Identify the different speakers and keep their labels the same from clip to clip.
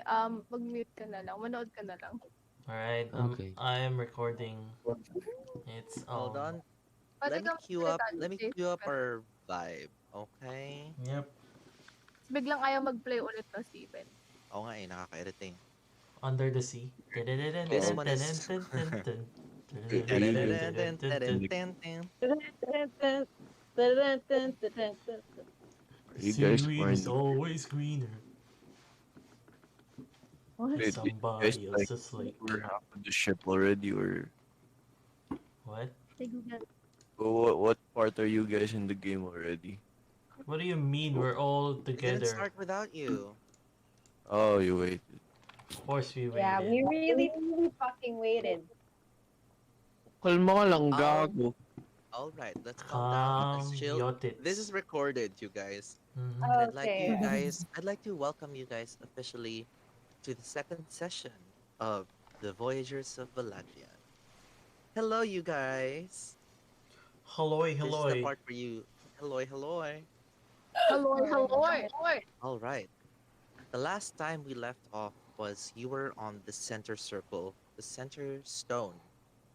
Speaker 1: mag-mute ka na lang. Manood ka na lang.
Speaker 2: Alright,
Speaker 3: Okay.
Speaker 2: I am recording. It's
Speaker 4: Hold on.
Speaker 1: Pwede ka magsalita,
Speaker 4: Let me
Speaker 1: Jay.
Speaker 4: cue up our vibe, okay?
Speaker 2: Yep.
Speaker 1: Biglang ayaw mag-play ulit no, Steven.
Speaker 4: Oo nga eh, nakaka-irritate.
Speaker 2: Under the Sea.
Speaker 4: This one is...
Speaker 3: Are you guys in the are you guys
Speaker 2: Seaweed
Speaker 3: more in
Speaker 2: is
Speaker 3: the
Speaker 2: always greener.
Speaker 1: What?
Speaker 3: wait, did you guys
Speaker 2: Somebody
Speaker 3: like
Speaker 2: else's lake.
Speaker 3: tour half of the ship already or
Speaker 2: What?
Speaker 3: what part are you guys in the game already?
Speaker 2: What do you mean
Speaker 3: Oh,
Speaker 2: we're all
Speaker 4: We didn't
Speaker 2: together?
Speaker 4: start without you.
Speaker 3: oh you waited.
Speaker 2: Of course we
Speaker 5: Yeah,
Speaker 2: waited.
Speaker 5: we really fucking waited.
Speaker 3: Kalma ka lang,
Speaker 4: All,
Speaker 3: gago.
Speaker 4: all right, let's calm down. Let's
Speaker 2: Calm
Speaker 4: chill.
Speaker 2: your
Speaker 4: This is
Speaker 2: tits.
Speaker 4: recorded, you guys.
Speaker 2: Mm-hmm.
Speaker 4: And
Speaker 5: Okay.
Speaker 4: I'd like to welcome you guys officially to the second session of the Voyagers of Valadriand. Hello, you guys.
Speaker 2: Hello,
Speaker 4: This is the
Speaker 2: hello.
Speaker 4: part where you... Hello, hello.
Speaker 1: Hello, hello.
Speaker 4: All right. The last time we left off was you were on the center circle, the center stone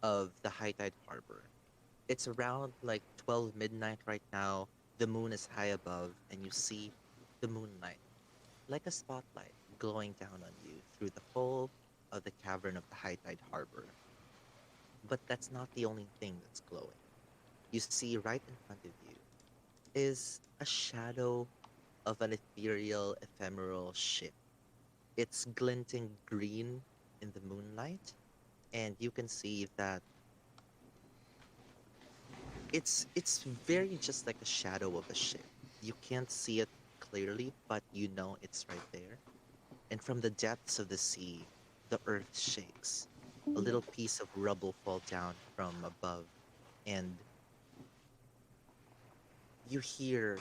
Speaker 4: of the High Tide Harbor. It's around like 12 midnight right now. The moon is high above, and you see the moonlight like a spotlight glowing down on you through the whole of the cavern of the High Tide Harbor. But that's not the only thing that's glowing. You see right in front of you is a shadow of an ethereal, ephemeral ship. It's glinting green in the moonlight, and you can see that it's very just like a shadow of a ship. You can't see it clearly, but you know it's right there. And from the depths of the sea, the earth shakes. A little piece of rubble falls down from above, and you hear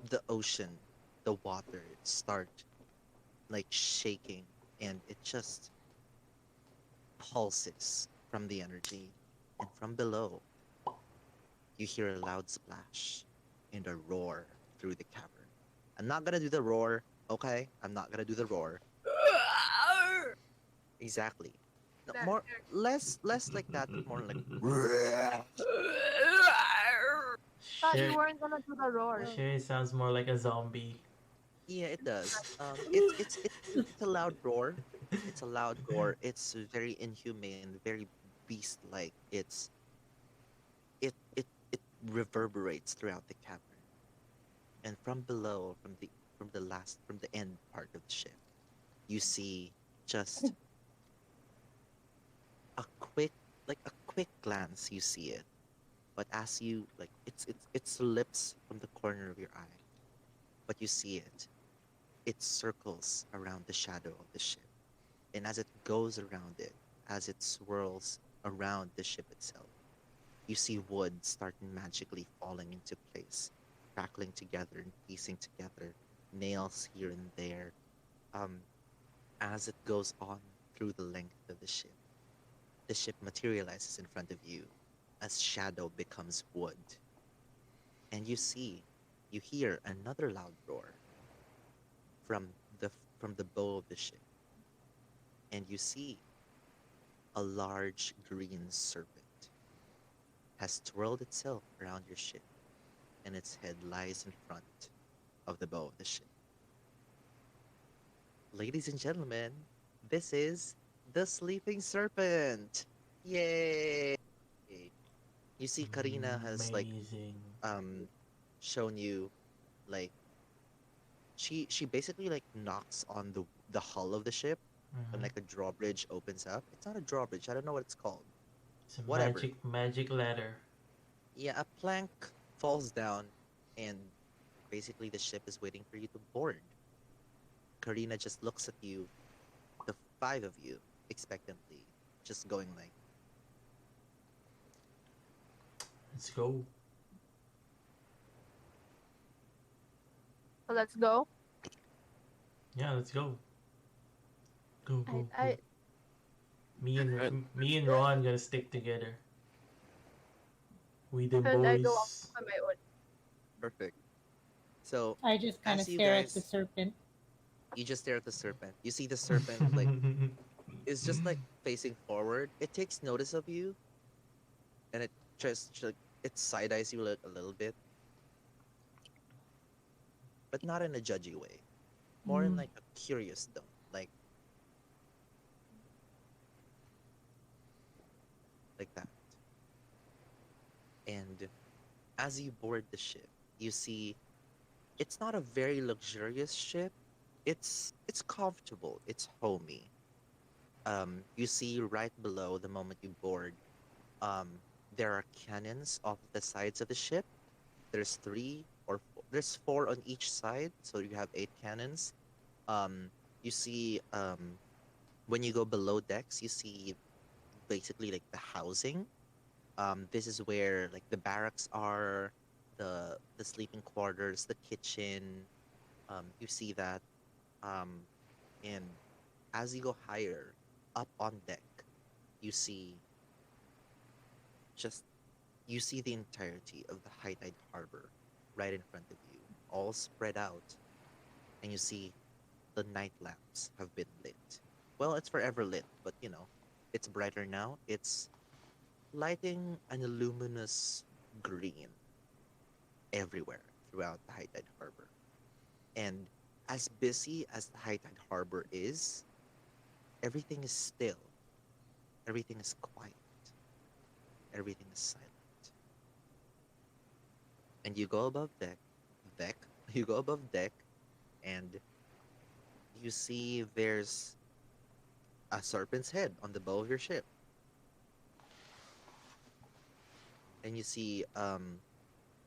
Speaker 4: the ocean, the water start like shaking, and it just pulses from the energy. And from below, you hear a loud splash and a roar through the cavern. I'm not gonna do the roar, okay? I'm not gonna do the roar. Exactly. No, more less like that, but more like
Speaker 1: Thought you
Speaker 2: Sherry,
Speaker 1: weren't gonna do the roar.
Speaker 2: Sherry sounds more like a zombie.
Speaker 4: yeah, it does. It's a loud roar. It's a loud roar. It's very inhumane, very beast-like. It reverberates throughout the cavern, and from below, from the end part of the ship, you see just a quick a quick glance. You see it, but as you like, it slips from the corner of your eye, but you see it. It circles around the shadow of the ship. And as it goes around it, as it swirls around the ship itself, you see wood starting magically falling into place, crackling together and piecing together, nails here and there, um, as it goes on through the length of the ship. The ship materializes in front of you as shadow becomes wood. And you hear another loud roar from from the bow of the ship, and you see a large green serpent has twirled itself around your ship, and its head lies in front of the bow of the ship. Ladies and gentlemen, this is the sleeping serpent. Yay! You see, Karina has like
Speaker 2: Amazing.
Speaker 4: um shown you like she basically like knocks on the hull of the ship, and
Speaker 2: Mm-hmm.
Speaker 4: like a drawbridge opens up. It's not a drawbridge. I don't know what it's called.
Speaker 2: It's a
Speaker 4: Whatever.
Speaker 2: magic ladder.
Speaker 4: Yeah, a plank falls down, and basically the ship is waiting for you to board. Karina just looks at you, the five of you, expectantly, just going like,
Speaker 2: Let's go.
Speaker 1: So let's go.
Speaker 2: Yeah, let's go. Go,
Speaker 1: I,
Speaker 2: go, go.
Speaker 1: I,
Speaker 3: Alright,
Speaker 2: Me
Speaker 3: let's
Speaker 2: and
Speaker 3: go.
Speaker 2: Ron gonna stick together. We the
Speaker 1: and I go off
Speaker 2: boys.
Speaker 1: on my own.
Speaker 4: perfect. So,
Speaker 5: I just kind
Speaker 4: as
Speaker 5: of
Speaker 4: you
Speaker 5: stare at the
Speaker 4: guys,
Speaker 5: serpent.
Speaker 4: You just stare at the serpent. You see the serpent like is just like facing forward. It takes notice of you, and it just like it side eyes you like a little bit, but not in a judgy way. More in
Speaker 6: Mm.
Speaker 4: like a curious tone, like that. And as you board the ship, you see it's not a very luxurious ship. It's comfortable. It's homey. You see right below the moment you board, um, there are cannons off the sides of the ship. There's there's four on each side, so you have eight cannons. You see, when you go below decks, you see basically like the housing. This is where like the barracks are, the sleeping quarters, the kitchen. You see that, um, and as you go higher up on deck, you see just you see the entirety of the high tide harbor right in front of you, all spread out, and you see the night lamps have been lit. Well, it's forever lit, but it's brighter now. It's lighting an luminous green everywhere throughout the high tide harbor. And as busy as the high tide harbor is, everything is still, everything is quiet, everything is silent. And you go above deck, you go above deck, and you see there's a serpent's head on the bow of your ship. And you see,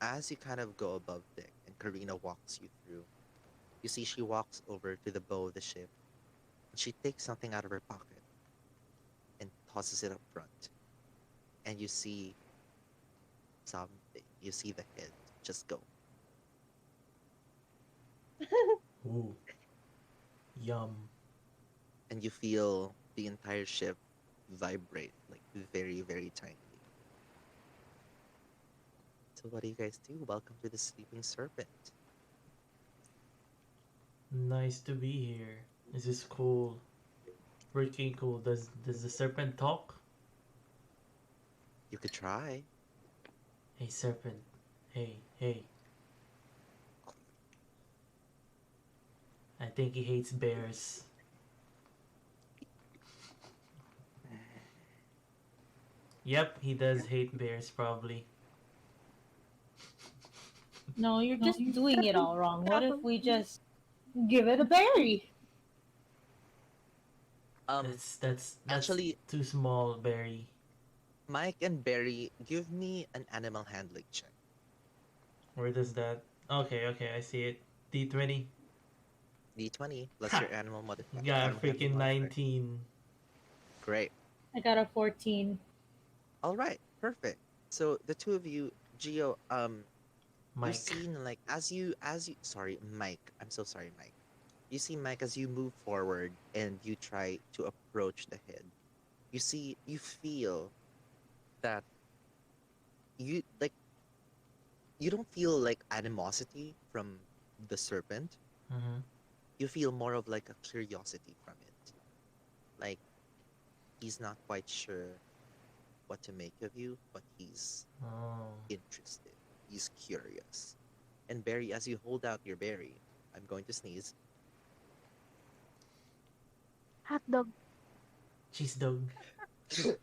Speaker 4: as you kind of go above deck and Karina walks you through, you see she walks over to the bow of the ship and she takes something out of her pocket and tosses it up front. And you see something. You see the head just go.
Speaker 2: Ooh. Yum.
Speaker 4: And you feel the entire ship vibrate like very, very tiny. So what do you guys do? Welcome to the Sleeping Serpent.
Speaker 2: Nice to be here. This is cool. Freaking cool. Does the serpent talk?
Speaker 4: You could try.
Speaker 2: Hey serpent. Hey, hey. I think he hates bears. Yep, he does hate bears probably.
Speaker 6: No, you're just doing it all wrong. What if we just give it a berry?
Speaker 2: That's
Speaker 4: Actually,
Speaker 2: too small, Barry.
Speaker 4: Mike and Barry, give me an animal handling check.
Speaker 2: Where does that? Okay, okay, I see it. D20.
Speaker 4: D20 plus
Speaker 2: Ha!
Speaker 4: your animal modifier.
Speaker 2: Got a
Speaker 4: Animal handling
Speaker 2: freaking
Speaker 4: modifier.
Speaker 2: 19.
Speaker 4: Great.
Speaker 6: I got a 14.
Speaker 4: All right. Perfect. So the two of you, Gio,
Speaker 2: Mike.
Speaker 4: you've seen like as you sorry, Mike. I'm so sorry, Mike. You see Mike as you move forward and you try to approach the head. You feel that you like you don't feel like animosity from the serpent.
Speaker 2: Mm-hmm.
Speaker 4: You feel more of like a curiosity from it. Like he's not quite sure what to make of you, but he's
Speaker 2: Oh.
Speaker 4: interested. He's curious. And Barry, as you hold out your berry, I'm going to sneeze.
Speaker 1: Hot dog.
Speaker 2: Cheese dog.
Speaker 1: Two.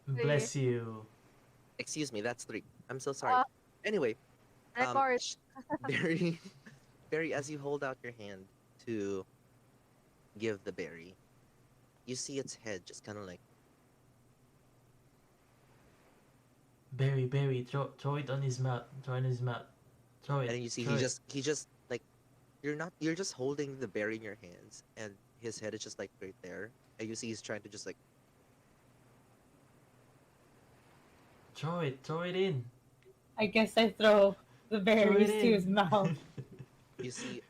Speaker 2: Bless you.
Speaker 4: Excuse me, that's three. I'm so sorry.
Speaker 1: Uh,
Speaker 4: Anyway,
Speaker 1: Record.
Speaker 4: Barry, Barry, as you hold out your hand to give the berry, you see its head just kind of like
Speaker 2: Barry, throw it on his mouth. Throw it on his mouth. Throw it.
Speaker 4: and then you see
Speaker 2: throw it.
Speaker 4: he just like you're just holding the berry in your hands and his head is just like right there and you see he's trying to just like
Speaker 2: Throw it in.
Speaker 6: I guess I throw the berries
Speaker 2: in.
Speaker 6: to his mouth.
Speaker 4: you see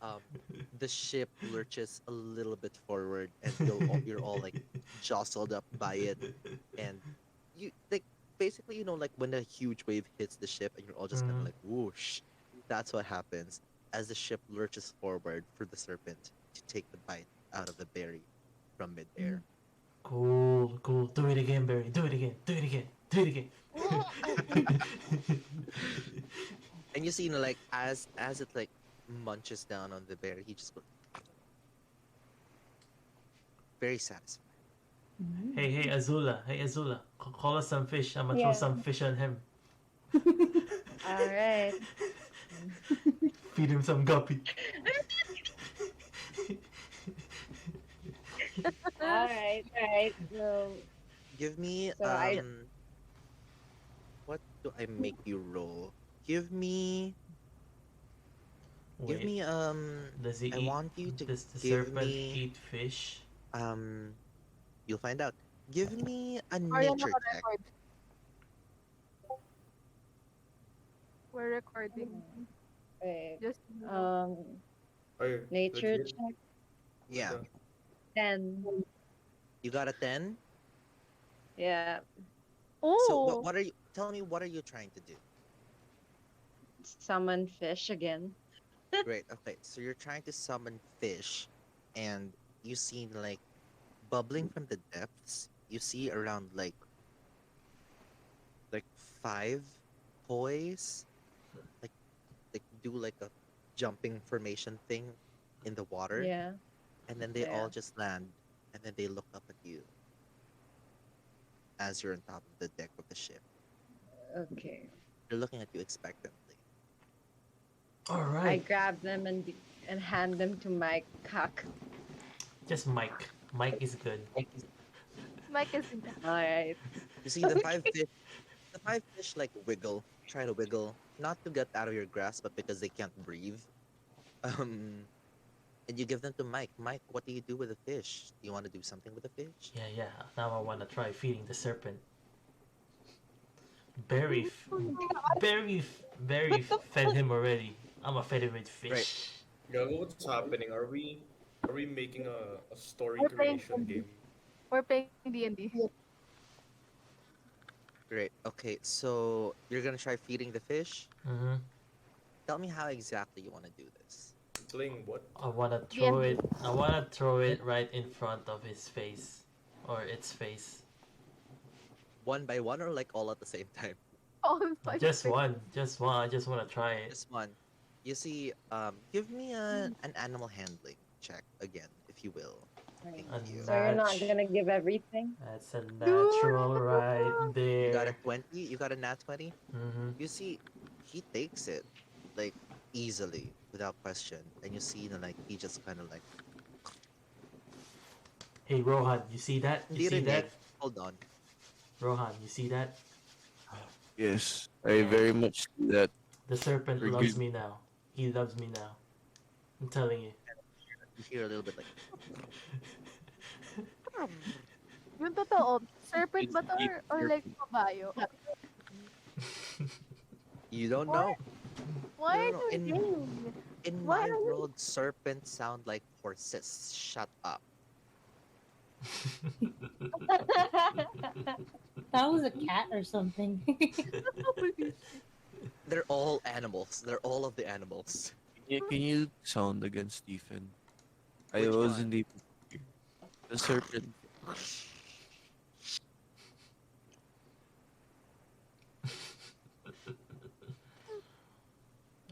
Speaker 4: the ship lurches a little bit forward and you're all like jostled up by it and you like basically like when a huge wave hits the ship and you're all just kind of
Speaker 2: Mhm.
Speaker 4: like whoosh That's what happens as the ship lurches forward for the serpent to take the bite out of the berry from midair.
Speaker 2: Cool, cool. Do it again, Barry. Do it again. Do it again. Do it again.
Speaker 4: And you see, like as it like munches down on the berry, he just goes very satisfied.
Speaker 2: Hey, hey, Azula. Hey, Azula. Call us some fish. I'm gonna throw
Speaker 5: Yeah.
Speaker 2: some fish on him.
Speaker 5: All right.
Speaker 2: Feed him some guppy.
Speaker 5: All right. All right. So,
Speaker 4: Give me
Speaker 5: So I-
Speaker 4: what do I make you roll? Give me
Speaker 2: Wait, does he
Speaker 4: I
Speaker 2: eat?
Speaker 4: want you to
Speaker 2: Does the
Speaker 4: give
Speaker 2: serpent
Speaker 4: me
Speaker 2: eat fish?
Speaker 4: you'll find out. Give me a
Speaker 1: Ariana
Speaker 4: nature
Speaker 1: ka
Speaker 4: check.
Speaker 1: record. We're recording.
Speaker 5: wait.
Speaker 1: Just
Speaker 7: Ay,
Speaker 5: Nature
Speaker 7: legit?
Speaker 5: check.
Speaker 4: Yeah.
Speaker 7: Okay.
Speaker 5: 10.
Speaker 4: You got a 10?
Speaker 5: Yeah.
Speaker 1: oh,
Speaker 4: So what are you tell me what are you trying to do?
Speaker 5: Summon fish again.
Speaker 4: Great. Okay. So you're trying to summon fish and you see like bubbling from the depths, you see around like 5 toys like do like a jumping formation thing in the water,
Speaker 5: Yeah.
Speaker 4: and then they all
Speaker 5: Yeah.
Speaker 4: just land, and then they look up at you as you're on top of the deck of the ship.
Speaker 5: Okay.
Speaker 4: They're looking at you expectantly.
Speaker 2: All
Speaker 5: I
Speaker 2: right.
Speaker 5: grab them and hand them to my cock.
Speaker 2: Just Mike. Mike is good.
Speaker 1: Mike is in
Speaker 5: All right.
Speaker 4: You see the 5 fish. The 5 fish like try to wiggle, not to get out of your grasp, but because they can't breathe. And you give them to Mike. Mike, what do you do with the fish? Do you want to do something with the fish?
Speaker 2: Yeah, yeah. Now I wanna try feeding the serpent. Barry fed him already. I'ma feed him with fish.
Speaker 4: Right.
Speaker 7: Gago, what's happening? Are we making a story
Speaker 1: We're playing
Speaker 7: creation game?
Speaker 1: We're playing D&D.
Speaker 4: Great. Okay, so you're gonna try feeding the fish.
Speaker 2: Mm-hmm.
Speaker 4: Tell me how exactly you want to do this.
Speaker 7: Playing what?
Speaker 2: I wanna
Speaker 1: D&D.
Speaker 2: throw it right in front of his face, or its face.
Speaker 4: One by one or like all at the same time?
Speaker 1: Oh, my
Speaker 2: Just
Speaker 1: God.
Speaker 2: one. Just one. I just wanna try it.
Speaker 4: This one. You see, give me an animal handling check again, if you will. Thank
Speaker 2: A
Speaker 4: you.
Speaker 5: So you're not
Speaker 2: match.
Speaker 5: gonna give everything?
Speaker 2: That's a natural right
Speaker 4: You got a
Speaker 2: there.
Speaker 4: 20. You got a nat 20.
Speaker 2: Mm-hmm.
Speaker 4: You see, he takes it like easily, without question, and you see, like he just kind of like.
Speaker 2: Hey Rohan, you see that? You see that?
Speaker 4: Hold on.
Speaker 2: Rohan, you see that?
Speaker 3: Yes, I very much see that.
Speaker 2: The serpent
Speaker 3: Very
Speaker 2: loves
Speaker 3: good.
Speaker 2: me now. He loves me now. I'm telling you.
Speaker 4: You hear a little bit like.
Speaker 1: Yung totoo, serpent ba to or like kabayo?
Speaker 4: You don't
Speaker 1: What?
Speaker 4: know.
Speaker 1: Why
Speaker 4: No,
Speaker 1: are
Speaker 4: in-
Speaker 1: you doing?
Speaker 4: In
Speaker 1: Why
Speaker 4: my
Speaker 1: are you-
Speaker 4: world, serpents sound like horses. Shut up.
Speaker 6: That was a cat or something.
Speaker 4: They're all animals. They're all of the animals.
Speaker 3: Can you sound again, Stephen? I
Speaker 4: Which
Speaker 3: wasn't
Speaker 4: one?
Speaker 3: able to hear. The serpent.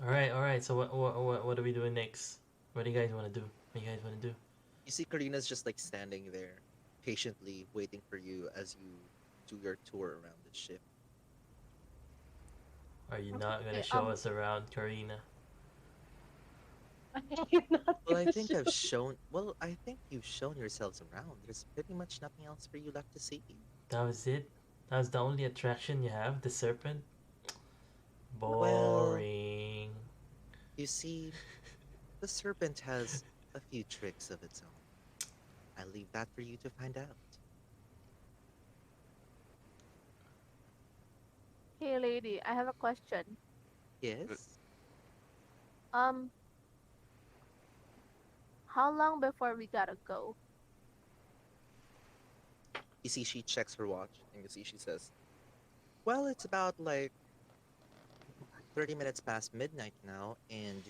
Speaker 2: All right. So what are we doing next? What do you guys want to do? What do you guys want to do?
Speaker 4: You see, Karina's just like standing there, patiently waiting for you as you do your tour around the ship.
Speaker 2: Are you not gonna
Speaker 1: Okay,
Speaker 2: show us around, Karina?
Speaker 5: You're not
Speaker 4: Well, I
Speaker 5: gonna
Speaker 4: think
Speaker 5: show-
Speaker 4: I've shown. Well, I think you've shown yourselves around. There's pretty much nothing else for you left to see.
Speaker 2: That was it. That was the only attraction you have, the serpent.
Speaker 4: Well-
Speaker 2: Boring.
Speaker 4: You see, the serpent has a few tricks of its own. I leave that for you to find out.
Speaker 1: Hey lady, I have a question.
Speaker 4: Yes.
Speaker 1: How long before we gotta go?
Speaker 4: You see, she checks her watch, and you see, she says, "Well, it's about like 30 minutes past midnight now, and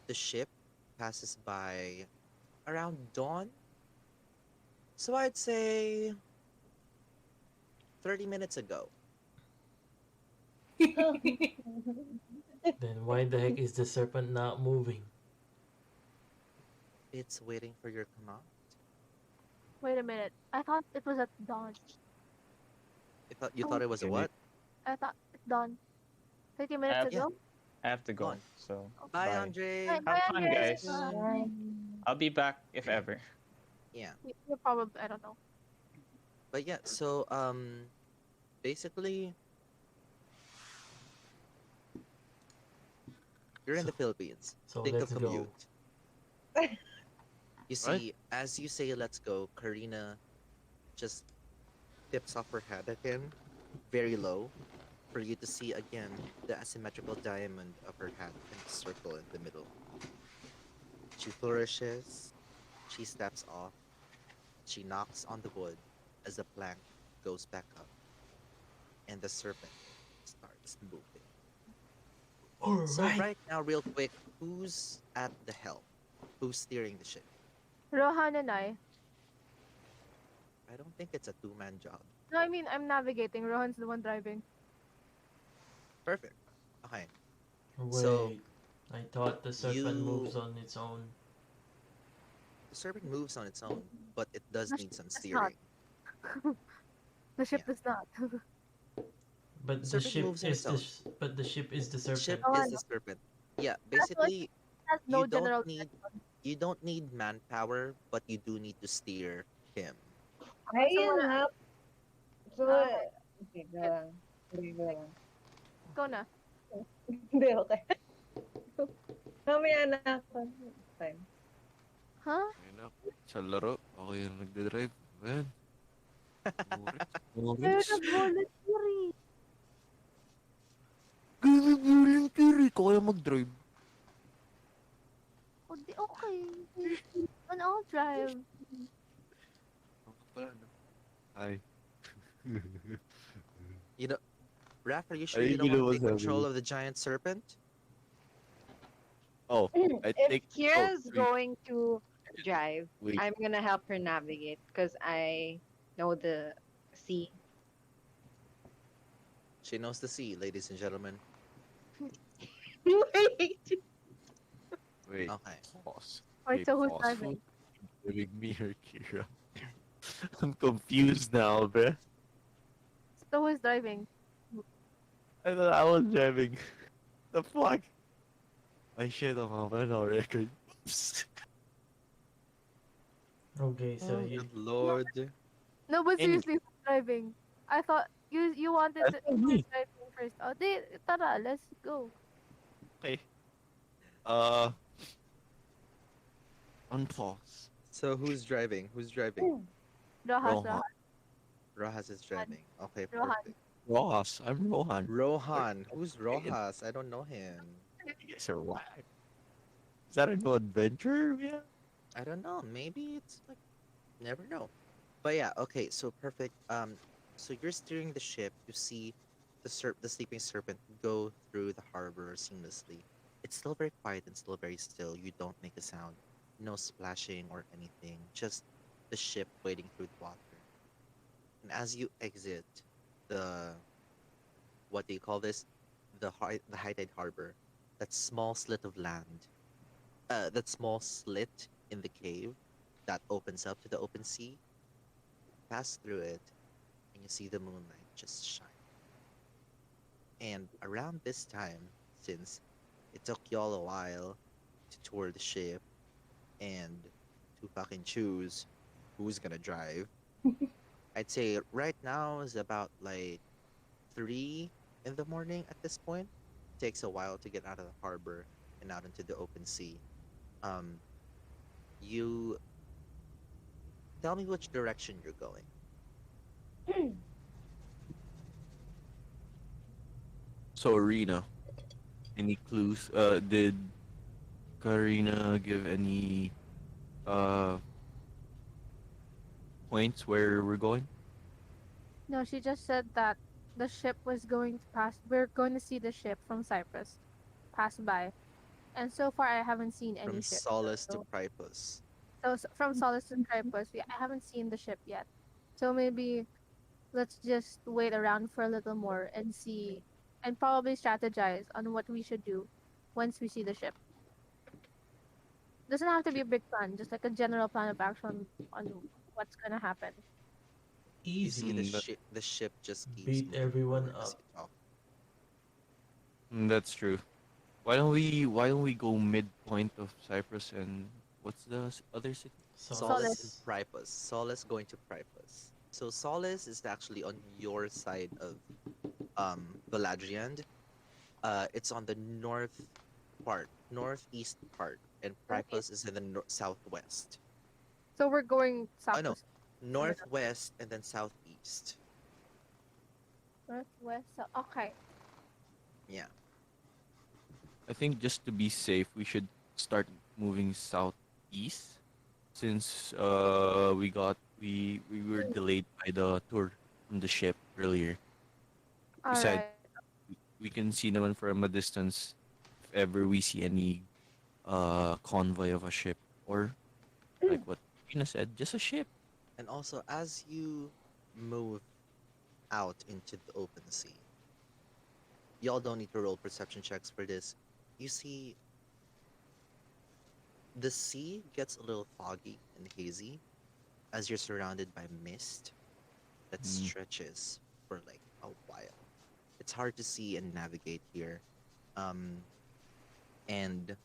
Speaker 4: the ship passes by around dawn. So I'd say 30 minutes ago.
Speaker 2: Then why the heck is the serpent not moving?
Speaker 4: It's waiting for your command.
Speaker 1: Wait a minute. I thought it was at dawn.
Speaker 4: You
Speaker 1: Oh.
Speaker 4: thought it was a
Speaker 8: Okay.
Speaker 4: what?
Speaker 1: I thought it's dawn. 30
Speaker 8: I
Speaker 1: minutes
Speaker 8: have,
Speaker 1: ago?
Speaker 8: I have to go.
Speaker 4: Gone.
Speaker 8: So
Speaker 4: Bye,
Speaker 8: bye.
Speaker 4: Andre.
Speaker 1: Bye,
Speaker 8: Have fun,
Speaker 1: Andre.
Speaker 8: guys.
Speaker 1: Bye.
Speaker 8: I'll be back if ever.
Speaker 4: Yeah.
Speaker 1: You probably, I don't know.
Speaker 4: But yeah, so basically you're in the Philippines.
Speaker 2: So
Speaker 4: Think
Speaker 2: let's
Speaker 4: of
Speaker 2: go.
Speaker 4: commute. You see, as you say let's go, Karina just tips off her head again, very low, for you to see again the asymmetrical diamond of her hat and the circle in the middle. She flourishes, she steps off, she knocks on the wood as the plank goes back up, and the serpent starts moving. So
Speaker 2: Alright.
Speaker 4: right now, real quick, who's at the helm? Who's steering the ship?
Speaker 1: Rohan and I.
Speaker 4: I don't think it's a two-man job.
Speaker 1: No, I mean, I'm navigating. Rohan's the one driving.
Speaker 4: Perfect. Okay.
Speaker 2: Wait.
Speaker 4: So,
Speaker 2: I thought the serpent
Speaker 4: you-
Speaker 2: moves on its own.
Speaker 4: The serpent moves on its own, but it does
Speaker 1: The
Speaker 4: need some
Speaker 1: ship does
Speaker 4: steering.
Speaker 1: The ship
Speaker 4: Yeah.
Speaker 1: does not.
Speaker 2: But the
Speaker 4: serpent
Speaker 2: ship
Speaker 4: moves on
Speaker 2: is
Speaker 4: its
Speaker 2: the
Speaker 4: own.
Speaker 2: but the ship is the
Speaker 4: The ship
Speaker 2: serpent.
Speaker 1: Oh, I
Speaker 4: is the
Speaker 1: know.
Speaker 4: serpent. Yeah,
Speaker 1: That's why
Speaker 4: basically,
Speaker 1: has no
Speaker 4: you
Speaker 1: general.
Speaker 4: don't need manpower, but you do need to steer him.
Speaker 5: Ayun nga. So,
Speaker 1: Ah.
Speaker 5: okay, go lang. Okay, go lang.
Speaker 1: Go na.
Speaker 5: Hindi, okay. Mamaya na ako. Fine.
Speaker 1: Huh?
Speaker 3: Ayun na, sa laro, ako yung nagdadrive. Man.
Speaker 1: You're the voluntary.
Speaker 3: Voluntary ko kaya mag-drive.
Speaker 1: O di okay. And I'll drive.
Speaker 3: Ako pala, no? Hi.
Speaker 4: You know, Raph, are you sure
Speaker 3: Ay,
Speaker 4: you don't
Speaker 3: you know
Speaker 4: want to take
Speaker 3: what's
Speaker 4: control
Speaker 3: happening.
Speaker 4: of the giant serpent?
Speaker 3: Oh, I
Speaker 5: If
Speaker 3: think...
Speaker 5: Kira's
Speaker 3: wait,
Speaker 5: going to drive,
Speaker 3: wait.
Speaker 5: I'm gonna help her navigate because I know the sea.
Speaker 4: She knows the sea, ladies and gentlemen.
Speaker 5: Wait.
Speaker 3: Wait.
Speaker 4: Okay.
Speaker 3: Pause.
Speaker 1: Or
Speaker 3: Okay,
Speaker 1: so who's
Speaker 3: pause.
Speaker 1: driving?
Speaker 3: Who's driving, me or Kira? I'm confused now, bruh.
Speaker 1: So who's driving?
Speaker 3: I thought I was driving. The fuck? I shit on my record. Oops.
Speaker 2: Okay, so
Speaker 4: Oh,
Speaker 2: you
Speaker 4: good lord.
Speaker 1: No, but
Speaker 3: Anyway.
Speaker 1: seriously, who's driving? I thought you wanted to
Speaker 3: That's
Speaker 1: who's
Speaker 3: me.
Speaker 1: driving first. Oh, tara, let's go.
Speaker 3: Okay. On pause.
Speaker 4: So who's driving? Who's driving?
Speaker 1: Rojas,
Speaker 3: Rohan.
Speaker 4: Rojas is driving. Okay,
Speaker 1: Rohan.
Speaker 4: perfect.
Speaker 3: Rojas. I'm Rohan.
Speaker 4: Rohan. Who's Rojas? I don't know him.
Speaker 3: You guys are whack. Is that a new adventure? Yeah.
Speaker 4: I don't know. Maybe it's like never know. But yeah, okay, so perfect. So you're steering the ship. You see the sleeping serpent go through the harbor seamlessly. It's still very quiet and still very still. You don't make a sound. No splashing or anything. Just the ship wading through the water. And as you exit the what do you call this? The high tide harbor. That small slit of land. That small slit in the cave that opens up to the open sea. Pass through it, and you see the moonlight just shine. And around this time, since it took y'all a while to tour the ship and to fucking choose who's gonna drive, I'd say right now is about like 3 in the morning at this point. Takes a while to get out of the harbor and out into the open sea. You tell me which direction you're going.
Speaker 3: So Arena. Any clues? Did Karina give any points where we're going?
Speaker 1: No, she just said that the ship was going to pass. We're going to see the ship from Cyprus pass by, and so far I haven't seen any
Speaker 4: From
Speaker 1: ship.
Speaker 4: Solace to
Speaker 1: So,
Speaker 4: Pripus.
Speaker 1: from Solace to Cyprus, I haven't seen the ship yet. So maybe let's just wait around for a little more and see, and probably strategize on what we should do once we see the ship. Doesn't have to be a big plan, just like a general plan of action on what's gonna happen.
Speaker 4: You see
Speaker 2: Easy.
Speaker 4: the ship just keeps
Speaker 2: Beat
Speaker 4: moving
Speaker 2: everyone
Speaker 4: forward as
Speaker 2: up.
Speaker 4: you talk.
Speaker 3: That's true. Why don't we go midpoint of Cyprus and what's the other city?
Speaker 4: Solace
Speaker 1: Solace.
Speaker 4: and
Speaker 2: Solace.
Speaker 4: Pripus. Solace going to Pripus. So Solace is actually on your side of Valadriand. It's on the northeast part, and
Speaker 1: Okay.
Speaker 4: Pripus is in the southwest.
Speaker 1: So we're going
Speaker 4: Oh
Speaker 1: south to
Speaker 4: no, northwest and then southeast.
Speaker 1: northwest. So, okay.
Speaker 4: Yeah.
Speaker 3: I think just to be safe, we should start moving southeast since we were delayed by the tour from the ship earlier.
Speaker 1: All
Speaker 3: Besides,
Speaker 1: right.
Speaker 3: we can see naman from a distance if ever we see any convoy of a ship or like what Tina said, just a ship.
Speaker 4: And also, as you move out into the open sea, y'all don't need to roll perception checks for this. You see, the sea gets a little foggy and hazy as you're surrounded by mist that
Speaker 3: Mm.
Speaker 4: stretches for like a while. It's hard to see and navigate here. Um, and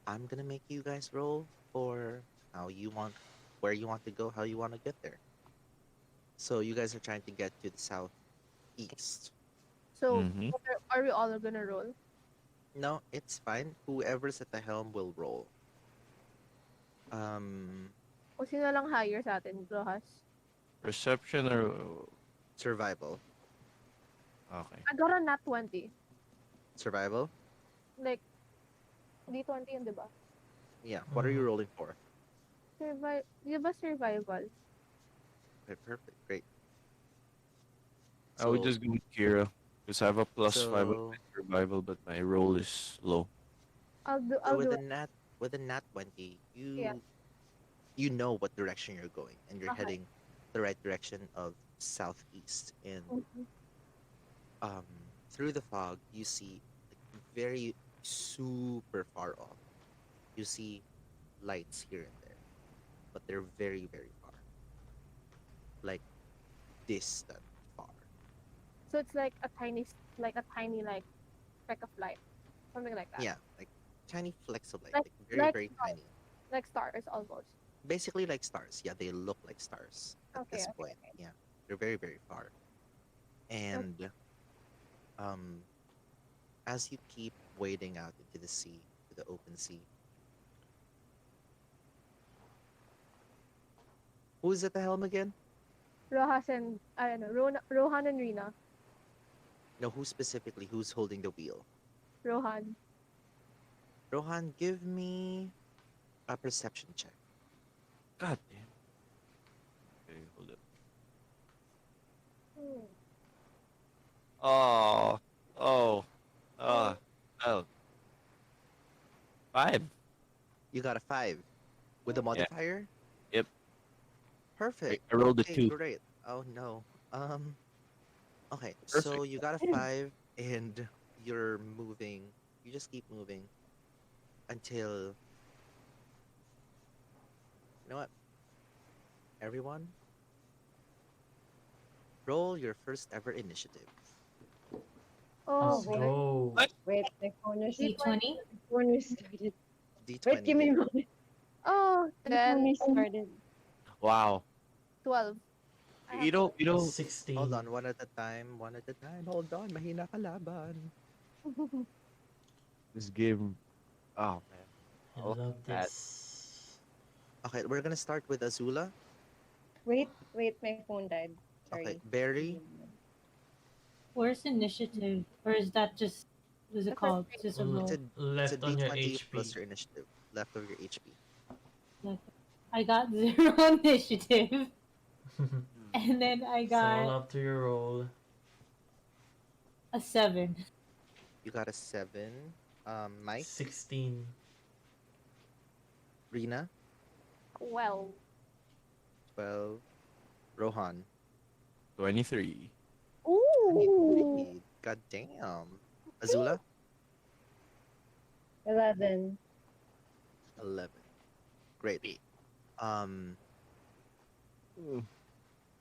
Speaker 4: I'm gonna make you guys roll for how you want, where you want to go, how you want to get there. So you guys are trying to get to the southeast.
Speaker 1: So
Speaker 3: Mm-hmm.
Speaker 1: are we all gonna roll?
Speaker 4: No, it's fine. Whoever's at the helm will roll. Um,
Speaker 1: O sino lang higher sa atin, Rojas?
Speaker 3: Perception or
Speaker 4: survival.
Speaker 3: okay.
Speaker 1: I got a nat 20.
Speaker 4: Survival?
Speaker 1: Like, D20 yun, di ba?
Speaker 4: Yeah. What are you
Speaker 2: Mhm.
Speaker 4: rolling for?
Speaker 1: Di ba survival?
Speaker 4: Okay, perfect. Great.
Speaker 3: I would
Speaker 4: So,
Speaker 3: just go with Kira because I have a +5 on
Speaker 4: so,
Speaker 3: my survival, but my roll is low.
Speaker 4: so
Speaker 1: I'll
Speaker 4: with
Speaker 1: do
Speaker 4: the
Speaker 1: it.
Speaker 4: nat 20,
Speaker 1: Yeah.
Speaker 4: you know what direction you're going, and you're
Speaker 1: Okay.
Speaker 4: heading the right direction of southeast. And
Speaker 1: Mhm.
Speaker 4: um, through the fog, you see like, very super far off. You see lights here and there, but they're very very far, like distant far.
Speaker 1: So it's like a tiny, like speck of light, something like that.
Speaker 4: Yeah, like tiny flecks of light,
Speaker 1: Like
Speaker 4: like very
Speaker 1: like
Speaker 4: very tiny.
Speaker 1: like stars almost.
Speaker 4: Basically like stars. Yeah, they look like stars at
Speaker 1: Okay,
Speaker 4: this
Speaker 1: okay,
Speaker 4: point.
Speaker 1: okay.
Speaker 4: Yeah, they're very very far. And um, as you keep wading out into the sea, to the open sea, who's at the helm again?
Speaker 1: Rojas and I don't know, Rohan and Rina.
Speaker 4: No, who specifically? Who's holding the wheel?
Speaker 1: Rohan.
Speaker 4: Rohan, give me a perception check.
Speaker 3: God damn. Okay, hold up.
Speaker 1: Hmm.
Speaker 3: Oh, oh,
Speaker 1: Oh,
Speaker 3: oh. 5.
Speaker 4: You got a 5 with a
Speaker 3: Yeah.
Speaker 4: modifier.
Speaker 3: Yep.
Speaker 4: Perfect.
Speaker 3: I rolled a
Speaker 4: Okay,
Speaker 3: 2.
Speaker 4: great. Oh no. Okay, so
Speaker 3: Perfect.
Speaker 4: you got a 5 and you're moving. You just keep moving until you know what? Everyone, roll your first ever initiative.
Speaker 1: oh
Speaker 2: Let's
Speaker 5: wait,
Speaker 1: boy.
Speaker 2: go.
Speaker 3: What?
Speaker 5: wait, my phone is
Speaker 6: D20?
Speaker 5: phone is started. Wait,
Speaker 4: D20
Speaker 5: give me a
Speaker 4: here.
Speaker 5: moment.
Speaker 1: Oh,
Speaker 5: My phone
Speaker 1: 10,
Speaker 5: is started.
Speaker 3: Wow.
Speaker 1: 12. I have
Speaker 3: You know,
Speaker 2: 16.
Speaker 4: Hold on, one at a time, one at a time. Hold on, mahina ka laban.
Speaker 1: 12.
Speaker 3: this game. Oh man.
Speaker 2: I
Speaker 3: Oh,
Speaker 2: love
Speaker 3: bad.
Speaker 2: this.
Speaker 4: Okay, we're gonna start with Azula.
Speaker 5: Wait, my phone died.
Speaker 4: Okay,
Speaker 5: Sorry.
Speaker 4: Barry.
Speaker 6: Where's initiative? Or is that just, what's
Speaker 1: The
Speaker 6: it
Speaker 1: first
Speaker 6: called?
Speaker 1: thing.
Speaker 6: Just a
Speaker 4: It's
Speaker 6: roll?
Speaker 4: a it's a
Speaker 2: Left on your
Speaker 4: D20 plus
Speaker 2: HP.
Speaker 4: your initiative, left of your HP.
Speaker 6: Like, I got 0 initiative. And then I
Speaker 2: It's all
Speaker 6: got
Speaker 2: up to your roll.
Speaker 6: A 7.
Speaker 4: You got a 7. Mike,
Speaker 2: 16.
Speaker 4: Rina,
Speaker 1: Well,
Speaker 4: 12. Rohan,
Speaker 3: 23.
Speaker 1: ooh,
Speaker 4: 23. God damn. Azula,
Speaker 5: 11.
Speaker 4: 11. Great. Um, ooh,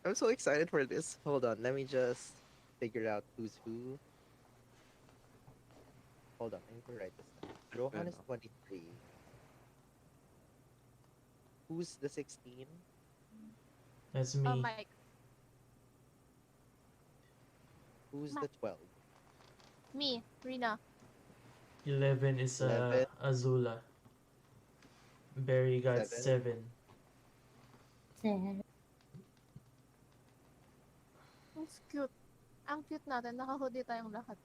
Speaker 4: I'm so excited for this. Hold on, let me just figure out who's who. Hold on, I need to write this down. Rohan is 23. Who's the 16?
Speaker 2: That's me.
Speaker 1: Mike,
Speaker 4: Who's the 12?
Speaker 1: me, Rina.
Speaker 2: 11 is
Speaker 4: 11,
Speaker 2: Azula. Barry got
Speaker 4: 7.
Speaker 2: 7.
Speaker 1: It's cute. Ang cute natin. Naka-hoodie tayong lahat.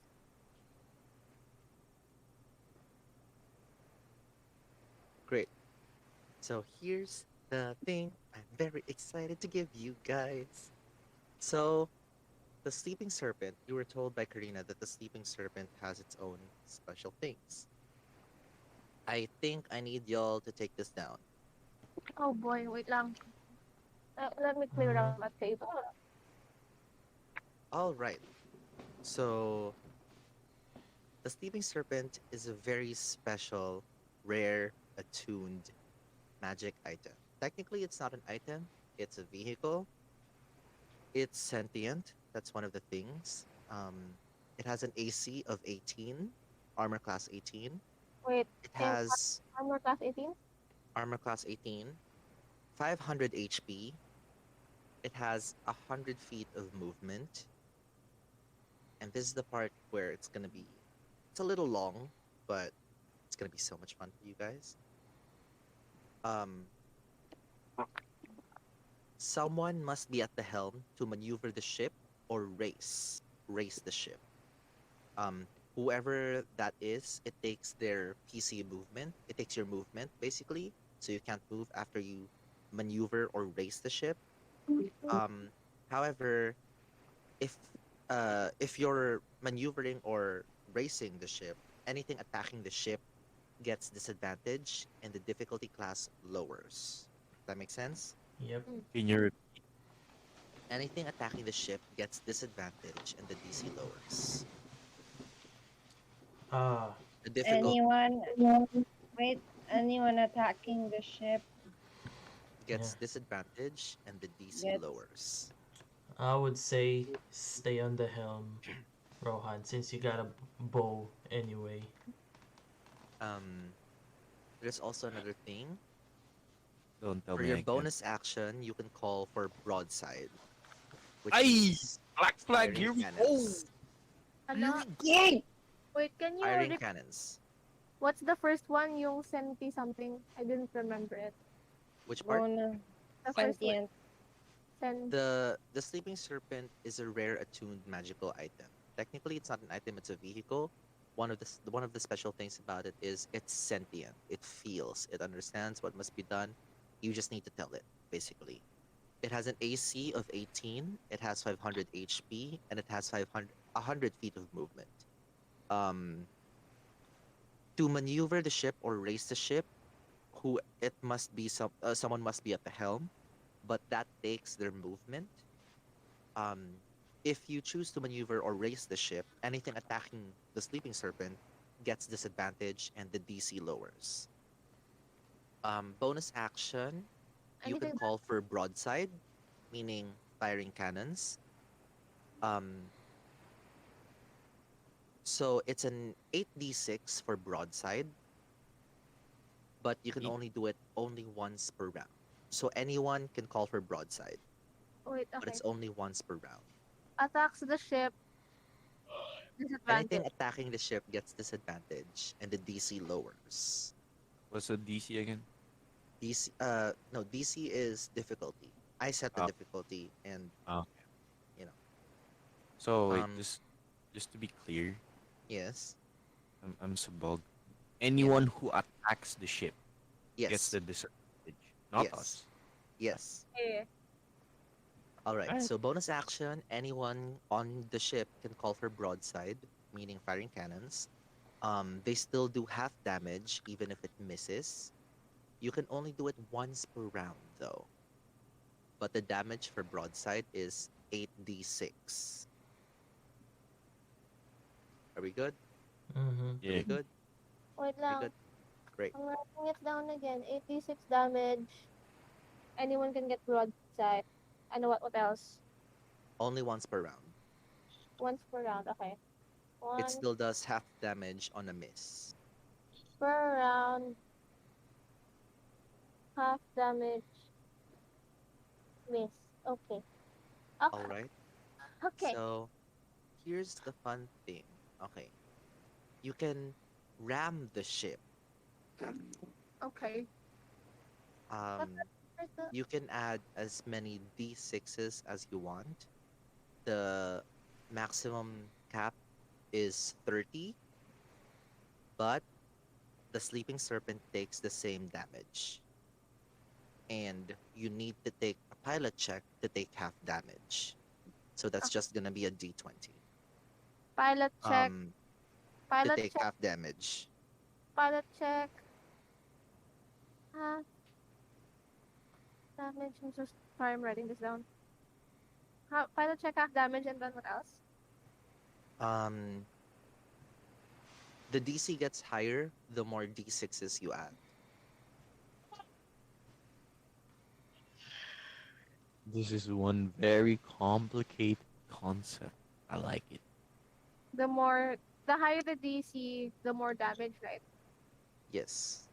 Speaker 4: Great. So here's the thing I'm very excited to give you guys. So, the sleeping serpent, you were told by Karina that the sleeping serpent has its own special things. I think I need y'all to take this down.
Speaker 1: Oh boy, wait lang. Let me clear
Speaker 2: Uh,
Speaker 1: out my table.
Speaker 4: All right. So, the sleeping serpent is a very special, rare, attuned magic item. Technically, it's not an item, it's a vehicle. It's sentient. That's one of the things. It has an AC of 18, armor class 18.
Speaker 1: Wait,
Speaker 4: It
Speaker 1: in
Speaker 4: has
Speaker 1: armor class 18?
Speaker 4: armor class 18, 500 HP. It has 100 feet of movement. And this is the part where it's a little long, but it's gonna be so much fun for you guys. Um, Someone must be at the helm to maneuver the ship or race the ship. Um, Whoever that is, it takes their PC movement. It takes your movement basically, so you can't move after you maneuver or race the ship. Um, However, if if you're maneuvering or racing the ship, anything attacking the ship gets disadvantage and the difficulty class lowers. That makes sense?
Speaker 2: yep.
Speaker 3: In your
Speaker 4: Anything attacking the ship gets disadvantage and the DC lowers.
Speaker 2: Ah,
Speaker 4: The difficult
Speaker 5: Anyone, wait, anyone attacking the ship
Speaker 2: yeah.
Speaker 4: gets disadvantage and the DC
Speaker 5: gets.
Speaker 4: lowers.
Speaker 2: I would say stay on the helm, Rohan, since you got a bow anyway.
Speaker 4: Um, there's also another thing.
Speaker 3: don't tell
Speaker 4: For
Speaker 3: me
Speaker 4: your
Speaker 3: I can't.
Speaker 4: bonus action, you can call for broadside, which
Speaker 3: Aye!
Speaker 4: means
Speaker 3: Black flag,
Speaker 4: firing
Speaker 3: here we go!
Speaker 4: cannons.
Speaker 1: Ano?
Speaker 3: Go!
Speaker 1: Wait, can you
Speaker 4: Firing
Speaker 1: repeat?
Speaker 4: cannons.
Speaker 1: What's the first one? Yung senti something? I didn't remember it.
Speaker 4: Which part?
Speaker 5: Bonus.
Speaker 1: The first one.
Speaker 5: Sentient.
Speaker 1: Sen.
Speaker 4: The sleeping serpent is a rare attuned magical item. Technically, it's not an item; it's a vehicle. One of the special things about it is it's sentient. It feels. It understands what must be done. You just need to tell it, basically. It has an AC of 18. It has 500 HP, and it has 100 feet of movement. Um, to maneuver the ship or race the ship, someone must be at the helm, but that takes their movement. Um, if you choose to maneuver or race the ship, anything attacking the sleeping serpent gets disadvantage and the DC lowers. Bonus action, you can
Speaker 1: Anything
Speaker 4: call for broadside, meaning firing cannons. Um, so it's an 8d6 for broadside, but you can
Speaker 3: Eight.
Speaker 4: only do it only once per round. So anyone can call for broadside,
Speaker 1: Wait,
Speaker 4: but
Speaker 1: okay.
Speaker 4: it's only once per round.
Speaker 1: Attacks the ship.
Speaker 4: Anything
Speaker 1: Disadvantage.
Speaker 4: attacking the ship gets disadvantage, and the DC lowers.
Speaker 3: What's the DC again?
Speaker 4: DC, no, DC is difficulty. I set the
Speaker 3: Oh,
Speaker 4: difficulty, and
Speaker 3: oh.
Speaker 4: you know,
Speaker 3: So wait,
Speaker 4: um,
Speaker 3: just to be clear,
Speaker 4: yes,
Speaker 3: I'm so bug.
Speaker 4: yeah,
Speaker 3: Anyone who attacks the ship gets
Speaker 4: yes,
Speaker 3: the disadvantage, not
Speaker 4: yes,
Speaker 3: us.
Speaker 4: yes.
Speaker 1: Eh.
Speaker 4: All right,
Speaker 3: Alright.
Speaker 4: so bonus action, anyone on the ship can call for broadside, meaning firing cannons. They still do half damage even if it misses. You can only do it once per round though. But the damage for broadside is 8d6. Are we good?
Speaker 2: Mm-hmm.
Speaker 4: Are
Speaker 3: Yeah.
Speaker 4: we good?
Speaker 1: Wait
Speaker 4: Are we good?
Speaker 1: lang.
Speaker 4: Great.
Speaker 1: I'm writing it down again. 86 damage. Anyone can get broadside. I know what else?
Speaker 4: Only once per round.
Speaker 1: Once per round. Okay.
Speaker 4: It
Speaker 1: One
Speaker 4: still does half damage on a miss.
Speaker 1: per round. Half damage. Miss. Okay.
Speaker 4: All
Speaker 1: Okay.
Speaker 4: right.
Speaker 1: Okay.
Speaker 4: So here's the fun thing. Okay. You can ram the ship.
Speaker 1: Okay. But
Speaker 4: Um,
Speaker 1: there's the
Speaker 4: you can add as many d6s as you want. The maximum cap is 30, but the sleeping serpent takes the same damage. And you need to take a pilot check to take half damage. So that's just gonna be a d20.
Speaker 1: pilot check.
Speaker 4: Um, to
Speaker 1: Pilot
Speaker 4: take
Speaker 1: check.
Speaker 4: half damage.
Speaker 1: Pilot check. Half damage. I'm so sorry. I'm writing this down. Pilot check half damage and then what else?
Speaker 4: Um, the DC gets higher the more d6s you add.
Speaker 3: This is one very complicated concept. I like it.
Speaker 1: The higher the DC, the more damage, right?
Speaker 4: Yes.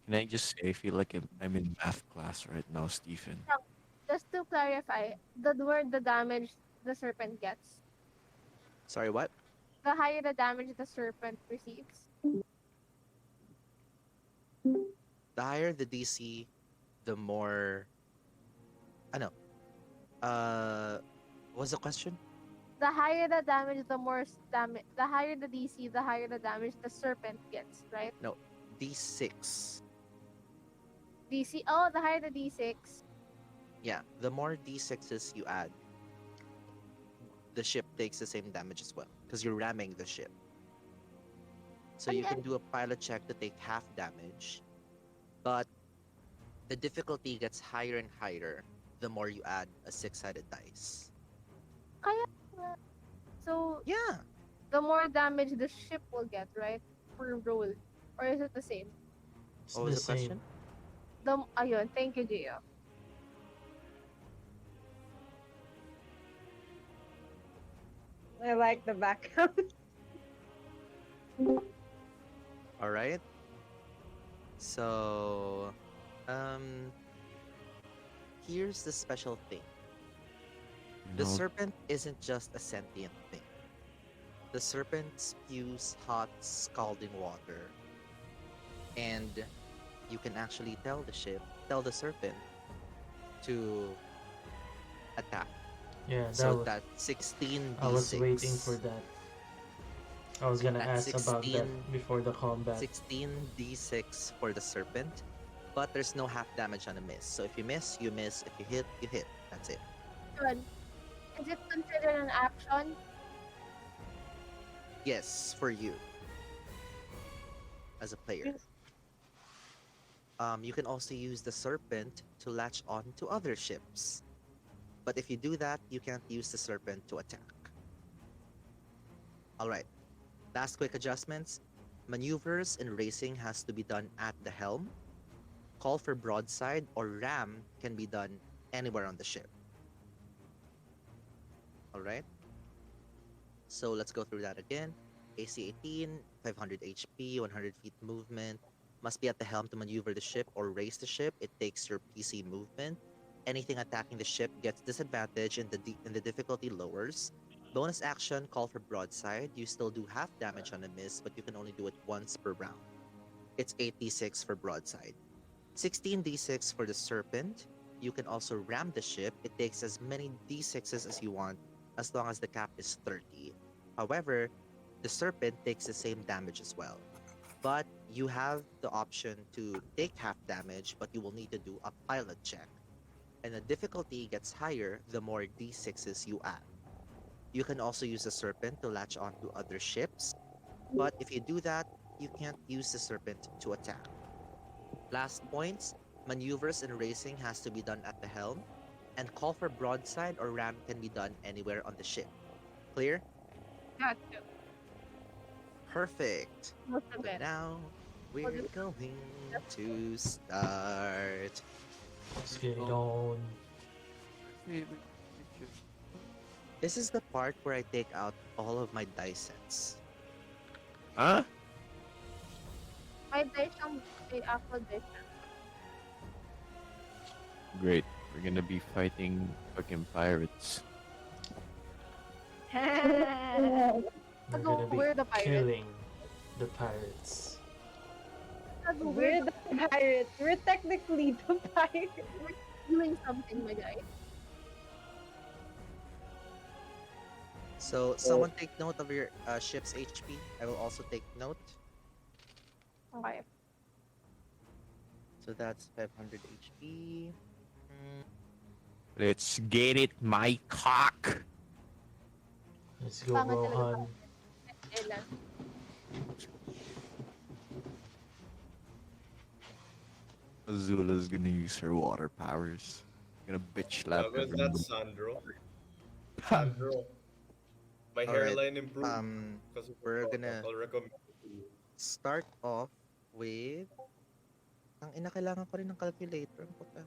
Speaker 3: Can I just say I feel like I'm in math class right now, Stephen.
Speaker 1: Now, just to clarify, the word the damage the serpent gets,
Speaker 4: Sorry, what?
Speaker 1: the higher the damage the serpent receives.
Speaker 4: The higher the DC, the more. I know. What's the question?
Speaker 1: The higher the damage, the more damage. The higher the DC, the higher the damage the serpent gets, right?
Speaker 4: No, d6.
Speaker 1: DC. Oh, the higher the D6.
Speaker 4: Yeah, the more d6s you add, the ship takes the same damage as well because you're ramming the ship. So
Speaker 1: And
Speaker 4: you can
Speaker 1: then,
Speaker 4: do a pilot check to take half damage, but the difficulty gets higher and higher the more you add a six-sided dice.
Speaker 1: kaya, so
Speaker 4: Yeah,
Speaker 1: the more damage the ship will get, right? Per roll, or is it the same?
Speaker 2: It's
Speaker 4: what
Speaker 2: the
Speaker 4: was the
Speaker 2: same.
Speaker 4: question?
Speaker 1: Ayun, thank you, Gio.
Speaker 5: I like the background.
Speaker 4: All right. So, um, here's the special thing. The
Speaker 3: No,
Speaker 4: serpent isn't just a sentient thing. The serpent spews hot, scalding water, and you can actually tell the serpent to attack.
Speaker 2: Yeah, that
Speaker 4: So
Speaker 2: was.
Speaker 4: that 16
Speaker 2: I was waiting for
Speaker 4: d6,
Speaker 2: that. I was gonna
Speaker 4: that
Speaker 2: ask about that
Speaker 4: 16
Speaker 2: before the combat.
Speaker 4: 16d6 for the serpent, but there's no half damage on a miss. So if you miss, you miss. If you hit, you hit. That's it.
Speaker 1: Yun. Is it considered an action?
Speaker 4: Yes, for you as a player. You can also use the serpent to latch on to other ships. But if you do that, you can't use the serpent to attack. Alright, last quick adjustments. Maneuvers in racing has to be done at the helm. Call for broadside or ram can be done anywhere on the ship. Alright, so let's go through that again. AC 18, 500 HP, 100 feet movement. Must be at the helm to maneuver the ship or race the ship. It takes your PC movement. Anything attacking the ship gets disadvantage and the difficulty lowers. Bonus action, call for broadside. You still do half damage on a miss, but you can only do it once per round. It's 8d6 for broadside. 16d6 for the serpent. You can also ram the ship. It takes as many d6s as you want, as long as the cap is 30. However, the serpent takes the same damage as well. But you have the option to take half damage, but you will need to do a pilot check. And the difficulty gets higher the more d6s you add. You can also use the serpent to latch onto other ships, but if you do that, you can't use the serpent to attack. Last points, maneuvers in racing has to be done at the helm, and call for broadside or ram can be done anywhere on the ship. Clear?
Speaker 1: Gotcha.
Speaker 4: Perfect.
Speaker 1: Most of
Speaker 4: So
Speaker 1: it.
Speaker 4: now
Speaker 1: We'll
Speaker 4: we're
Speaker 1: just-
Speaker 4: going to start.
Speaker 2: Let's get it on.
Speaker 3: Favorite creature.
Speaker 4: This is the part where I take out all of my dice sets.
Speaker 3: Huh?
Speaker 1: May dice siyang may apple dice.
Speaker 3: Great. We're gonna be fighting fucking pirates.
Speaker 2: We're
Speaker 1: Tago,
Speaker 2: gonna be
Speaker 1: we're the pirate.
Speaker 2: killing the pirates.
Speaker 1: Tago,
Speaker 5: We're the pirates. We're technically the pirates.
Speaker 1: doing something, my guy.
Speaker 4: So someone take note of your ship's HP. I will also take note.
Speaker 1: Okay.
Speaker 4: So that's 500 HP.
Speaker 3: Let's get it, my cock.
Speaker 2: Let's go,
Speaker 1: Pangat talaga
Speaker 2: Rohan.
Speaker 1: Ilan.
Speaker 3: Azula's gonna use her water powers. Gonna bitch slap
Speaker 7: Was that
Speaker 3: everybody.
Speaker 7: Sandro? Sandro. My
Speaker 4: Alright,
Speaker 7: hairline improved. because of
Speaker 4: we're
Speaker 7: the
Speaker 4: gonna-
Speaker 7: I'll recommend it to you.
Speaker 4: Start off with... Ang ina, kailangan ko rin ng calculator. Ang puta.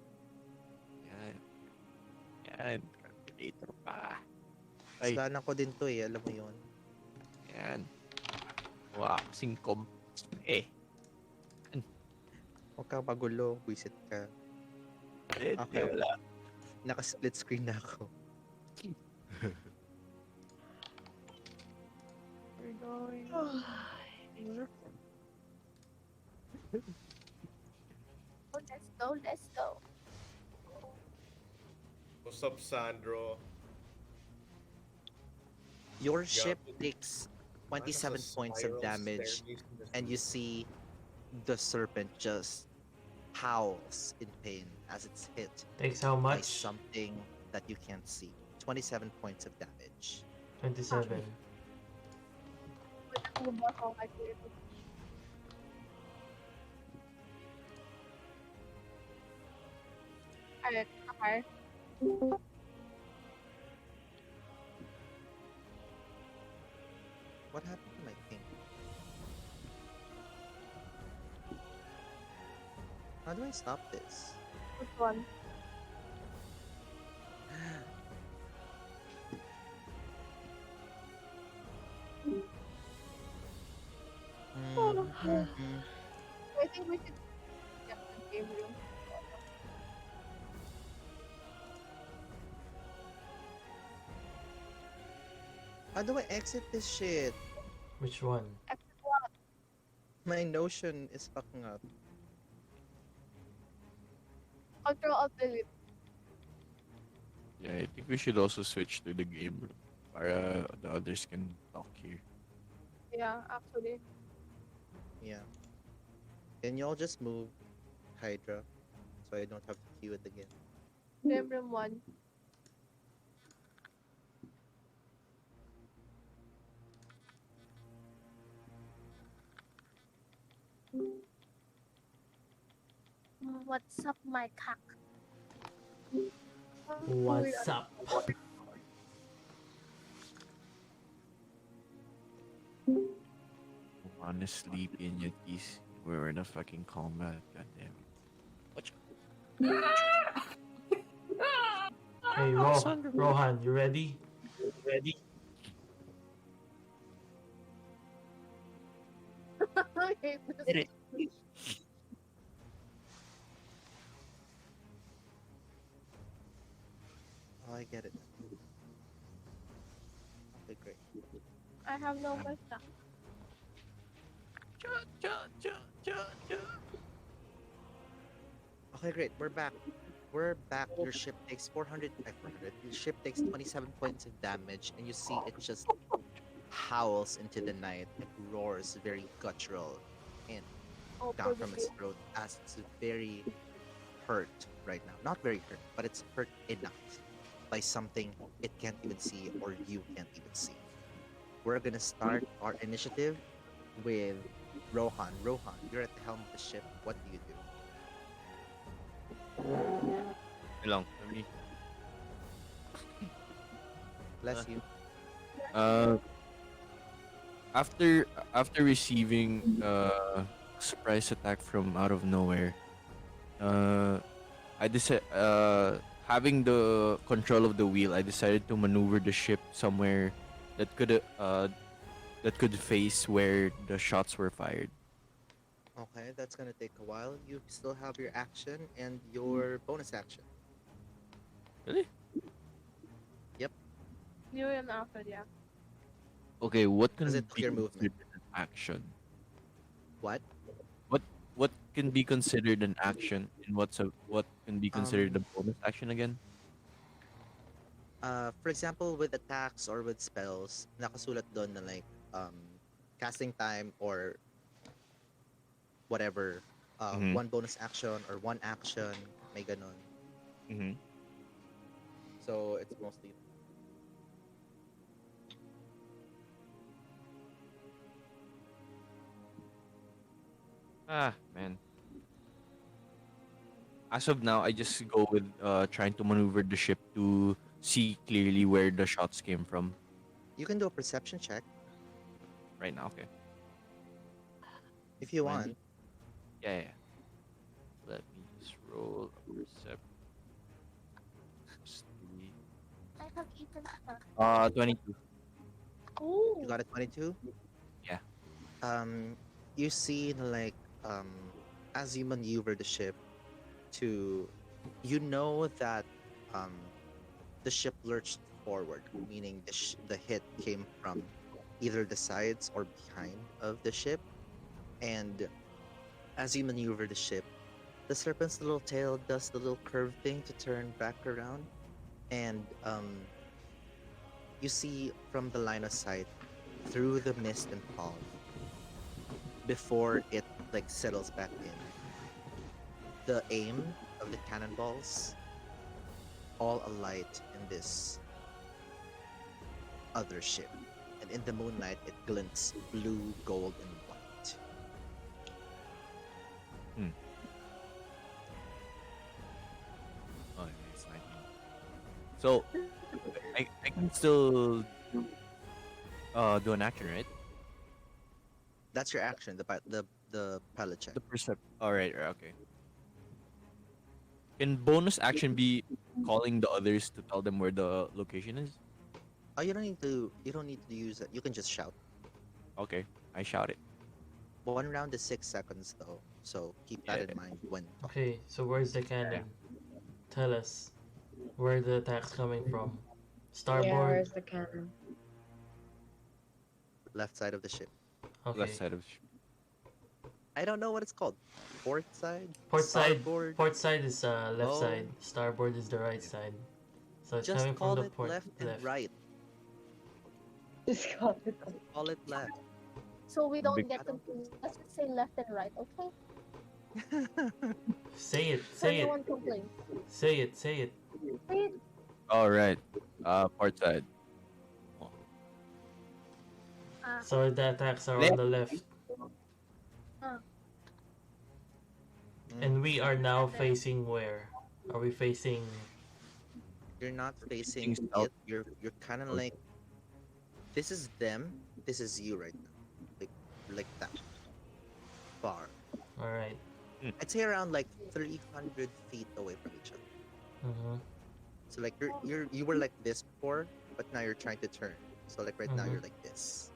Speaker 3: Yan. Yan. Calculator pa. Ay.
Speaker 4: Kasalanan ko din to eh, alam mo yun.
Speaker 3: Yan. Wala kasing compass eh.
Speaker 4: Huwag ka magulo, visit ka.
Speaker 3: Eh,
Speaker 4: Okay.
Speaker 3: wala.
Speaker 4: Naka-split screen na ako.
Speaker 1: We're going. Oh, let's go, let's go.
Speaker 7: What's up, Sandro?
Speaker 4: Your
Speaker 7: Yeah.
Speaker 4: ship takes 27
Speaker 7: Why does a
Speaker 4: points of
Speaker 7: spiral
Speaker 4: damage,
Speaker 7: staircase in this
Speaker 4: and you
Speaker 7: room?
Speaker 4: see the serpent just howls in pain as it's hit
Speaker 2: Takes how
Speaker 4: by
Speaker 2: much?
Speaker 4: something that you can't see. 27 points of damage.
Speaker 2: 27.
Speaker 1: Wait, ako ba ako calculator? Alright, okay.
Speaker 4: What happened to my king? How do I stop this?
Speaker 1: Which one?
Speaker 4: Mhm.
Speaker 1: I think we should get the game room.
Speaker 4: How do I exit this shit?
Speaker 2: Which one?
Speaker 4: My Notion is fucking up.
Speaker 1: Control Alt Delete.
Speaker 3: Yeah, I think we should also switch to the game room para the others can talk here.
Speaker 1: Yeah, actually.
Speaker 4: Yeah. Can y'all just move Hydra so I don't have to queue it again?
Speaker 1: Game room 1. What's up, my cock?
Speaker 2: What's up?
Speaker 3: Wanna sleep in your keys? We're in a fucking combat, goddamn.
Speaker 2: Hey, Rohan, you ready? Ready?
Speaker 1: I hate this.
Speaker 4: Oh, I get it. Okay, great.
Speaker 1: I have no question.
Speaker 4: Okay, great. We're back. We're back. Your ship takes 400. Your ship takes 27 points of damage, and you see it just howls into the night. It roars very guttural and
Speaker 1: Oh,
Speaker 4: down from its
Speaker 1: probably.
Speaker 4: throat as it's very hurt right now. Not very hurt, but it's hurt enough by something it can't even see or you can't even see. We're gonna start our initiative with Rohan. Rohan, you're at the helm of the ship. What do you do?
Speaker 3: Belong to me.
Speaker 4: Bless you.
Speaker 3: Uh, after receiving surprise attack from out of nowhere, I decided having the control of the wheel, I decided to maneuver the ship somewhere that could face where the shots were fired.
Speaker 4: Okay, that's gonna take a while. You still have your action and your bonus action.
Speaker 3: Really?
Speaker 1: You and Alfred, yeah.
Speaker 3: Okay, what can
Speaker 4: Does it
Speaker 3: be
Speaker 4: clear movement?
Speaker 3: considered an action?
Speaker 4: What?
Speaker 3: What can be considered an action, and what can be considered a
Speaker 4: Um,
Speaker 3: bonus action again?
Speaker 4: for example, with attacks or with spells, nakasulat doon na like um, casting time or whatever.
Speaker 3: Mm-hmm.
Speaker 4: One bonus action or one action, may ganon.
Speaker 3: Mm-hmm.
Speaker 4: So it's mostly
Speaker 3: Ah, man. As of now, I just go with trying to maneuver the ship to see clearly where the shots came from.
Speaker 4: you can do a perception check
Speaker 3: Right now, okay.
Speaker 4: if you
Speaker 3: 20.
Speaker 4: want.
Speaker 3: Yeah, yeah. Let me just roll a percept. 22.
Speaker 4: You got a 22.
Speaker 3: Yeah.
Speaker 4: You see like um, as you maneuver the ship to, you know that um, the ship lurched forward, meaning the hit came from either the sides or behind of the ship. And as you maneuver the ship, the serpent's little tail does the little curve thing to turn back around, and you see from the line of sight through the mist and fog before it like settles back in. The aim of the cannonballs all alight in this other ship, and in the moonlight it glints blue, gold, and white.
Speaker 3: Oh, yeah, it's 19. So, I can still do an action, right?
Speaker 4: That's your action. The pilot check.
Speaker 3: The percept. All right, okay. Can bonus action be calling the others to tell them where the location is?
Speaker 4: Oh, you don't need to. You don't need to use it. You can just shout.
Speaker 3: Okay, I shout it.
Speaker 4: One round is 6 seconds though, so keep that
Speaker 3: Yeah.
Speaker 4: in mind when talking.
Speaker 2: Okay, so where's the cannon? Tell us where the attack's coming from.
Speaker 5: Yeah,
Speaker 2: Starboard?
Speaker 5: where's the cannon?
Speaker 4: Left side of the ship.
Speaker 2: Okay.
Speaker 3: Left side of.
Speaker 4: I don't know what it's called. Port side.
Speaker 2: Port side.
Speaker 4: Starboard?
Speaker 2: Port side is left
Speaker 4: Oh.
Speaker 2: side. Starboard is the right side. So it's
Speaker 4: Just
Speaker 2: coming from
Speaker 4: call
Speaker 2: the
Speaker 4: it
Speaker 2: port
Speaker 4: left and right.
Speaker 5: Just call it.
Speaker 4: Call it left.
Speaker 1: So we don't
Speaker 3: Big-
Speaker 1: get confused. Let's just say left and right, okay?
Speaker 2: Say it.
Speaker 1: So
Speaker 2: Say
Speaker 1: no
Speaker 2: it.
Speaker 1: one complains.
Speaker 2: Say it. Say it.
Speaker 1: Say it.
Speaker 3: All right. Port side.
Speaker 2: So the attacks are
Speaker 3: Left.
Speaker 2: on the left. And we are now facing where? Are we facing?
Speaker 4: You're not facing
Speaker 3: Facing south.
Speaker 4: it. You're kind of like, this is them. This is you right now. Like that. Far.
Speaker 2: All right.
Speaker 4: I'd say around like 300 feet away from each other.
Speaker 2: Mm-hmm.
Speaker 4: So like you were like this before, but now you're trying to turn. So like right now
Speaker 2: Mhm.
Speaker 4: you're like this.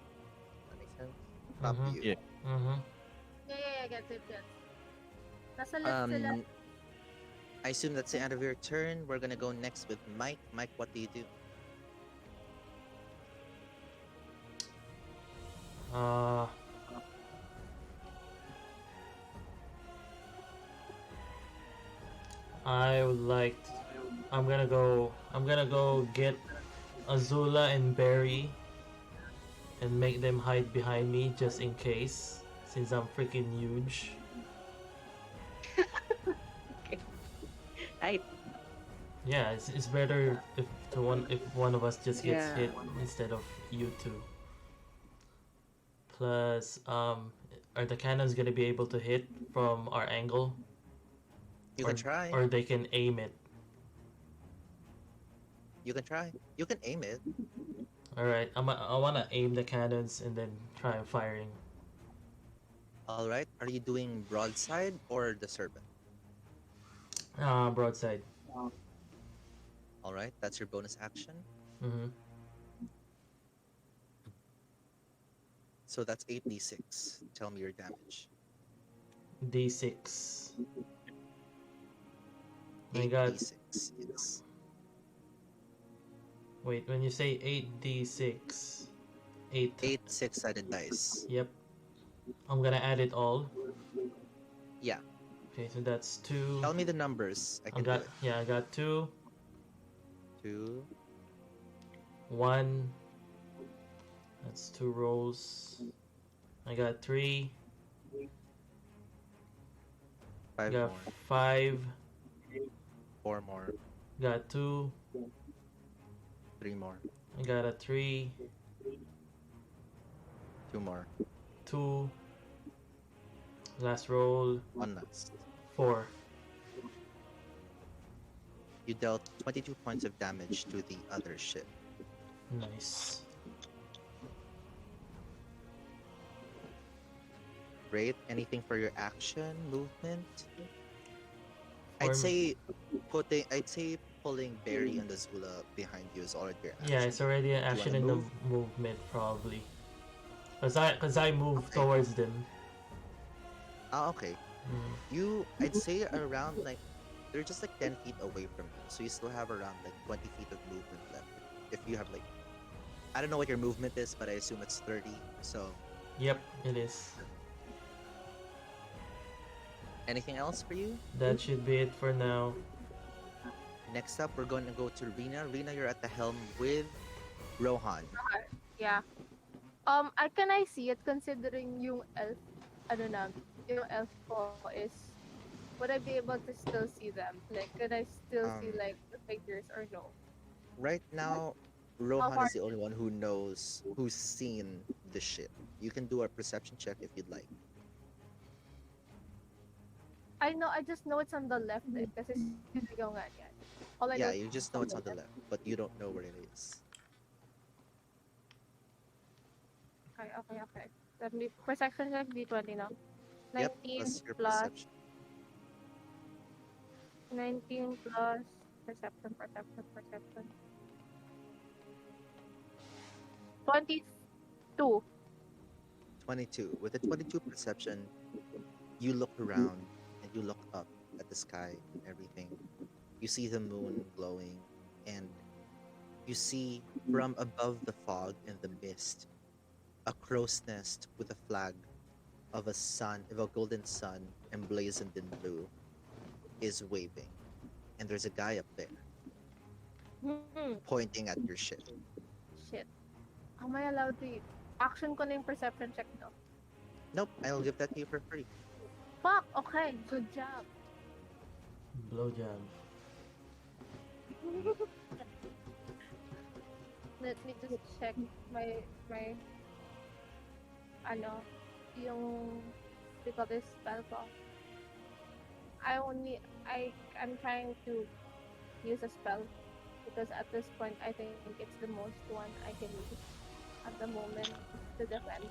Speaker 4: That makes sense. Top
Speaker 2: Mhm.
Speaker 4: view.
Speaker 3: Yeah.
Speaker 2: Mm-hmm.
Speaker 1: Yeah, get it. Nasa left sila.
Speaker 4: I assume that's the end of your turn. We're gonna go next with Mike. Mike, what do you do?
Speaker 2: I would like. I'm gonna go. I'm gonna go get Azula and Barry, and make them hide behind me just in case, since I'm freaking huge.
Speaker 8: Height.
Speaker 2: Yeah, it's better if one of us just gets
Speaker 5: Yeah.
Speaker 2: hit instead of you two. Plus, are the cannons gonna be able to hit from our angle,
Speaker 4: You
Speaker 2: or
Speaker 4: can try.
Speaker 2: or they can aim it?
Speaker 4: You can try. You can aim it.
Speaker 2: All right, I wanna aim the cannons and then try firing.
Speaker 4: All right. Are you doing broadside or the serpent?
Speaker 2: Broadside.
Speaker 4: All right. That's your bonus action.
Speaker 2: Mm-hmm.
Speaker 4: So that's 8d6. Tell me your damage.
Speaker 2: D6. I got.
Speaker 4: 8d6. Yes.
Speaker 2: Wait, when you say 8d6, 8.
Speaker 4: 8 6-sided dice.
Speaker 2: Yep. I'm gonna add it all.
Speaker 4: Yeah.
Speaker 2: Okay, so that's 2.
Speaker 4: Tell me the numbers. I
Speaker 2: I
Speaker 4: can do
Speaker 2: got
Speaker 4: it.
Speaker 2: I got 2,
Speaker 4: 2.
Speaker 2: 1. That's 2 rolls. I got 3.
Speaker 4: 5
Speaker 2: Got
Speaker 4: more.
Speaker 2: 5.
Speaker 4: 4 more.
Speaker 2: Got 2.
Speaker 4: 3 more.
Speaker 2: I got a 3.
Speaker 4: 2 more.
Speaker 2: 2. Last roll.
Speaker 4: 1 last.
Speaker 2: 4.
Speaker 4: You dealt 22 points of damage to the other ship.
Speaker 2: Nice.
Speaker 4: Great. Anything for your action, movement?
Speaker 2: For
Speaker 4: I'd say pulling Barry and Azula behind you is already your action.
Speaker 2: Yeah, it's already an
Speaker 4: Do you
Speaker 2: action
Speaker 4: wanna
Speaker 2: in the
Speaker 4: move?
Speaker 2: movement probably. Cause I move
Speaker 4: Okay.
Speaker 2: towards them.
Speaker 4: Ah, okay.
Speaker 2: Mm.
Speaker 4: I'd say around like, they're just like 10 feet away from you, so you still have around like 20 feet of movement left. If you have like, I don't know what your movement is, but I assume it's 30. So,
Speaker 2: Yep, it is.
Speaker 4: anything else for you?
Speaker 2: That should be it for now.
Speaker 4: Next up, we're going to go to Rena. Rena, you're at the helm with Rohan.
Speaker 1: Yeah. Can I see it considering yung elf, ano na, yung elf ko is, would I be able to still see them? Like, could I still see
Speaker 4: Um,
Speaker 1: like the figures or no?
Speaker 4: Right now,
Speaker 1: How
Speaker 4: Rohan
Speaker 1: far?
Speaker 4: is the only one who knows, who's seen the ship. You can do a perception check if you'd like.
Speaker 1: I know, I just know it's on the left eh, kasi sinigaw nga yan. All I know
Speaker 4: Yeah,
Speaker 1: is
Speaker 4: you just know it's on the left, but you don't know where it is.
Speaker 1: okay. Let me, perception check D20 now.
Speaker 4: Yep,
Speaker 1: 19
Speaker 4: plus your
Speaker 1: plus,
Speaker 4: perception.
Speaker 1: 19 plus, perception. 22.
Speaker 4: 22. With a 22 perception, you look around and you look up at the sky and everything. You see the moon glowing, and you see from above the fog and the mist a crow's nest with a flag of a golden sun emblazoned in blue is waving. And there's a guy up there pointing at your ship.
Speaker 1: Shit. Am I allowed to action ko na yung perception check no?
Speaker 4: Nope, I'll give that to you for free.
Speaker 1: Fuck! Okay, good job.
Speaker 2: Blowjob.
Speaker 1: Let me just check my ano, yung we call this spell ko. I'm trying to use a spell because at this point I think it's the most one I can use at the moment to defend.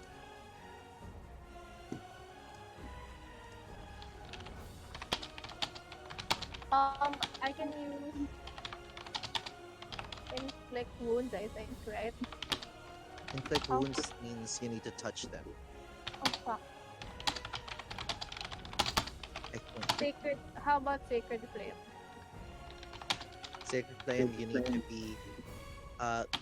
Speaker 1: I can use inflict wounds, I think, right?
Speaker 4: Inflict
Speaker 1: Oh.
Speaker 4: wounds means you need to touch them.
Speaker 1: Oh fuck.
Speaker 4: I think.
Speaker 1: Sacred. How about sacred flame?
Speaker 4: Sacred Flame, you need to be.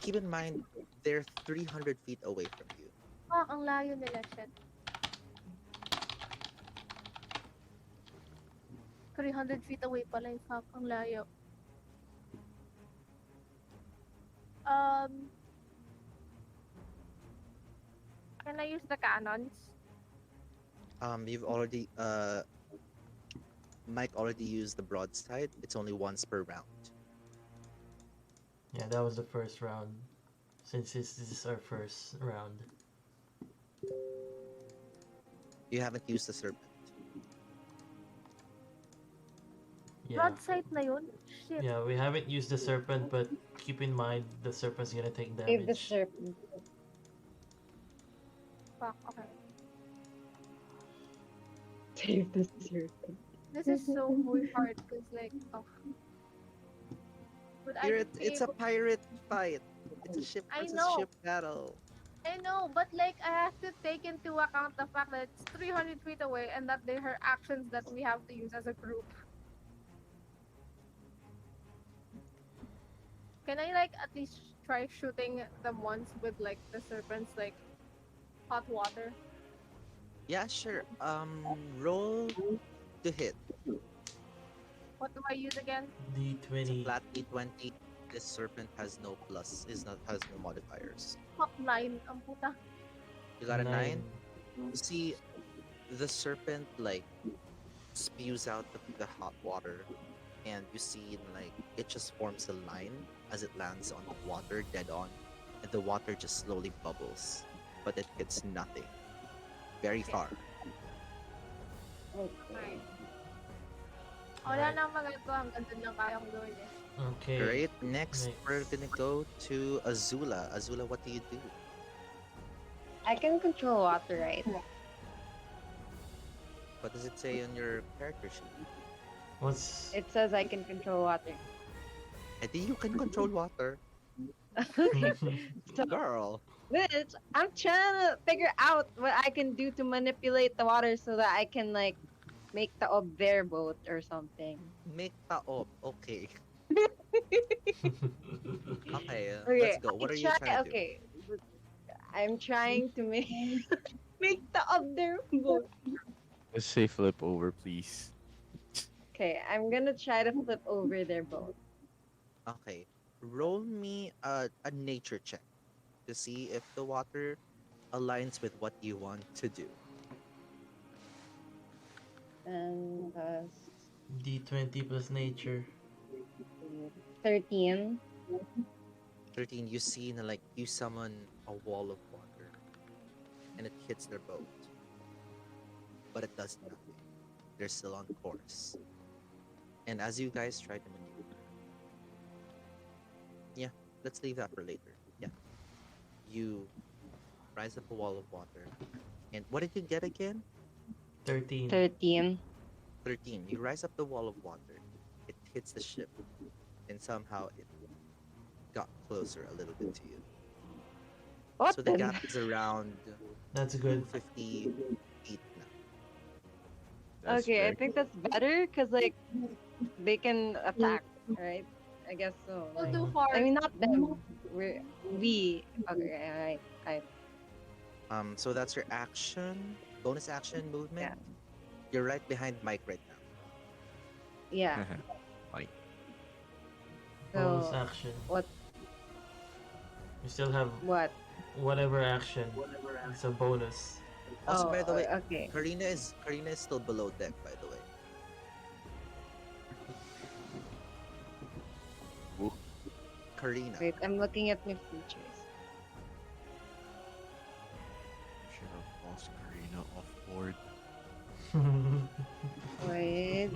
Speaker 4: Keep in mind, they're 300 feet away from you.
Speaker 1: Fuck, ang layo nila, shit. 300 feet away pala yung fuck, ang layo. Can I use the cannons?
Speaker 4: You've already Mike already used the broadside. It's only once per round.
Speaker 2: Yeah, that was the first round. Since this is our first round.
Speaker 4: You haven't used the serpent.
Speaker 2: Yeah.
Speaker 1: Broadside na yun? Shit.
Speaker 2: Yeah, we haven't used the serpent, but keep in mind the serpent's gonna take
Speaker 5: Save the
Speaker 2: damage.
Speaker 5: serpent.
Speaker 1: Fuck, okay.
Speaker 5: Save the serpent.
Speaker 1: This is so hard because like, oh. Would I
Speaker 4: Pirate,
Speaker 1: be
Speaker 4: it's a
Speaker 1: able...
Speaker 4: pirate fight. It's a ship
Speaker 1: I
Speaker 4: versus
Speaker 1: know.
Speaker 4: ship battle.
Speaker 1: I know, but like I have to take into account the fact that it's 300 feet away and that they are actions that we have to use as a group. Can I like at least try shooting them once with like the serpents like hot water?
Speaker 4: Yeah, sure. Roll to hit.
Speaker 1: What do I use again?
Speaker 4: It's a
Speaker 2: D20.
Speaker 4: flat D20. This serpent has no plus. Has no modifiers.
Speaker 1: Fuck 9. Ang puta.
Speaker 4: You got a 9. You see, the serpent like spews out the hot water, and you see like it just forms a line as it lands on the water dead on, and the water just slowly bubbles, but it hits nothing. Very far.
Speaker 1: Okay. Wala
Speaker 2: Right.
Speaker 1: nang magagawa. Hanggang dun lang kayang gawin eh.
Speaker 2: Okay.
Speaker 4: Great. Next, we're
Speaker 2: Next.
Speaker 4: gonna go to Azula. Azula, what do you do?
Speaker 5: I can control water, right?
Speaker 4: What does it say on your character sheet?
Speaker 2: What's
Speaker 5: It says I can control water.
Speaker 4: I think you can control water.
Speaker 5: So,
Speaker 4: Girl.
Speaker 5: bitch, I'm trying to figure out what I can do to manipulate the water so that I can like make the bear boat or something.
Speaker 4: Make taob. Okay. Okay,
Speaker 5: Okay,
Speaker 4: let's go. What are you trying to do?
Speaker 5: Okay, I'm trying to make make the bear boat.
Speaker 3: Let's say flip over, please.
Speaker 5: Okay, I'm gonna try to flip over their boat.
Speaker 4: Okay. Roll me a nature check to see if the water aligns with what you want to do.
Speaker 5: And
Speaker 2: D20 plus nature.
Speaker 5: 13.
Speaker 4: 13, you see like you summon a wall of water and it hits their boat. But it does nothing. They're still on course. And as you guys try to maneuver, yeah, let's leave that for later. Yeah. You rise up a wall of water. And what did you get again?
Speaker 2: 13.
Speaker 5: 13.
Speaker 4: 13. You rise up the wall of water. It hits the ship. And somehow it got closer a little bit to you.
Speaker 5: What
Speaker 4: So the
Speaker 5: the-
Speaker 4: gap is around
Speaker 2: That's good.
Speaker 4: 50 feet now.
Speaker 3: That's
Speaker 5: Okay, I
Speaker 3: very
Speaker 5: think that's better because like they can attack, right? I guess so.
Speaker 1: Still
Speaker 5: Like,
Speaker 1: too
Speaker 2: Mhm.
Speaker 1: far.
Speaker 5: I mean, not them. We. Okay, I.
Speaker 4: So that's your action. Bonus action movement.
Speaker 5: Yeah.
Speaker 4: You're right behind Mike right now.
Speaker 5: Yeah.
Speaker 2: Bonus
Speaker 5: So
Speaker 2: action.
Speaker 5: what?
Speaker 2: We still have
Speaker 5: What?
Speaker 2: whatever action. It's a bonus.
Speaker 4: Also,
Speaker 5: Oh,
Speaker 4: by the way,
Speaker 5: okay.
Speaker 4: Karina is still below deck, by the way.
Speaker 3: Who?
Speaker 4: Karina.
Speaker 5: Wait, I'm looking at my features.
Speaker 3: Should have lost Karina off board.
Speaker 5: Wait.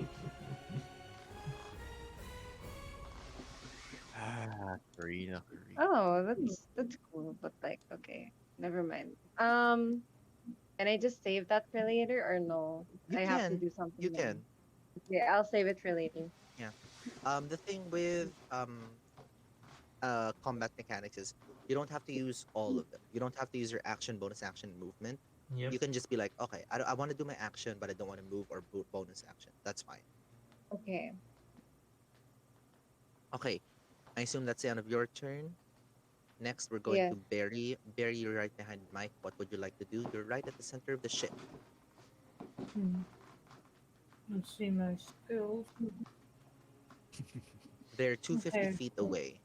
Speaker 3: Karina.
Speaker 5: Oh, that's cool, but like, okay, never mind. Can I just save that for later or no?
Speaker 4: You
Speaker 5: I have to
Speaker 4: can.
Speaker 5: do something.
Speaker 4: You
Speaker 5: now.
Speaker 4: can.
Speaker 5: Okay, I'll save it for later.
Speaker 4: The thing with combat mechanics is you don't have to use all of them. You don't have to use your action, bonus action, movement.
Speaker 2: Yep.
Speaker 4: You can just be like, okay, I want to do my action, but I don't want to move or bonus action. That's fine.
Speaker 5: Okay.
Speaker 4: Okay, I assume that's the end of your turn. Next, we're going
Speaker 5: Yeah.
Speaker 4: to Barry. Barry, you're right behind Mike. What would you like to do? You're right at the center of the ship.
Speaker 6: Let's see my skills.
Speaker 4: They're 250
Speaker 6: Okay.
Speaker 4: feet away.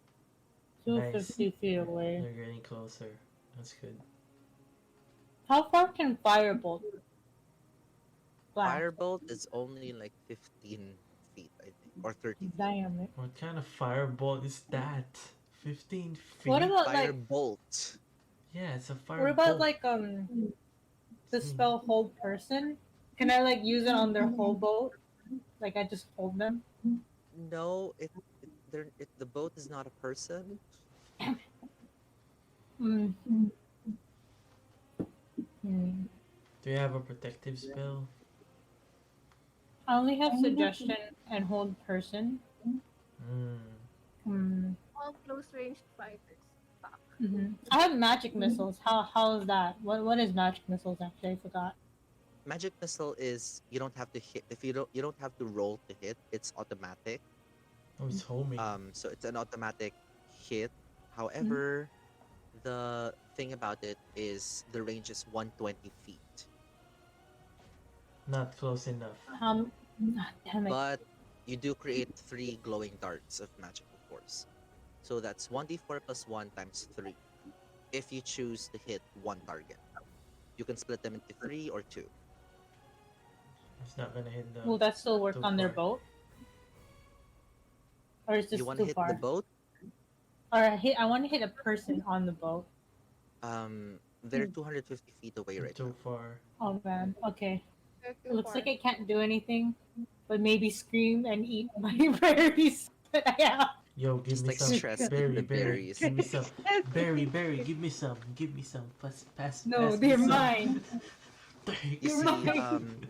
Speaker 6: 250 feet away.
Speaker 2: They're getting closer. That's good.
Speaker 6: How far can firebolt? blast.
Speaker 4: Firebolt is only like 15 feet, I think, or 30 feet.
Speaker 6: Damn it.
Speaker 2: What kind of firebolt is that? 15
Speaker 6: What
Speaker 2: feet?
Speaker 6: about like
Speaker 4: Firebolt.
Speaker 2: Yeah, it's a
Speaker 6: what about
Speaker 2: firebolt.
Speaker 6: like the
Speaker 2: Hmm.
Speaker 6: spell hold person? Can I like use it on their whole boat? Like I just hold them?
Speaker 4: No, the boat is not a person.
Speaker 6: Mm. Hmm.
Speaker 2: Do you have a protective spell?
Speaker 6: I only have suggestion and hold person.
Speaker 2: Hmm.
Speaker 6: Hmm.
Speaker 1: All close ranged fighters. Fuck.
Speaker 6: I have magic missiles. How is that? What is magic missiles actually? I forgot.
Speaker 4: Magic missile is you don't have to hit if you don't have to roll to hit. It's automatic.
Speaker 2: Oh, it's homing.
Speaker 4: So it's an automatic hit.
Speaker 6: Mhm.
Speaker 4: However, the thing about it is the range is 120 feet.
Speaker 2: Not close enough.
Speaker 6: Damn it.
Speaker 4: But you do create 3 glowing darts of magical force. So that's 1d4 plus 1 times 3. If you choose to hit one target, you can split them into 3 or 2.
Speaker 2: It's not gonna hit the
Speaker 6: Will that still work
Speaker 2: too
Speaker 6: on their
Speaker 2: far.
Speaker 6: boat? Or is
Speaker 4: You
Speaker 6: this
Speaker 4: want to
Speaker 6: too
Speaker 4: hit the
Speaker 6: far?
Speaker 4: boat?
Speaker 6: Or I want to hit a person on the boat.
Speaker 4: They're 250 feet away right
Speaker 2: Too
Speaker 4: now.
Speaker 2: far.
Speaker 6: Oh man. Okay.
Speaker 1: They're
Speaker 6: It
Speaker 1: too
Speaker 6: looks
Speaker 1: far.
Speaker 6: like I can't do anything, but maybe scream and eat my berries that I have.
Speaker 2: Yo, give
Speaker 4: Just
Speaker 2: me
Speaker 4: like
Speaker 2: some.
Speaker 4: stress, eat
Speaker 2: Berry,
Speaker 4: the
Speaker 2: berry.
Speaker 4: berries.
Speaker 2: Give me some. Berry, give me some. Give me some.
Speaker 6: No,
Speaker 2: Pass me
Speaker 6: they're
Speaker 2: some.
Speaker 6: mine.
Speaker 4: You
Speaker 6: They're
Speaker 4: see,
Speaker 6: mine.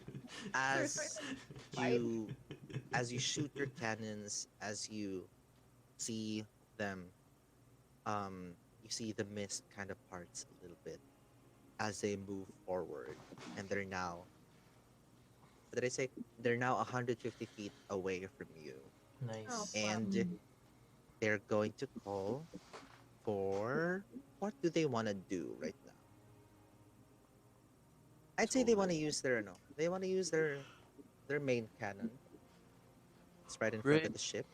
Speaker 1: First
Speaker 4: as
Speaker 1: person fight.
Speaker 4: you as you shoot your cannons, as you see them, you see the mist kind of parts a little bit as they move forward, and they're now. What did I say? They're now 150 feet away from you,
Speaker 1: Oh
Speaker 2: Nice.
Speaker 1: fuck.
Speaker 4: and they're going to call for what do they want to do right now? I'd say they want to
Speaker 3: So
Speaker 4: use their no. They want to use their main cannon. It's right in front
Speaker 3: Rin,
Speaker 4: of the ship.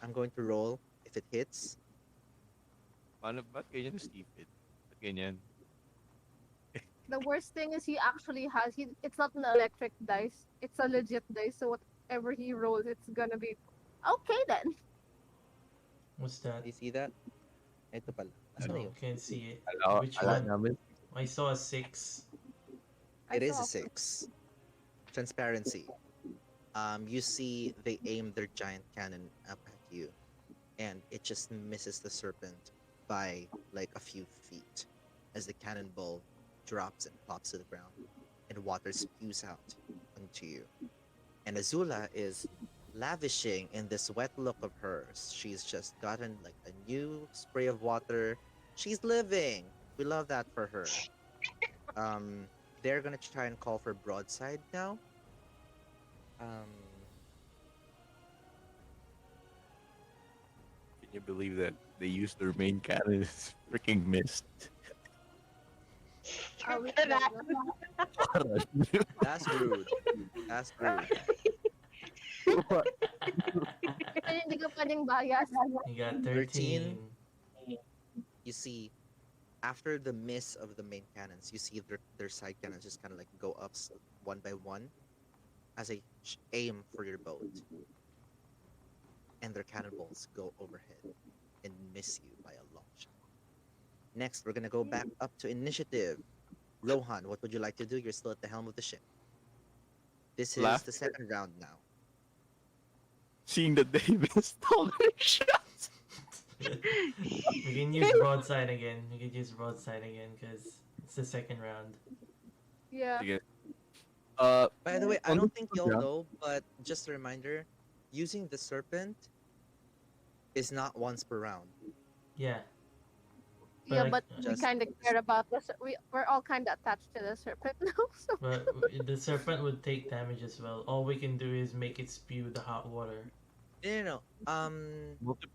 Speaker 4: I'm going to roll. If it hits,
Speaker 3: ba't ganyan stupid? Ba't ganyan?
Speaker 1: The worst thing is he actually has he. It's not an electric dice. It's a legit dice. So whatever he rolls, it's gonna be okay then.
Speaker 2: What's that?
Speaker 4: do you see that? Ito pala. Asan na
Speaker 2: No,
Speaker 4: yun?
Speaker 2: can't see it.
Speaker 3: Ala,
Speaker 2: Which
Speaker 3: ala
Speaker 2: one?
Speaker 3: namin.
Speaker 2: I saw a 6.
Speaker 1: I
Speaker 4: It is a
Speaker 1: saw.
Speaker 4: 6. Transparency. You see they aim their giant cannon up at you, and it just misses the serpent by like a few feet as the cannonball drops and plops to the ground, and water spews out onto you. And Azula is lavishing in this wet look of hers. She's just gotten like a new spray of water. She's living. We love that for her. Um, they're gonna try and call for broadside now. Um,
Speaker 3: Can you believe that they used their main cannon? It's freaking missed.
Speaker 1: Are we
Speaker 5: That-
Speaker 4: that's rude. That's rude.
Speaker 3: What?
Speaker 1: Ay, hindi ka pwedeng bias.
Speaker 2: You got
Speaker 4: 13.
Speaker 2: 13.
Speaker 4: You see, after the miss of the main cannons, you see their side cannons just kind of like go up one by one as they aim for your boat, and their cannonballs go overhead and miss you by a long shot. Next, we're gonna go back up to initiative. Rohan, what would you like to do? You're still at the helm of the ship. This is
Speaker 3: Laugh.
Speaker 4: the second round now.
Speaker 3: Seeing that they missed all their shots.
Speaker 2: We can use broadside again. We can use broadside again because it's the second round.
Speaker 1: Yeah.
Speaker 3: Sige.
Speaker 4: By the way, I
Speaker 3: on
Speaker 4: don't
Speaker 3: the
Speaker 4: think
Speaker 3: third
Speaker 4: y'all
Speaker 3: round,
Speaker 4: know, but just a reminder, using the serpent is not once per round.
Speaker 2: Yeah.
Speaker 1: Yeah,
Speaker 2: like,
Speaker 1: but we
Speaker 4: Just
Speaker 1: kind of care about the. We're all kind of attached to the serpent now. So
Speaker 2: but the serpent would take damage as well. All we can do is make it spew the hot water.
Speaker 4: no.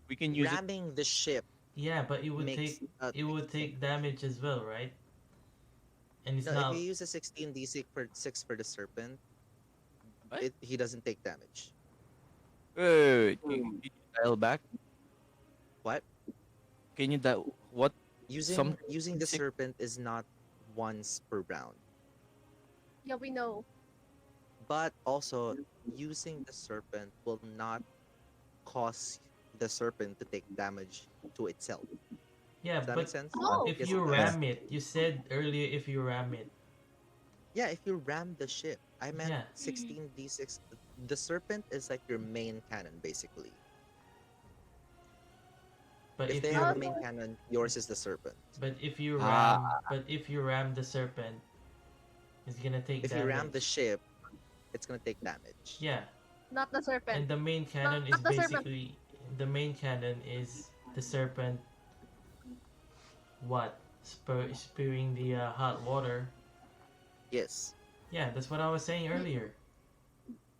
Speaker 3: we can use it.
Speaker 4: Ramming the ship
Speaker 2: Yeah, but it would
Speaker 4: makes
Speaker 2: take damage as well, right? And it's
Speaker 4: no. If
Speaker 2: not.
Speaker 4: you use a 16d6 for the serpent,
Speaker 3: What?
Speaker 4: he doesn't take damage.
Speaker 3: Wait, can you dial back?
Speaker 4: What?
Speaker 3: Can you dial what?
Speaker 4: Using
Speaker 3: Some
Speaker 4: using the
Speaker 3: six-
Speaker 4: serpent is not once per round.
Speaker 1: Yeah, we know.
Speaker 4: But also, using the serpent will not cause the serpent to take damage to itself.
Speaker 2: Yeah,
Speaker 4: Does that make
Speaker 2: but
Speaker 4: sense?
Speaker 1: Oh,
Speaker 2: if
Speaker 4: Yes,
Speaker 2: you
Speaker 4: it
Speaker 3: Yeah.
Speaker 4: does.
Speaker 2: ram it, you said earlier if you ram it.
Speaker 4: Yeah, if you ram the ship. I meant
Speaker 2: Yeah,
Speaker 4: 16d6. The serpent is like your main cannon, basically.
Speaker 2: but
Speaker 4: If
Speaker 2: if
Speaker 4: they have
Speaker 2: you
Speaker 4: a main cannon, yours is the serpent.
Speaker 3: Ah,
Speaker 2: but if you ram the serpent, it's gonna take
Speaker 4: If you ram the
Speaker 2: damage.
Speaker 4: ship, it's gonna take damage.
Speaker 2: Yeah,
Speaker 1: not the serpent.
Speaker 2: and the main cannon is
Speaker 1: Not the serpent.
Speaker 2: basically the main cannon is the serpent. What spewing the hot water?
Speaker 4: Yes.
Speaker 2: Yeah, that's what I was saying earlier.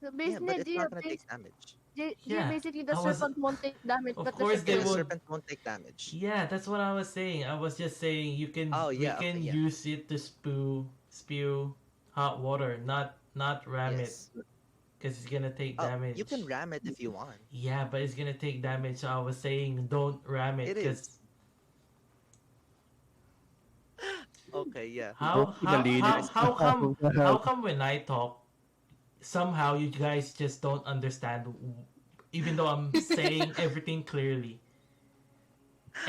Speaker 1: So
Speaker 4: Yeah, but
Speaker 1: basically,
Speaker 4: it's not gonna take damage.
Speaker 2: Yeah,
Speaker 1: basically the
Speaker 2: I was.
Speaker 1: serpent won't take damage,
Speaker 2: Of
Speaker 1: but the
Speaker 2: course
Speaker 1: ship
Speaker 2: they
Speaker 4: Yeah, the
Speaker 1: will.
Speaker 2: would.
Speaker 4: serpent won't take damage.
Speaker 2: Yeah, that's what I was saying. I was just saying
Speaker 4: Oh
Speaker 2: we
Speaker 4: yeah, okay,
Speaker 2: can
Speaker 4: yeah.
Speaker 2: use it to spew hot water, not ram it,
Speaker 4: Yes.
Speaker 2: because it's gonna take
Speaker 4: Oh, you
Speaker 2: damage.
Speaker 4: can ram it if you want.
Speaker 2: Yeah, but it's gonna take damage. So I was saying don't ram it,
Speaker 4: It
Speaker 2: because
Speaker 4: is. Okay, yeah.
Speaker 2: how
Speaker 3: broken the
Speaker 2: how
Speaker 3: lead.
Speaker 2: how
Speaker 4: Nice.
Speaker 2: how come
Speaker 3: What the
Speaker 2: how
Speaker 3: hell?
Speaker 2: come when I talk, somehow you guys just don't understand, even though I'm saying everything clearly,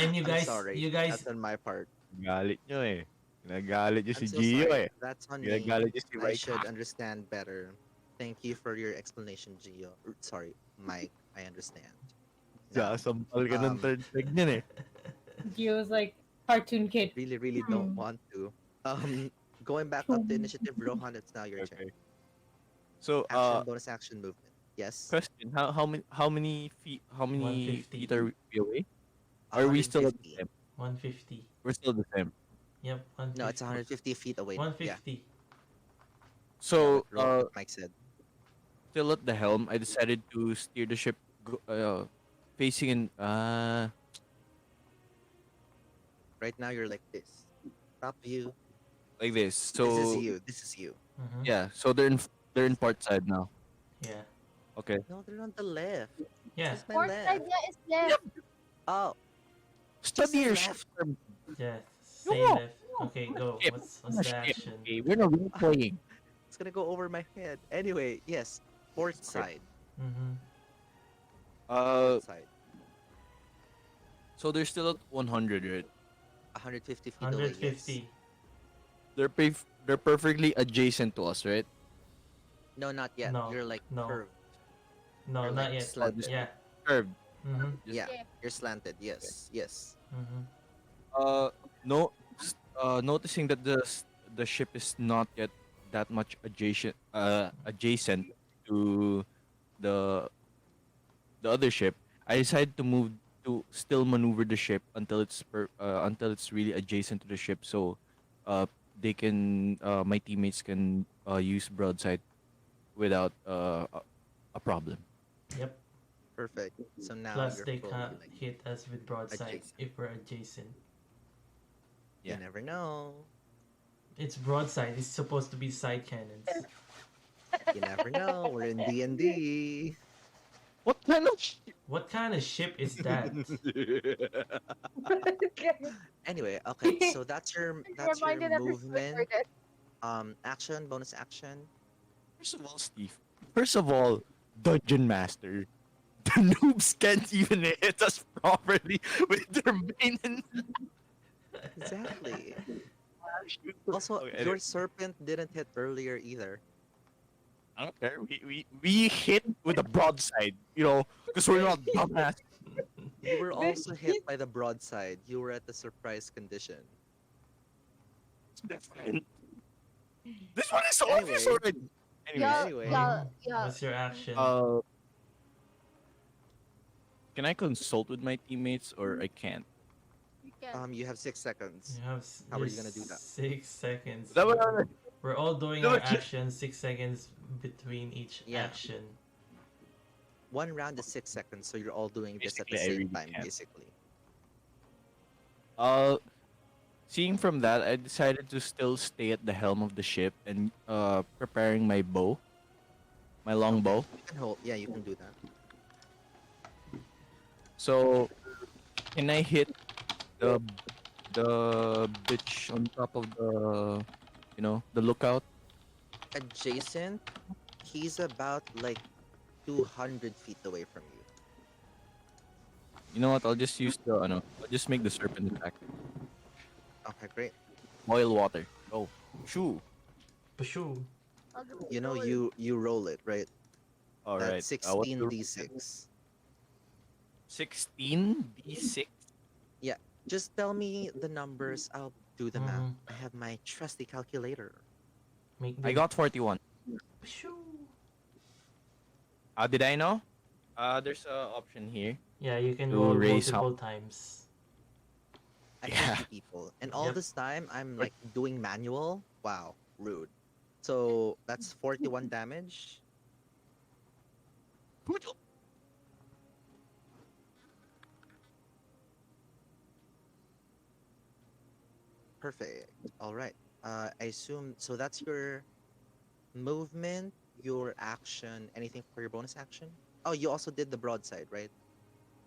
Speaker 2: and
Speaker 4: I'm sorry.
Speaker 2: you guys
Speaker 4: That's on my part.
Speaker 3: Galit nyo eh. Nagalit nyo
Speaker 4: I'm
Speaker 3: si
Speaker 4: so
Speaker 3: Gio
Speaker 4: sorry.
Speaker 3: eh.
Speaker 4: That's on me.
Speaker 3: Nagalit nyo si
Speaker 4: I
Speaker 3: Mike.
Speaker 4: should understand better. Thank you for your explanation, Gio. Sorry, Mike. I understand. Now,
Speaker 3: Sasampal ka ng
Speaker 4: um,
Speaker 3: third leg niyan eh.
Speaker 6: Gio was like cartoon kid.
Speaker 4: really don't
Speaker 6: Hmm.
Speaker 4: want to. Going back up to initiative, Rohan, it's now your turn.
Speaker 3: Okay. So,
Speaker 4: Action, bonus action, movement. Yes.
Speaker 3: question, how many
Speaker 2: 150.
Speaker 3: feet are we away? Are we still at the
Speaker 4: 150.
Speaker 3: same?
Speaker 2: 150.
Speaker 3: We're still the same.
Speaker 2: Yep,
Speaker 4: No, it's
Speaker 2: 150.
Speaker 4: 150 feet away. Yeah,
Speaker 2: 150.
Speaker 4: yeah.
Speaker 3: So,
Speaker 4: What Mike said.
Speaker 3: still at the helm, I decided to steer the ship facing in
Speaker 4: Right now, you're like this. Top view.
Speaker 3: like this.
Speaker 4: This is
Speaker 3: So,
Speaker 4: you. This is you.
Speaker 2: Mm-hmm.
Speaker 3: yeah, so they're in port side now.
Speaker 2: Yeah.
Speaker 3: Okay.
Speaker 4: No, they're on the left.
Speaker 2: Yeah.
Speaker 4: This is my
Speaker 1: Port
Speaker 4: left.
Speaker 1: side, yeah, is left.
Speaker 4: Oh,
Speaker 3: Study
Speaker 4: say
Speaker 3: your
Speaker 4: left.
Speaker 3: ship. term.
Speaker 2: Yeah. Say
Speaker 3: Yo!
Speaker 2: left. Okay, go.
Speaker 3: Ship.
Speaker 2: What's the
Speaker 3: Ship,
Speaker 2: action?
Speaker 3: Okay, we're not really playing.
Speaker 4: It's gonna go over my head. Anyway, yes. Port
Speaker 3: Okay.
Speaker 4: side.
Speaker 2: Mm-hmm.
Speaker 4: Port side.
Speaker 3: So they're still at 100, right?
Speaker 4: 150 feet away. Yes.
Speaker 2: 150.
Speaker 3: They're perfectly adjacent to us, right?
Speaker 4: No, not yet.
Speaker 2: No,
Speaker 4: You're like
Speaker 2: no.
Speaker 4: curved.
Speaker 2: No,
Speaker 4: You're
Speaker 2: not
Speaker 4: like
Speaker 2: yet.
Speaker 4: slanted.
Speaker 2: Yeah.
Speaker 3: Curved.
Speaker 2: Mm-hmm.
Speaker 4: Yeah,
Speaker 1: Yeah.
Speaker 4: you're slanted. Yes, yes.
Speaker 2: Mm-hmm.
Speaker 3: No. Noticing that the ship is not yet that much adjacent to the the other ship, I decided to move to still maneuver the ship until it's really adjacent to the ship, so uh my teammates can use broadside without a problem.
Speaker 2: Yep.
Speaker 4: Perfect. So now
Speaker 2: Plus,
Speaker 4: you're
Speaker 2: they
Speaker 4: fully
Speaker 2: can't
Speaker 4: like
Speaker 2: hit us with broadside
Speaker 4: adjacent.
Speaker 2: if we're adjacent.
Speaker 3: Yeah.
Speaker 4: You never know.
Speaker 2: It's broadside. It's supposed to be side cannons.
Speaker 4: You never know. We're in D&D.
Speaker 3: What kind of
Speaker 2: What kind of ship is that?
Speaker 4: Anyway, okay. So that's your
Speaker 1: Reminded of his
Speaker 4: movement.
Speaker 1: Twitter.
Speaker 4: Action, bonus action.
Speaker 3: First of all, Steve. First of all, Dungeon Master. The noobs can't even hit us properly with their main and
Speaker 4: Exactly. Also,
Speaker 3: Okay,
Speaker 4: your serpent didn't hit earlier either.
Speaker 3: I don't care. We hit with a broadside, because we're not dumbass.
Speaker 4: You were also hit by the broadside. You were at the surprise condition.
Speaker 3: It's different. This one is obvious
Speaker 4: Anyway.
Speaker 3: already. Anyway,
Speaker 1: Yeah,
Speaker 4: Anyway.
Speaker 1: yeah.
Speaker 2: What's your action?
Speaker 3: can I consult with my teammates or I can't?
Speaker 1: You can.
Speaker 4: You have 6 seconds.
Speaker 2: You have
Speaker 4: How are you
Speaker 2: there's
Speaker 4: gonna do that?
Speaker 2: 6 seconds.
Speaker 3: That one-
Speaker 2: We're all doing
Speaker 3: No,
Speaker 2: our
Speaker 3: just-
Speaker 2: actions 6 seconds between each
Speaker 4: Yeah.
Speaker 2: action.
Speaker 4: One round is 6 seconds, so you're all doing this at the
Speaker 3: Basically, I
Speaker 4: same
Speaker 3: really
Speaker 4: time,
Speaker 3: can't.
Speaker 4: basically.
Speaker 3: Seeing from that, I decided to still stay at the helm of the ship and preparing my bow, my long bow.
Speaker 4: You can hold. Yeah, you can do that.
Speaker 3: So, can I hit the bitch on top of the lookout?
Speaker 4: adjacent, he's about like 200 feet away from you.
Speaker 3: You know what? I'll just use the I'll just make the serpent attack.
Speaker 4: Okay, great.
Speaker 3: Boil water. Oh, shoo.
Speaker 2: Pashoo.
Speaker 1: I'll just
Speaker 4: You know,
Speaker 1: roll.
Speaker 4: you roll it, right?
Speaker 3: All right.
Speaker 4: That's
Speaker 3: What's the
Speaker 4: 16d6.
Speaker 3: 16d6?
Speaker 4: Yeah, just tell me the numbers. I'll do the math.
Speaker 2: Mm,
Speaker 4: I have my trusty calculator.
Speaker 2: make
Speaker 3: I
Speaker 2: them.
Speaker 3: got 41.
Speaker 2: Pashoo.
Speaker 3: How did I know? There's a option here
Speaker 2: Yeah, you can
Speaker 3: to
Speaker 2: roll
Speaker 3: raise how.
Speaker 2: multiple times.
Speaker 4: I
Speaker 3: Yeah.
Speaker 4: can see people. And all
Speaker 2: Yep.
Speaker 4: this time, I'm like doing manual. Wow, rude. So that's 41 damage. Perfect. All right. I assume so. That's your movement, your action, anything for your bonus action. Oh, you also did the broadside, right?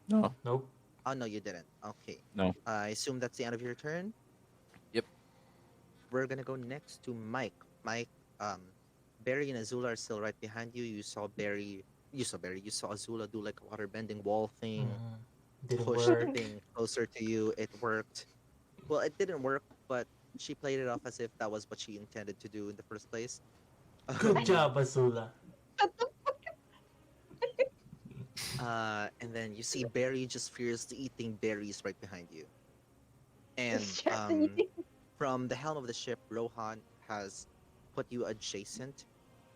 Speaker 3: No,
Speaker 2: Nope.
Speaker 4: Oh no, you didn't. Okay.
Speaker 3: no.
Speaker 4: I assume that's the end of your turn.
Speaker 3: Yep.
Speaker 4: We're gonna go next to Mike. Mike, um, Barry and Azula are still right behind you. You saw Barry. You saw Barry. You saw Azula do like a water bending wall thing,
Speaker 2: Mhm. Didn't
Speaker 4: push the
Speaker 2: work.
Speaker 4: thing closer to you. It worked. Well, it didn't work, but she played it off as if that was what she intended to do in the first place.
Speaker 2: Good job, Azula.
Speaker 4: And then you see Barry just fiercely eating berries right behind you. And
Speaker 5: Stressing.
Speaker 4: from the helm of the ship, Rohan has put you adjacent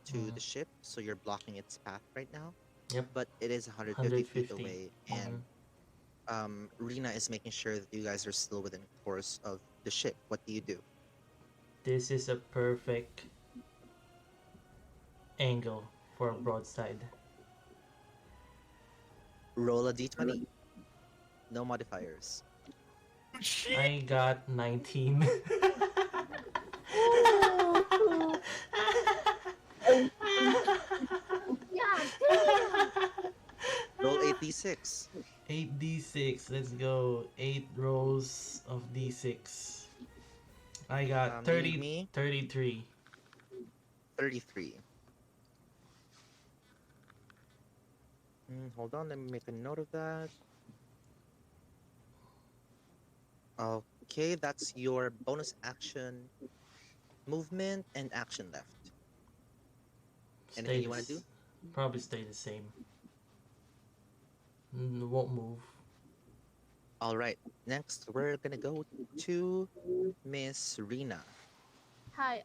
Speaker 4: to the
Speaker 2: Mhm.
Speaker 4: ship, so you're blocking its path right now.
Speaker 2: Yep.
Speaker 4: But it is 150 feet
Speaker 2: 150.
Speaker 4: away, and Rena is making sure that you guys are still within course of the ship. What do you do?
Speaker 2: This is a perfect angle for a broadside.
Speaker 4: Roll a d20. No modifiers.
Speaker 2: I got 19.
Speaker 1: Yeah, damn!
Speaker 4: Roll 8d6.
Speaker 2: 8d6. Let's go. 8 rolls of d6. I got
Speaker 4: Leave
Speaker 2: 30,
Speaker 4: me
Speaker 2: 33.
Speaker 4: 33. Hold on, let me make a note of that. Okay, that's your bonus action, movement, and action left. Anything you want to do?
Speaker 2: Probably stay the same. Won't move.
Speaker 4: All right. Next, we're gonna go to Miss Rena.
Speaker 1: Hi,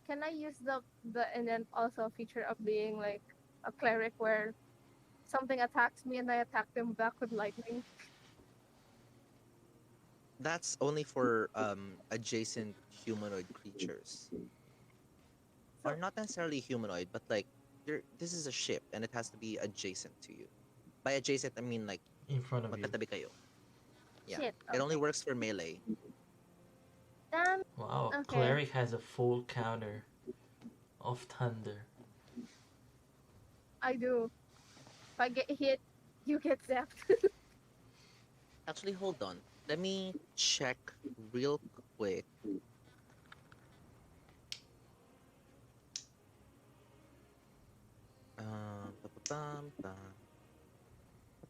Speaker 1: can I use the and then also feature of being like a cleric where something attacks me and I attack them back with lightning?
Speaker 4: That's only for adjacent humanoid creatures, or
Speaker 1: So
Speaker 4: not necessarily humanoid, but like this is a ship and it has to be adjacent to you. By adjacent, I mean like
Speaker 2: In front of you.
Speaker 4: magkatabi kayo. Yeah.
Speaker 1: shit.
Speaker 4: It only
Speaker 1: Okay.
Speaker 4: works for melee.
Speaker 1: Damn.
Speaker 2: Wow,
Speaker 1: Okay.
Speaker 2: cleric has a full counter of thunder.
Speaker 1: I do. If I get hit, you get zapped.
Speaker 4: Actually, hold on. Let me check real quick. Ba-ba-bum, bum,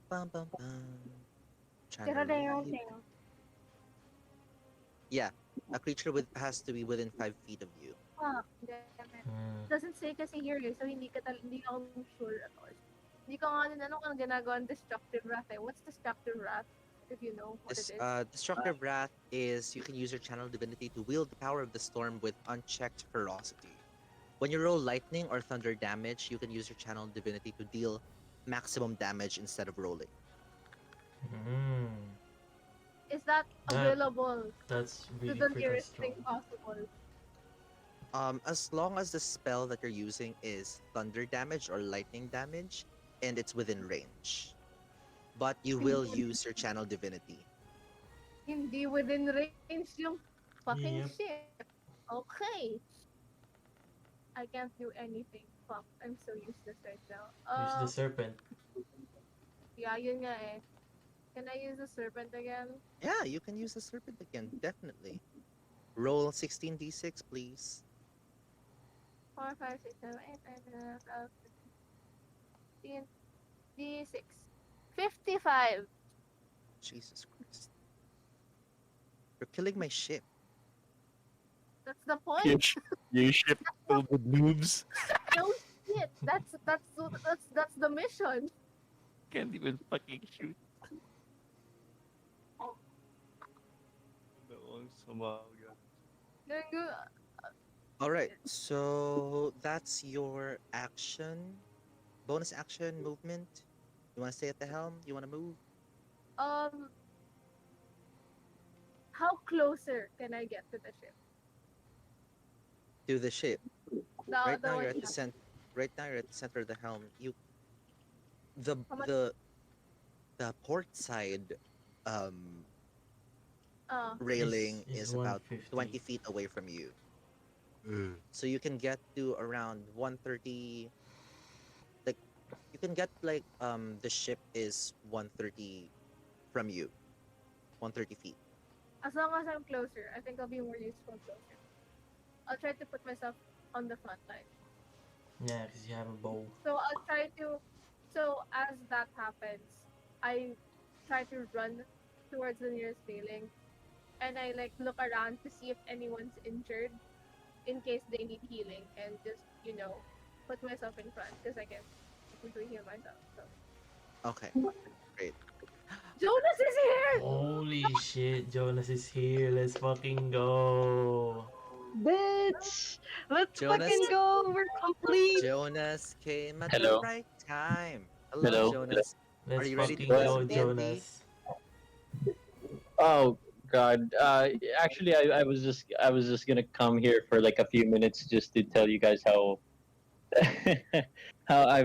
Speaker 4: bum, bum, bum. Trying to read. Yeah, a creature with has to be within 5 feet of you.
Speaker 1: Fuck, damn it.
Speaker 2: Hmm.
Speaker 1: Doesn't say kasi here eh, so hindi ako sure at all. Hindi ko nga din ano kung ginagawa ng destructive wrath eh. What's destructive wrath? If you know what it
Speaker 4: This
Speaker 1: is.
Speaker 4: destructive wrath is you can use your channel divinity to wield the power of the storm with unchecked ferocity. When you roll lightning or thunder damage, you can use your channel divinity to deal maximum damage instead of rolling.
Speaker 2: Hmm.
Speaker 1: Is that
Speaker 2: That-
Speaker 1: available
Speaker 2: That's
Speaker 1: to
Speaker 2: really
Speaker 1: the
Speaker 2: freaking
Speaker 1: nearest
Speaker 2: strong.
Speaker 1: thing possible?
Speaker 4: As long as the spell that you're using is thunder damage or lightning damage, and it's within range. But you will use your channel divinity.
Speaker 1: Hindi within range yung fucking
Speaker 2: Yep.
Speaker 1: ship. Okay. I can't do anything. Fuck, I'm so useless right now.
Speaker 2: Use the serpent.
Speaker 1: Yeah, yun nga eh. Can I use the serpent again?
Speaker 4: Yeah, you can use the serpent again, definitely. Roll 16d6, please.
Speaker 1: 4, 5, 6, 7, 8, 9, 10, 11, 15, D6. 55.
Speaker 4: Jesus Christ. You're killing my ship.
Speaker 1: That's the
Speaker 3: Your,
Speaker 1: point.
Speaker 3: your ship filled with noobs.
Speaker 1: No shit. That's the mission.
Speaker 3: Can't even fucking shoot.
Speaker 1: Doing good.
Speaker 4: Alright, so that's your action. Bonus action movement. You wanna stay at the helm? You wanna move?
Speaker 1: Um, how closer can I get to the ship?
Speaker 4: To the ship. Right
Speaker 1: The
Speaker 4: now
Speaker 1: one.
Speaker 4: you're at the center. Right now you're at the center of the helm. You the
Speaker 1: How much?
Speaker 4: the port side um
Speaker 1: Okay.
Speaker 4: railing
Speaker 2: Is
Speaker 4: is about
Speaker 2: 150.
Speaker 4: 20 feet away from you. So you can get to around 130. Like you can get like the ship is 130 from you. 130 feet.
Speaker 1: As long as I'm closer, I think I'll be more useful closer. I'll try to put myself on the front line.
Speaker 2: Yeah, because you have a bow.
Speaker 1: So I'll try to. So as that happens, I try to run towards the nearest railing, and I like look around to see if anyone's injured, in case they need healing, and just put myself in front because I can technically heal myself. So
Speaker 4: Okay. Great.
Speaker 1: Jonas is here.
Speaker 2: Holy shit, Jonas is here. Let's fucking go.
Speaker 5: Bitch! Let's
Speaker 4: Jonas
Speaker 5: fucking go! We're complete!
Speaker 4: Jonas came at the
Speaker 9: Hello.
Speaker 4: right time. Hello,
Speaker 9: Hello.
Speaker 4: Jonas. Are
Speaker 2: Let's
Speaker 4: you ready to
Speaker 2: fucking
Speaker 4: play
Speaker 2: go,
Speaker 4: some D&D?
Speaker 2: Jonas.
Speaker 9: Oh God. Actually, I was just gonna come here for like a few minutes just to tell you guys how how I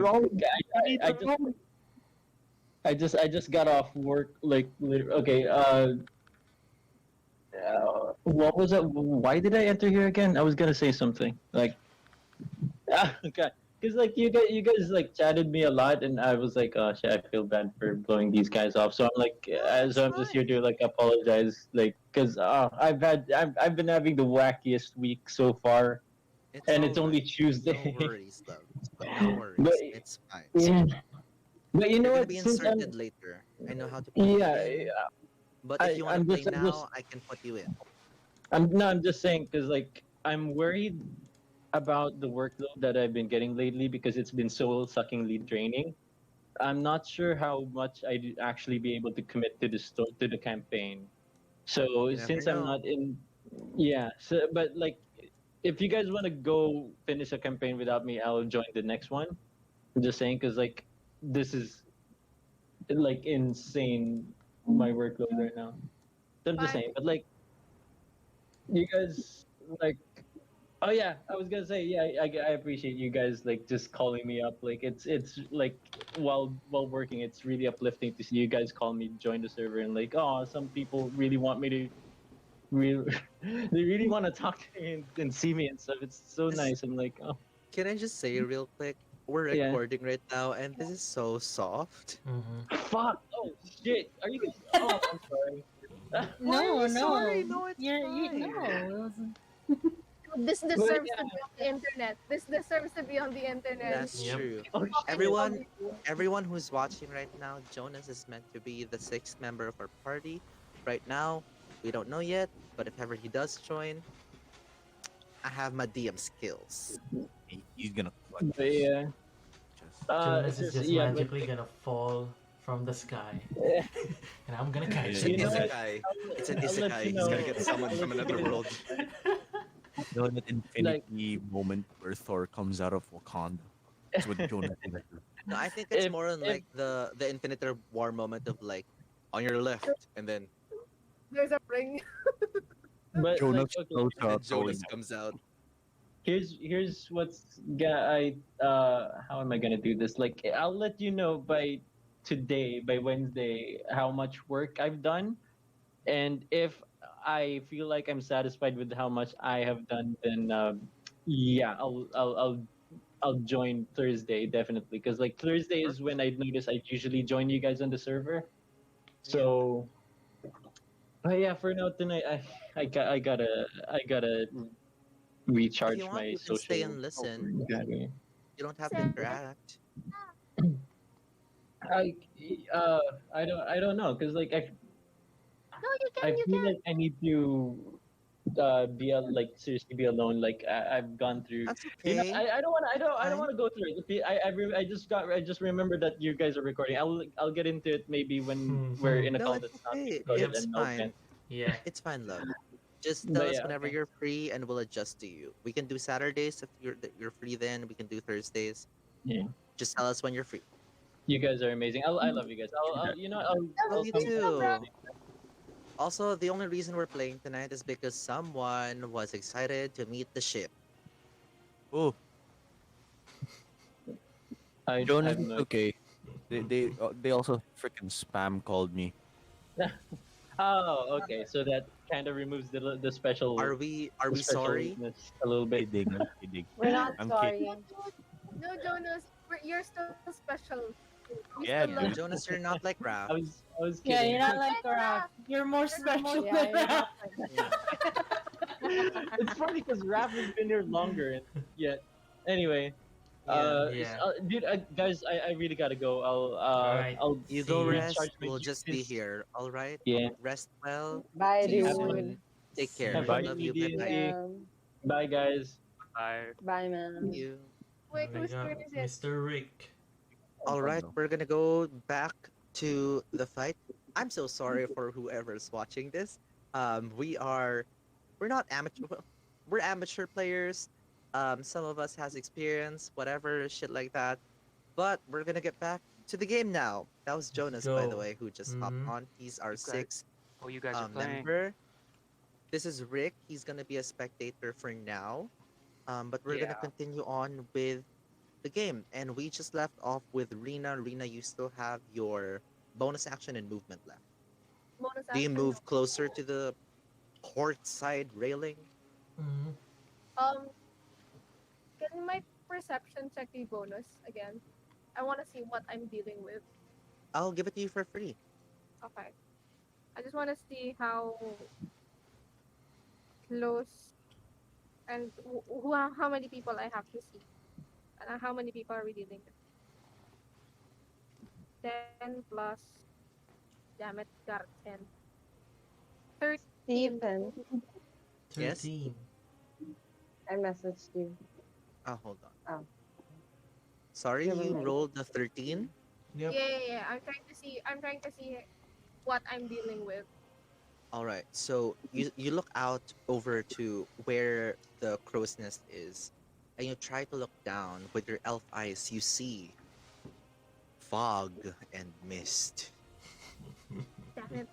Speaker 9: just got off work like okay. What was it? Why did I enter here again? I was gonna say something like okay. Because like you guys like chatted me a lot, and I was like, oh shit, I feel bad for blowing these guys off. So I'm like,
Speaker 4: No, it's
Speaker 9: so I'm just here
Speaker 4: fine.
Speaker 9: to like apologize, like, because I've been having the wackiest week so far,
Speaker 4: It's
Speaker 9: and
Speaker 4: all
Speaker 9: it's only
Speaker 4: right. No
Speaker 9: Tuesday.
Speaker 4: worries, love. No
Speaker 9: but
Speaker 4: worries. It's fine.
Speaker 9: yeah, but you
Speaker 4: You're
Speaker 9: know
Speaker 4: gonna
Speaker 9: what?
Speaker 4: be
Speaker 9: Since I'm
Speaker 4: inserted later. I know how to put you
Speaker 9: yeah,
Speaker 4: in, but if you want to play
Speaker 9: I'm just
Speaker 4: now, I can put you in.
Speaker 9: I'm just saying because like I'm worried about the workload that I've been getting lately because it's been so suckingly draining. I'm not sure how much I'd actually be able to commit to to the campaign. So
Speaker 4: You never
Speaker 9: since I'm
Speaker 4: know.
Speaker 9: not in, yeah. So but like, if you guys want to go finish a campaign without me, I'll join the next one. I'm just saying because like this is like insane my workload right now. So I'm just
Speaker 1: Fine.
Speaker 9: saying, but like you guys like oh yeah, I was gonna say yeah. I appreciate you guys like just calling me up. Like it's like while working, it's really uplifting to see you guys call me join the server and like oh some people really want me to really they really want to talk to me and see me and stuff. It's so
Speaker 4: This
Speaker 9: nice. I'm like oh
Speaker 4: Can I just say real quick? We're
Speaker 9: yeah.
Speaker 4: recording right now, and this is so soft.
Speaker 2: Mm-hmm.
Speaker 9: Fuck oh shit. Are you guys? Oh I'm sorry.
Speaker 4: Why are
Speaker 6: No,
Speaker 4: you sorry?
Speaker 6: no.
Speaker 4: No, it's
Speaker 6: You
Speaker 4: fine.
Speaker 6: no. It wasn't.
Speaker 1: This
Speaker 9: But
Speaker 1: deserves to
Speaker 9: yeah.
Speaker 1: be on the internet. This deserves to be on the internet.
Speaker 4: That's
Speaker 2: Yep.
Speaker 4: true.
Speaker 9: Oh
Speaker 4: Everyone, everyone who's watching right now, Jonas is meant to be the sixth member of our party. Right now, we don't know yet, but if ever he does join, I have my DM skills.
Speaker 3: He's gonna clutch
Speaker 9: but yeah.
Speaker 3: just
Speaker 9: It's
Speaker 2: Jonas is
Speaker 9: just
Speaker 2: just
Speaker 9: yeah, but
Speaker 2: magically gonna fall from the sky. And I'm gonna
Speaker 4: It's
Speaker 2: catch
Speaker 4: an
Speaker 9: you know
Speaker 2: him.
Speaker 9: what?
Speaker 4: isekai. It's an
Speaker 9: I'll let you
Speaker 4: isekai. He's
Speaker 9: know.
Speaker 4: gonna get summoned
Speaker 9: I'll
Speaker 4: from
Speaker 9: let you
Speaker 4: another
Speaker 9: know.
Speaker 4: world.
Speaker 3: you know that
Speaker 9: Like
Speaker 3: infinity moment where Thor comes out of Wakanda. That's what Jonah is gonna do.
Speaker 4: No, I think it's
Speaker 9: if
Speaker 4: more on
Speaker 9: if
Speaker 4: like the Infinitor War moment of like on your left, and then
Speaker 1: There's a ring.
Speaker 9: but
Speaker 3: Jonah
Speaker 9: like okay,
Speaker 3: throws
Speaker 4: and then
Speaker 3: out
Speaker 4: Jonas
Speaker 3: throwing
Speaker 4: comes out.
Speaker 9: here's what's I how am I gonna do this? Like I'll let you know by today, by Wednesday, how much work I've done, and if I feel like I'm satisfied with how much I have done, then yeah, I'll join Thursday definitely because like Thursday is when I notice I usually join you guys on the server.
Speaker 4: Yeah.
Speaker 9: So, but yeah, for now tonight I gotta recharge
Speaker 4: you want,
Speaker 9: my
Speaker 4: you can stay
Speaker 9: social
Speaker 4: and listen.
Speaker 9: battery.
Speaker 4: You don't have to
Speaker 1: Sir,
Speaker 4: interact.
Speaker 9: I uh I don't know because like
Speaker 1: no, you
Speaker 9: I
Speaker 1: can, you
Speaker 9: feel
Speaker 1: can.
Speaker 9: like I need to like seriously be alone. Like I've gone through.
Speaker 4: That's
Speaker 9: You know,
Speaker 4: okay.
Speaker 9: I don't want to I don't
Speaker 4: Fine.
Speaker 9: want to go through it. I just remembered that you guys are recording. I'll get into it maybe when we're in a
Speaker 4: No,
Speaker 9: call
Speaker 4: it's
Speaker 9: that's not being
Speaker 4: okay.
Speaker 9: recorded
Speaker 4: It's
Speaker 9: and
Speaker 4: fine.
Speaker 9: open.
Speaker 2: Yeah.
Speaker 4: It's fine, love. Just tell
Speaker 9: But
Speaker 4: us
Speaker 9: yeah,
Speaker 4: whenever
Speaker 9: okay.
Speaker 4: you're free, and we'll adjust to you. We can do Saturdays if you're free. Then we can do Thursdays.
Speaker 9: Yeah,
Speaker 4: Just tell us when you're free.
Speaker 9: you guys are amazing. I love you guys. I'll you know
Speaker 1: Love
Speaker 4: Love
Speaker 9: I'll
Speaker 4: you
Speaker 1: you
Speaker 9: come
Speaker 1: too,
Speaker 9: through
Speaker 1: bro.
Speaker 4: too. Also, the only reason we're playing tonight is because someone was excited to meet the ship.
Speaker 3: Oh,
Speaker 9: I
Speaker 3: Jonas
Speaker 9: have
Speaker 3: is
Speaker 9: no
Speaker 3: okay. They also freaking spam called me.
Speaker 9: idea. Oh, okay. So that kind of removes the
Speaker 4: Are we
Speaker 9: the
Speaker 4: sorry?
Speaker 9: specialness a little bit.
Speaker 3: Kidding, I'm kidding.
Speaker 5: We're not
Speaker 3: I'm kidding.
Speaker 1: No,
Speaker 5: sorry.
Speaker 1: no, Jonas, you're still special. We still
Speaker 3: Yeah,
Speaker 1: love
Speaker 4: Yeah,
Speaker 1: you.
Speaker 3: dude.
Speaker 4: Jonas, you're not like Raph.
Speaker 9: I was
Speaker 6: Yeah, you're
Speaker 9: kidding.
Speaker 6: not
Speaker 1: You're
Speaker 6: like
Speaker 1: like
Speaker 6: Raph.
Speaker 1: Raph.
Speaker 6: You're more
Speaker 1: You're not more
Speaker 6: special
Speaker 5: Yeah,
Speaker 6: than
Speaker 5: you're
Speaker 6: Raph.
Speaker 5: not like
Speaker 4: Yeah.
Speaker 9: It's funny because Raph has been here longer, and yet anyway.
Speaker 4: Yeah.
Speaker 2: Yeah.
Speaker 9: Dude, guys, I really gotta go.
Speaker 2: All right.
Speaker 9: I'll
Speaker 4: You
Speaker 2: See
Speaker 4: go
Speaker 2: ya.
Speaker 4: rest.
Speaker 9: recharge my
Speaker 4: We'll just be
Speaker 9: juices.
Speaker 4: here. All right.
Speaker 9: Yeah.
Speaker 4: Rest well.
Speaker 5: Bye,
Speaker 4: See you
Speaker 9: Have fun.
Speaker 5: dude.
Speaker 4: soon. Take
Speaker 2: See
Speaker 4: care.
Speaker 9: Have
Speaker 2: ya.
Speaker 9: fun
Speaker 3: Bye.
Speaker 9: in
Speaker 4: Love
Speaker 9: the
Speaker 4: you. Bye bye.
Speaker 9: DND.
Speaker 5: Yeah.
Speaker 9: Bye, guys.
Speaker 8: Bye.
Speaker 5: Bye,
Speaker 4: See
Speaker 5: man.
Speaker 4: you.
Speaker 1: Wait,
Speaker 2: We
Speaker 1: whose
Speaker 2: got
Speaker 1: turn is it?
Speaker 2: Mr. Rick.
Speaker 4: All
Speaker 3: Oh
Speaker 4: right,
Speaker 3: no.
Speaker 4: we're gonna go back to the fight. I'm so sorry for whoever's watching this. We are, we're not amateur. Well, we're amateur players. Some of us has experience, whatever shit like that. But we're gonna get back to the game now. That was
Speaker 2: Let's
Speaker 4: Jonas, by the
Speaker 2: go.
Speaker 4: way, who just hopped
Speaker 2: Mm-hmm.
Speaker 4: on. He's our
Speaker 8: You guys,
Speaker 4: sixth
Speaker 8: you guys are playing.
Speaker 4: member. This is Rick. He's gonna be a spectator for now. But we're gonna
Speaker 8: Yeah.
Speaker 4: continue on with the game, and we just left off with Rena. Rena, you still have your bonus action and movement left.
Speaker 1: Bonus
Speaker 4: Do you
Speaker 1: action, no.
Speaker 4: move closer to the port side railing?
Speaker 2: Mm-hmm.
Speaker 1: Um, can my perception check be bonus again? I want to see what I'm dealing with.
Speaker 4: I'll give it to you for free.
Speaker 1: Okay. I just want to see how close and how many people I have to see. And how many people are we dealing with? 10 plus. Damn it, got 10. 13.
Speaker 5: Stephen,
Speaker 2: 13.
Speaker 5: I messaged you.
Speaker 4: Oh, hold on.
Speaker 5: Oh.
Speaker 4: Sorry,
Speaker 5: Never
Speaker 4: you
Speaker 5: mind.
Speaker 4: rolled the 13.
Speaker 2: Yep.
Speaker 1: Yeah. I'm trying to see what I'm dealing with.
Speaker 4: All right. So you look out over to where the crow's nest is, and you try to look down with your elf eyes. You see fog and mist.
Speaker 1: Damn it.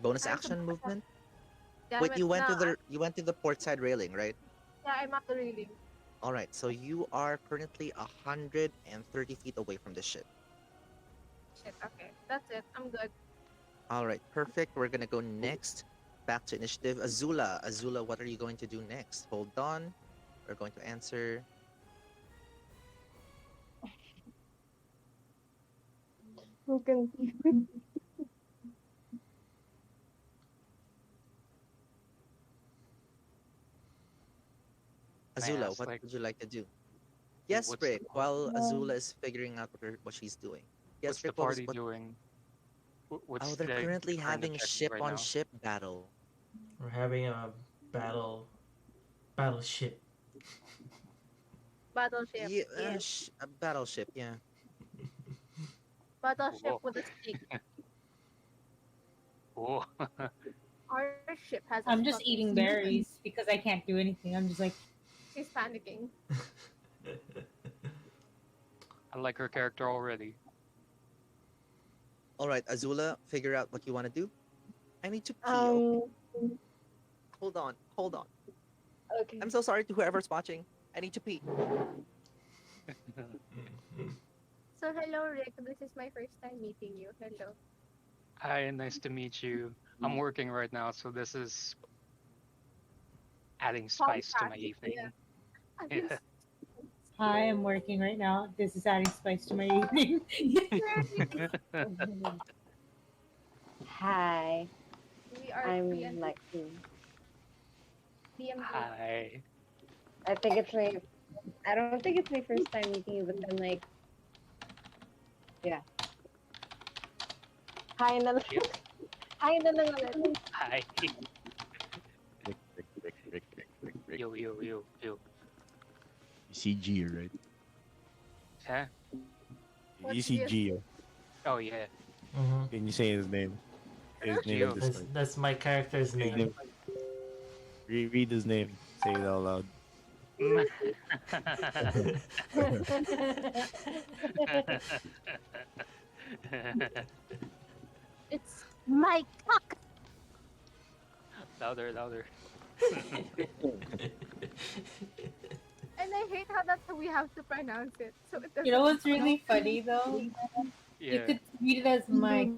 Speaker 4: Bonus
Speaker 1: I'm
Speaker 4: action
Speaker 1: supposed to-
Speaker 4: movement.
Speaker 1: Damn
Speaker 4: Wait,
Speaker 1: it.
Speaker 4: you went to
Speaker 1: No,
Speaker 4: you went to the port side railing, right?
Speaker 1: yeah, I'm at the railing.
Speaker 4: All right. So you are currently 130 feet away from the ship.
Speaker 1: Shit, okay. That's it. I'm good.
Speaker 4: All right, perfect. We're gonna go next. Back to initiative. Azula. Azula, what are you going to do next? Hold on. We're going to answer.
Speaker 5: Who can?
Speaker 8: Can I
Speaker 4: Azula,
Speaker 8: ask,
Speaker 4: what
Speaker 8: like,
Speaker 4: would you like to do? Yes,
Speaker 8: what's the
Speaker 4: Rick. While
Speaker 5: Um,
Speaker 4: Azula is figuring out what she's doing. Yes,
Speaker 8: what's the
Speaker 4: Rick. What was
Speaker 8: party
Speaker 4: what?
Speaker 8: doing? What's
Speaker 4: Oh, they're
Speaker 8: the
Speaker 4: currently
Speaker 8: current
Speaker 4: having
Speaker 8: objective
Speaker 4: ship
Speaker 8: right
Speaker 4: on
Speaker 8: now?
Speaker 4: ship battle.
Speaker 2: We're having a battleship.
Speaker 1: Battleship.
Speaker 4: Yeah,
Speaker 1: Yeah.
Speaker 4: a battleship. Yeah.
Speaker 1: Battleship
Speaker 8: Whoa.
Speaker 1: with a stick.
Speaker 8: Oh.
Speaker 1: Our ship has a
Speaker 6: I'm just
Speaker 1: fucking
Speaker 6: eating
Speaker 1: stick.
Speaker 6: berries because I can't do anything. I'm just like,
Speaker 1: She's panicking.
Speaker 8: I like her character already.
Speaker 4: All right, Azula, figure out what you want to do. I need to pee. Hold on. Hold on.
Speaker 5: Okay.
Speaker 4: I'm so sorry to whoever's watching. I need to pee.
Speaker 1: So hello, Rick. This is my first time meeting you. Hello.
Speaker 8: Hi, nice to meet you. I'm working right now, so this is adding spice to my
Speaker 1: Fantastic,
Speaker 8: evening.
Speaker 1: I
Speaker 8: Yeah.
Speaker 1: can
Speaker 6: hi, I'm working right now. This is adding spice to my evening.
Speaker 5: Hi,
Speaker 1: we are free
Speaker 5: I'm
Speaker 1: and
Speaker 5: Lexi.
Speaker 8: Hi.
Speaker 5: I think it's my. I don't think it's my first time meeting you, but then like, yeah. Hi na lang.
Speaker 8: Yep.
Speaker 5: Hi na lang ulit.
Speaker 8: Hi.
Speaker 3: Rick, Rick, Rick, Rick, Rick, Rick, Rick.
Speaker 8: Yo.
Speaker 3: ECG, right?
Speaker 8: Huh?
Speaker 1: What's
Speaker 3: ECG.
Speaker 8: Oh yeah.
Speaker 2: Mm-hmm.
Speaker 3: Can you say his name? His name
Speaker 8: Geo.
Speaker 3: at the
Speaker 2: That's,
Speaker 3: start.
Speaker 2: that's my character's
Speaker 3: His
Speaker 2: name.
Speaker 3: name. Read his name. Say it out loud.
Speaker 1: It's my cock.
Speaker 8: Louder.
Speaker 1: And I hate how that's how we have to pronounce it. So it doesn't
Speaker 6: You know what's
Speaker 1: sound
Speaker 6: really funny though? You
Speaker 8: Yeah.
Speaker 6: could read it as my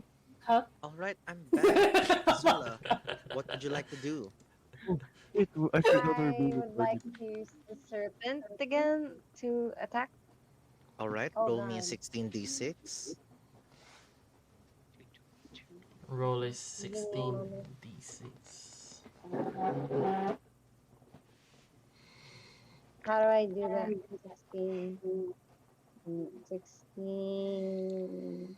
Speaker 6: cup.
Speaker 4: All right, I'm back. Zula, what would you like to do?
Speaker 3: Wait, I forgot we're
Speaker 5: I
Speaker 3: being
Speaker 5: would like
Speaker 3: recorded.
Speaker 5: to use the serpent again to attack.
Speaker 4: All right,
Speaker 5: Oh
Speaker 4: roll me a
Speaker 5: god.
Speaker 4: 16d6.
Speaker 2: Roll a
Speaker 5: Give me a moment.
Speaker 2: 16d6.
Speaker 5: How do I do that? 16. 16.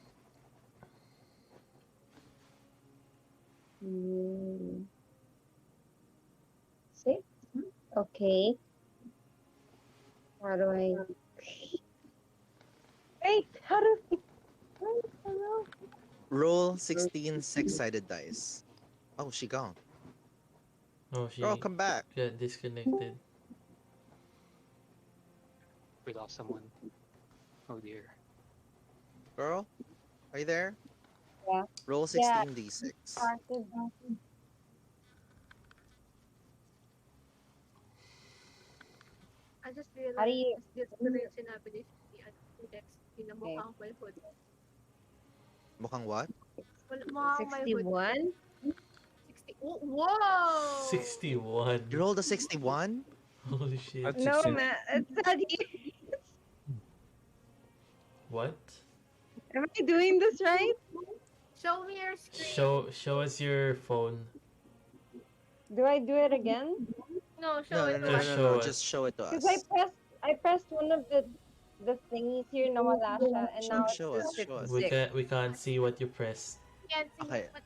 Speaker 5: Mm, 6? Okay. How do I. Wait, how do I. Wait, hello?
Speaker 4: Roll 16 six-sided dice. Oh, she gone.
Speaker 2: Oh, she
Speaker 4: Girl, come back.
Speaker 2: got disconnected.
Speaker 8: We lost someone. Oh dear.
Speaker 4: Girl, are you there?
Speaker 5: Yeah.
Speaker 4: Roll
Speaker 5: Yeah.
Speaker 4: 16d6.
Speaker 5: Started.
Speaker 1: I just
Speaker 5: How do
Speaker 1: realized
Speaker 5: you.
Speaker 1: this ko rin sinabi ni Shani at Index, pinamukhang may hood.
Speaker 4: Mukhang what?
Speaker 1: Mukhang may hood.
Speaker 5: 61?
Speaker 1: 60. Oh, whoa!
Speaker 2: 61.
Speaker 4: You rolled a 61?
Speaker 2: Holy shit.
Speaker 3: That's
Speaker 5: No,
Speaker 3: 16.
Speaker 5: man. It's not here.
Speaker 2: What?
Speaker 5: Am I doing this right?
Speaker 1: Show me your screen.
Speaker 2: Show us your phone.
Speaker 5: Do I do it again?
Speaker 1: No, show
Speaker 4: No,
Speaker 1: it
Speaker 4: no,
Speaker 1: to
Speaker 4: no, no,
Speaker 1: us.
Speaker 2: Just
Speaker 4: no,
Speaker 2: show
Speaker 4: no.
Speaker 2: us.
Speaker 4: Just show it to
Speaker 5: Because
Speaker 4: us.
Speaker 5: I pressed one of the thingies here, nawala siya, and now it's
Speaker 4: Show us,
Speaker 5: just
Speaker 4: show us.
Speaker 5: 56.
Speaker 2: We can't see what you pressed.
Speaker 1: Can't see
Speaker 4: Okay.
Speaker 1: but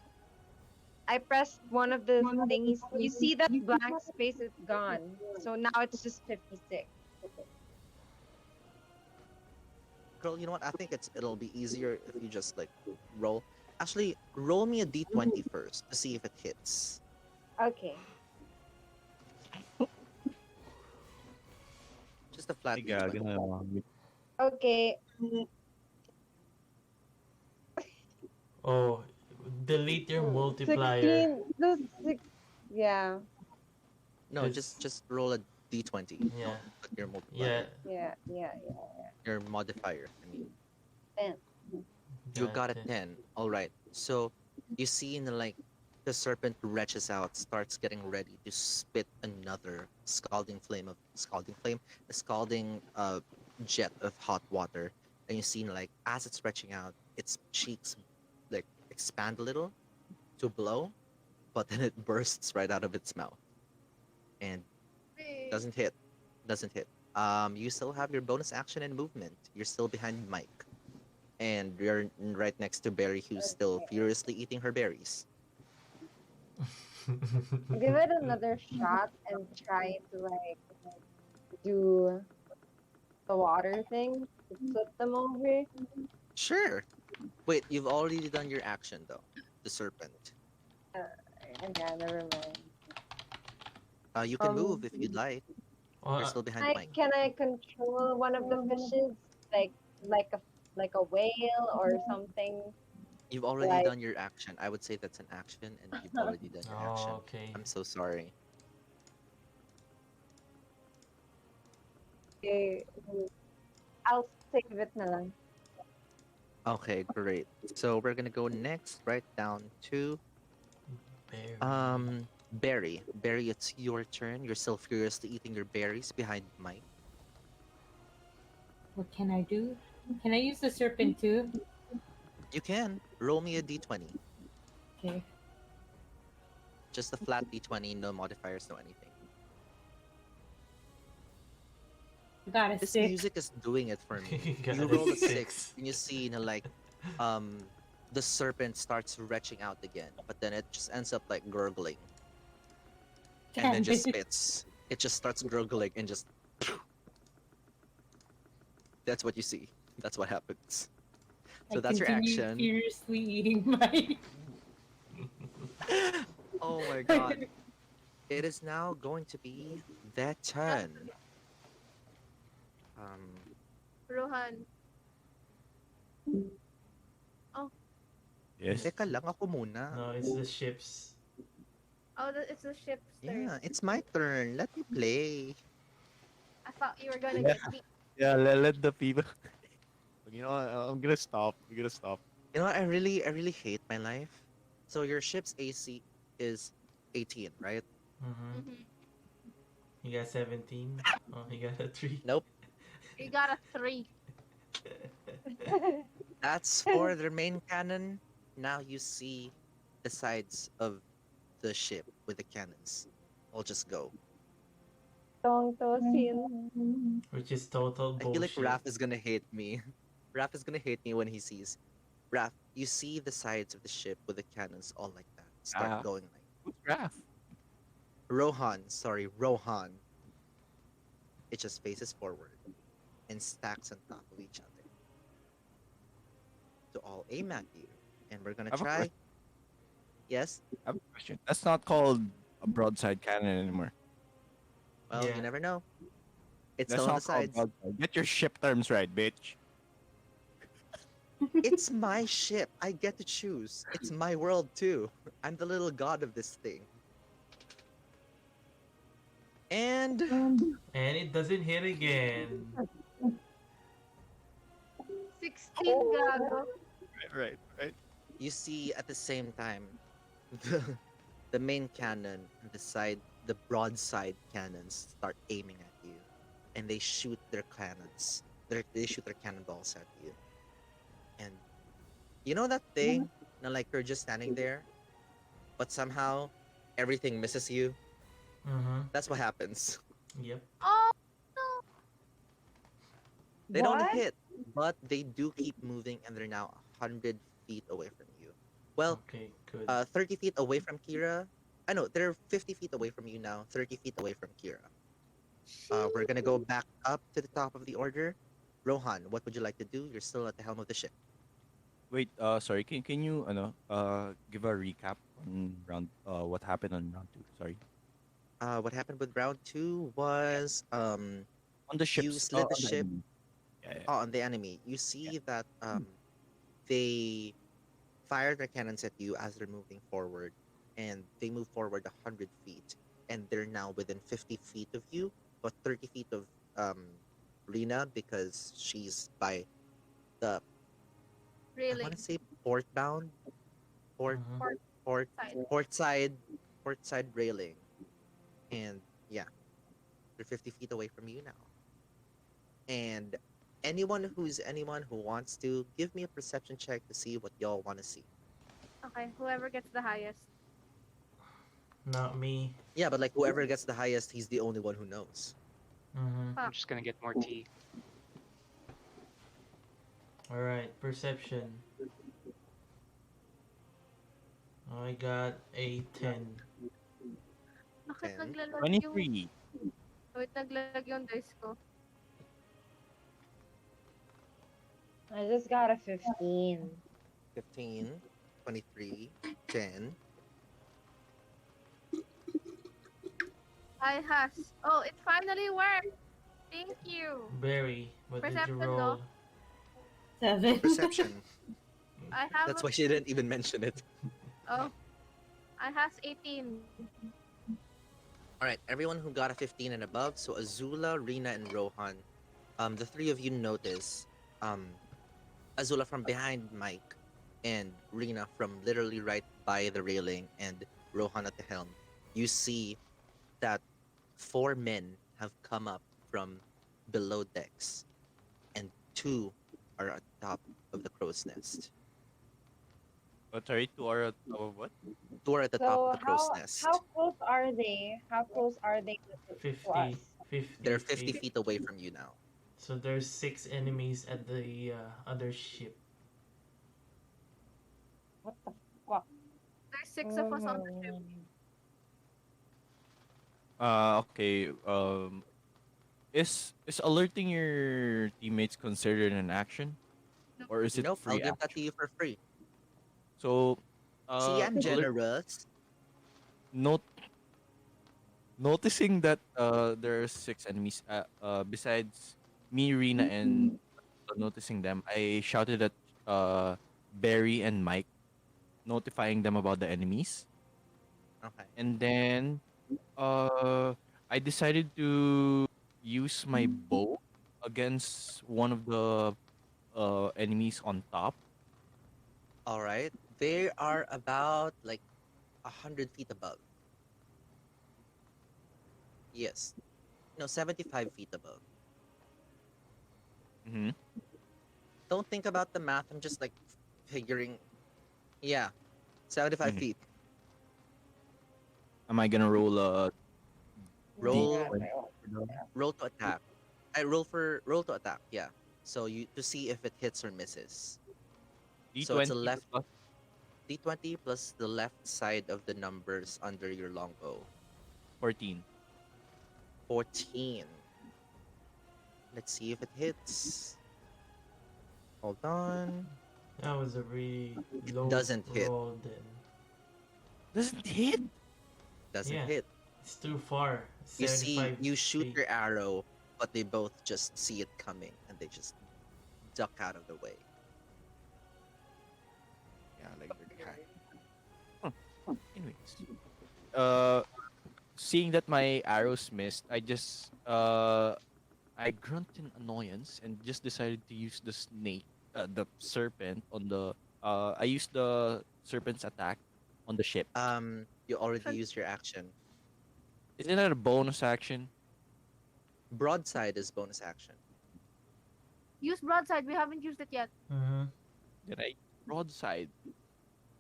Speaker 5: I pressed one of the thingies. You see that blank space is gone. So now it's just 56.
Speaker 4: Girl, you know what? I think it'll be easier if you just like roll. Actually, roll me a d20 first to see if it hits.
Speaker 5: Okay.
Speaker 4: Just a flat
Speaker 3: Ay, gago
Speaker 4: d20.
Speaker 3: na.
Speaker 5: Okay.
Speaker 2: Oh, delete your multiplier.
Speaker 5: 16 plus 6. Yeah.
Speaker 4: No,
Speaker 2: It's-
Speaker 4: just roll a d20.
Speaker 2: Yeah.
Speaker 4: Don't put your multiplier.
Speaker 2: Yeah.
Speaker 5: Yeah.
Speaker 4: Your modifier. I mean,
Speaker 5: 10.
Speaker 4: you got a
Speaker 2: it.
Speaker 4: 10. All right. So you see in the serpent retches out, starts getting ready to spit another a scalding jet of hot water. And you see as it's stretching out, its cheeks like expand a little to blow, but then it bursts right out of its mouth and doesn't hit. You still have your bonus action and movement. You're still behind Mike. And you're right next to Berry, who's still furiously eating her berries.
Speaker 5: Give it another shot and try to do the water thing to flip them over.
Speaker 4: Sure. Wait, you've already done your action though. The serpent.
Speaker 5: Okay, never mind.
Speaker 4: You can move if you'd like. You're still behind Mike.
Speaker 5: Can I control one of the fishes, like a whale or something?
Speaker 4: You've already done your action. I would say that's an action, and you've already done your action.
Speaker 2: Oh, okay.
Speaker 4: I'm so sorry.
Speaker 5: Okay, I'll save it na lang.
Speaker 4: Okay, great. So we're gonna go next, right down to
Speaker 2: Berry.
Speaker 4: Berry. Berry, it's your turn. You're still furiously eating your berries behind Mike.
Speaker 6: What can I do? Can I use the serpent too?
Speaker 4: You can roll me a d20.
Speaker 6: Okay.
Speaker 4: Just a flat d20, no modifiers, no anything.
Speaker 6: Got a
Speaker 4: This
Speaker 6: 6.
Speaker 4: music is doing it for me.
Speaker 2: Got
Speaker 4: You
Speaker 2: a
Speaker 4: roll a 6,
Speaker 2: six.
Speaker 4: and you see, like, um, the serpent starts retching out again, but then it just ends up like gurgling, and then
Speaker 6: Damn
Speaker 4: just
Speaker 6: it.
Speaker 4: spits. It just starts gurgling and just. That's what you see. That's what happens. So
Speaker 6: I
Speaker 4: that's your
Speaker 6: continue
Speaker 4: action.
Speaker 6: furiously eating my.
Speaker 4: Oh my god. It is now going to be their turn.
Speaker 1: Rohan.
Speaker 3: Yes.
Speaker 4: Teka lang, ako muna.
Speaker 2: No, it's the ships.
Speaker 1: Oh, it's the ship's turn.
Speaker 4: Yeah, it's my turn. Let me play.
Speaker 1: I thought you were gonna
Speaker 3: Yeah.
Speaker 1: get beat.
Speaker 3: Yeah, let the people. You know, I'm gonna stop. I'm gonna stop.
Speaker 4: You know what? I really hate my life. So your ship's AC is 18, right?
Speaker 2: Mm-hmm.
Speaker 1: Mhm.
Speaker 2: He got 17. Oh, he got a 3.
Speaker 4: Nope.
Speaker 1: You got a 3.
Speaker 4: That's for the main cannon. Now you see the sides of the ship with the cannons. I'll just go.
Speaker 5: Tong Tosin.
Speaker 2: Which is total
Speaker 4: I feel like
Speaker 2: bullshit.
Speaker 4: Raph is gonna hate me. Raph is gonna hate me when he sees. Raph, you see the sides of the ship with the cannons all like that. Start going like.
Speaker 3: Who's Raph?
Speaker 4: Rohan. It just faces forward and stacks on top of each other. To all aim at you. And we're gonna
Speaker 3: I have a
Speaker 4: try. Yes?
Speaker 3: I have a question. That's not called a broadside cannon anymore.
Speaker 4: Well,
Speaker 2: Yeah.
Speaker 4: you never know. It's
Speaker 3: That's
Speaker 4: still on the
Speaker 3: not called
Speaker 4: sides.
Speaker 3: broadside. Get your ship terms right, bitch.
Speaker 4: It's my ship. I get to choose. It's my world too. I'm the little god of this thing. And
Speaker 2: And it doesn't hit again.
Speaker 1: 16, gago.
Speaker 3: Right.
Speaker 4: you see at the same time the main cannon and the broadside cannons start aiming at you, and they shoot their cannons. They shoot their cannonballs at you, and you know that thing, like you're just standing there, but somehow everything misses you.
Speaker 2: Mm-hmm.
Speaker 4: That's what happens.
Speaker 2: Yep.
Speaker 1: Oh, no.
Speaker 4: They don't
Speaker 5: What?
Speaker 4: hit, but they do keep moving, and they're now 100 feet away from you. Well,
Speaker 2: Okay, good.
Speaker 4: 30 feet away from Kira. I know they're 50 feet away from you now. 30 feet away from Kira. We're gonna go back up to the top of the order. Rohan, what would you like to do? You're still at the helm of the ship.
Speaker 3: Wait, sorry. Can you give a recap on round what happened on round 2? Sorry.
Speaker 4: What happened with round 2 was
Speaker 3: On the
Speaker 4: you
Speaker 3: ships.
Speaker 4: slid the
Speaker 3: on the
Speaker 4: ship
Speaker 3: enemy. Yeah.
Speaker 4: on the enemy. You see that they fire their cannons at you as they're moving forward, and they move forward 100 feet, and they're now within 50 feet of you, but 30 feet of Rina, because she's by the I
Speaker 1: Really?
Speaker 4: want to say port bound, port
Speaker 2: Mhm.
Speaker 4: port
Speaker 1: Side.
Speaker 4: port side railing, and yeah, they're 50 feet away from you now. And anyone who wants to give me a perception check to see what y'all want to see.
Speaker 1: Okay, whoever gets the highest.
Speaker 2: Not me.
Speaker 4: Yeah, but like whoever gets the highest, he's the only one who knows.
Speaker 2: Mm-hmm.
Speaker 8: I'm just gonna get more tea.
Speaker 2: Alright, perception. I got a 10.
Speaker 1: Bakit
Speaker 4: 10.
Speaker 1: naglalag
Speaker 3: 23.
Speaker 1: Wait, naglag yung dice ko.
Speaker 5: I just got a 15.
Speaker 4: 15, 23, 10.
Speaker 1: Hi, Has. Oh, it finally worked. Thank you.
Speaker 2: Barry, what did you
Speaker 1: Perception,
Speaker 2: roll?
Speaker 1: no?
Speaker 6: 7.
Speaker 4: Perception.
Speaker 1: I have
Speaker 4: That's why she didn't even mention it.
Speaker 1: Oh. I has 18.
Speaker 4: Alright, everyone who got a 15 and above, so Azula, Rina, and Rohan, the three of you notice, Azula from behind Mike, and Rina from literally right by the railing, and Rohan at the helm. You see that 4 men have come up from below decks, and 2 are at top of the crow's nest.
Speaker 3: Oh, sorry, 2 are of what?
Speaker 4: 2 are at the top
Speaker 5: So
Speaker 4: of the crow's nest.
Speaker 5: how close are they? How close are they to
Speaker 2: 50.
Speaker 5: us?
Speaker 2: 50
Speaker 4: They're 50
Speaker 2: feet.
Speaker 4: feet away from you now.
Speaker 2: So there's 6 enemies at the other ship.
Speaker 6: What the fuck?
Speaker 1: There's 6 of us on the ship.
Speaker 3: Okay. Is alerting your teammates considered an action, or is it
Speaker 4: Nope, I'll
Speaker 3: free
Speaker 4: give that to
Speaker 3: action?
Speaker 4: you for free.
Speaker 3: So,
Speaker 4: See, I'm
Speaker 3: alert
Speaker 4: generous.
Speaker 3: note noticing that there are 6 enemies. Besides me, Rena, and noticing them, I shouted at Barry and Mike, notifying them about the enemies,
Speaker 4: Okay.
Speaker 3: and then uh I decided to use my bow against one of the enemies on top.
Speaker 4: All right. They are about like 100 feet above. Yes. No, 75 feet above.
Speaker 3: Mm-hmm.
Speaker 4: Don't think about the math. I'm just like figuring. Yeah, 75
Speaker 3: Mm-hmm.
Speaker 4: feet.
Speaker 3: Am I gonna roll a
Speaker 4: Roll,
Speaker 3: d20?
Speaker 4: roll to attack. I roll to attack. Yeah. So you to see if it hits or misses. So it's a
Speaker 3: D20
Speaker 4: left
Speaker 3: plus
Speaker 4: d20 plus the left side of the numbers under your longbow.
Speaker 3: 14.
Speaker 4: 14. Let's see if it hits. Hold on.
Speaker 2: That was a really low
Speaker 4: Doesn't hit.
Speaker 2: roll then.
Speaker 3: Doesn't hit.
Speaker 4: Doesn't
Speaker 2: Yeah,
Speaker 4: hit.
Speaker 2: it's too far.
Speaker 4: You see,
Speaker 2: 75
Speaker 4: you shoot
Speaker 2: feet.
Speaker 4: your arrow, but they both just see it coming and they just duck out of the way.
Speaker 3: Yeah, like they're cat. Anyways, uh, seeing that my arrows missed, I grunt in annoyance and just decided to use the snake, the serpent on the. I used the serpent's attack on the ship.
Speaker 4: You already
Speaker 1: Action.
Speaker 4: used your action.
Speaker 3: Isn't that a bonus action?
Speaker 4: Broadside is bonus action.
Speaker 1: Use broadside. We haven't used it yet.
Speaker 2: Mm-hmm.
Speaker 3: Did I broadside?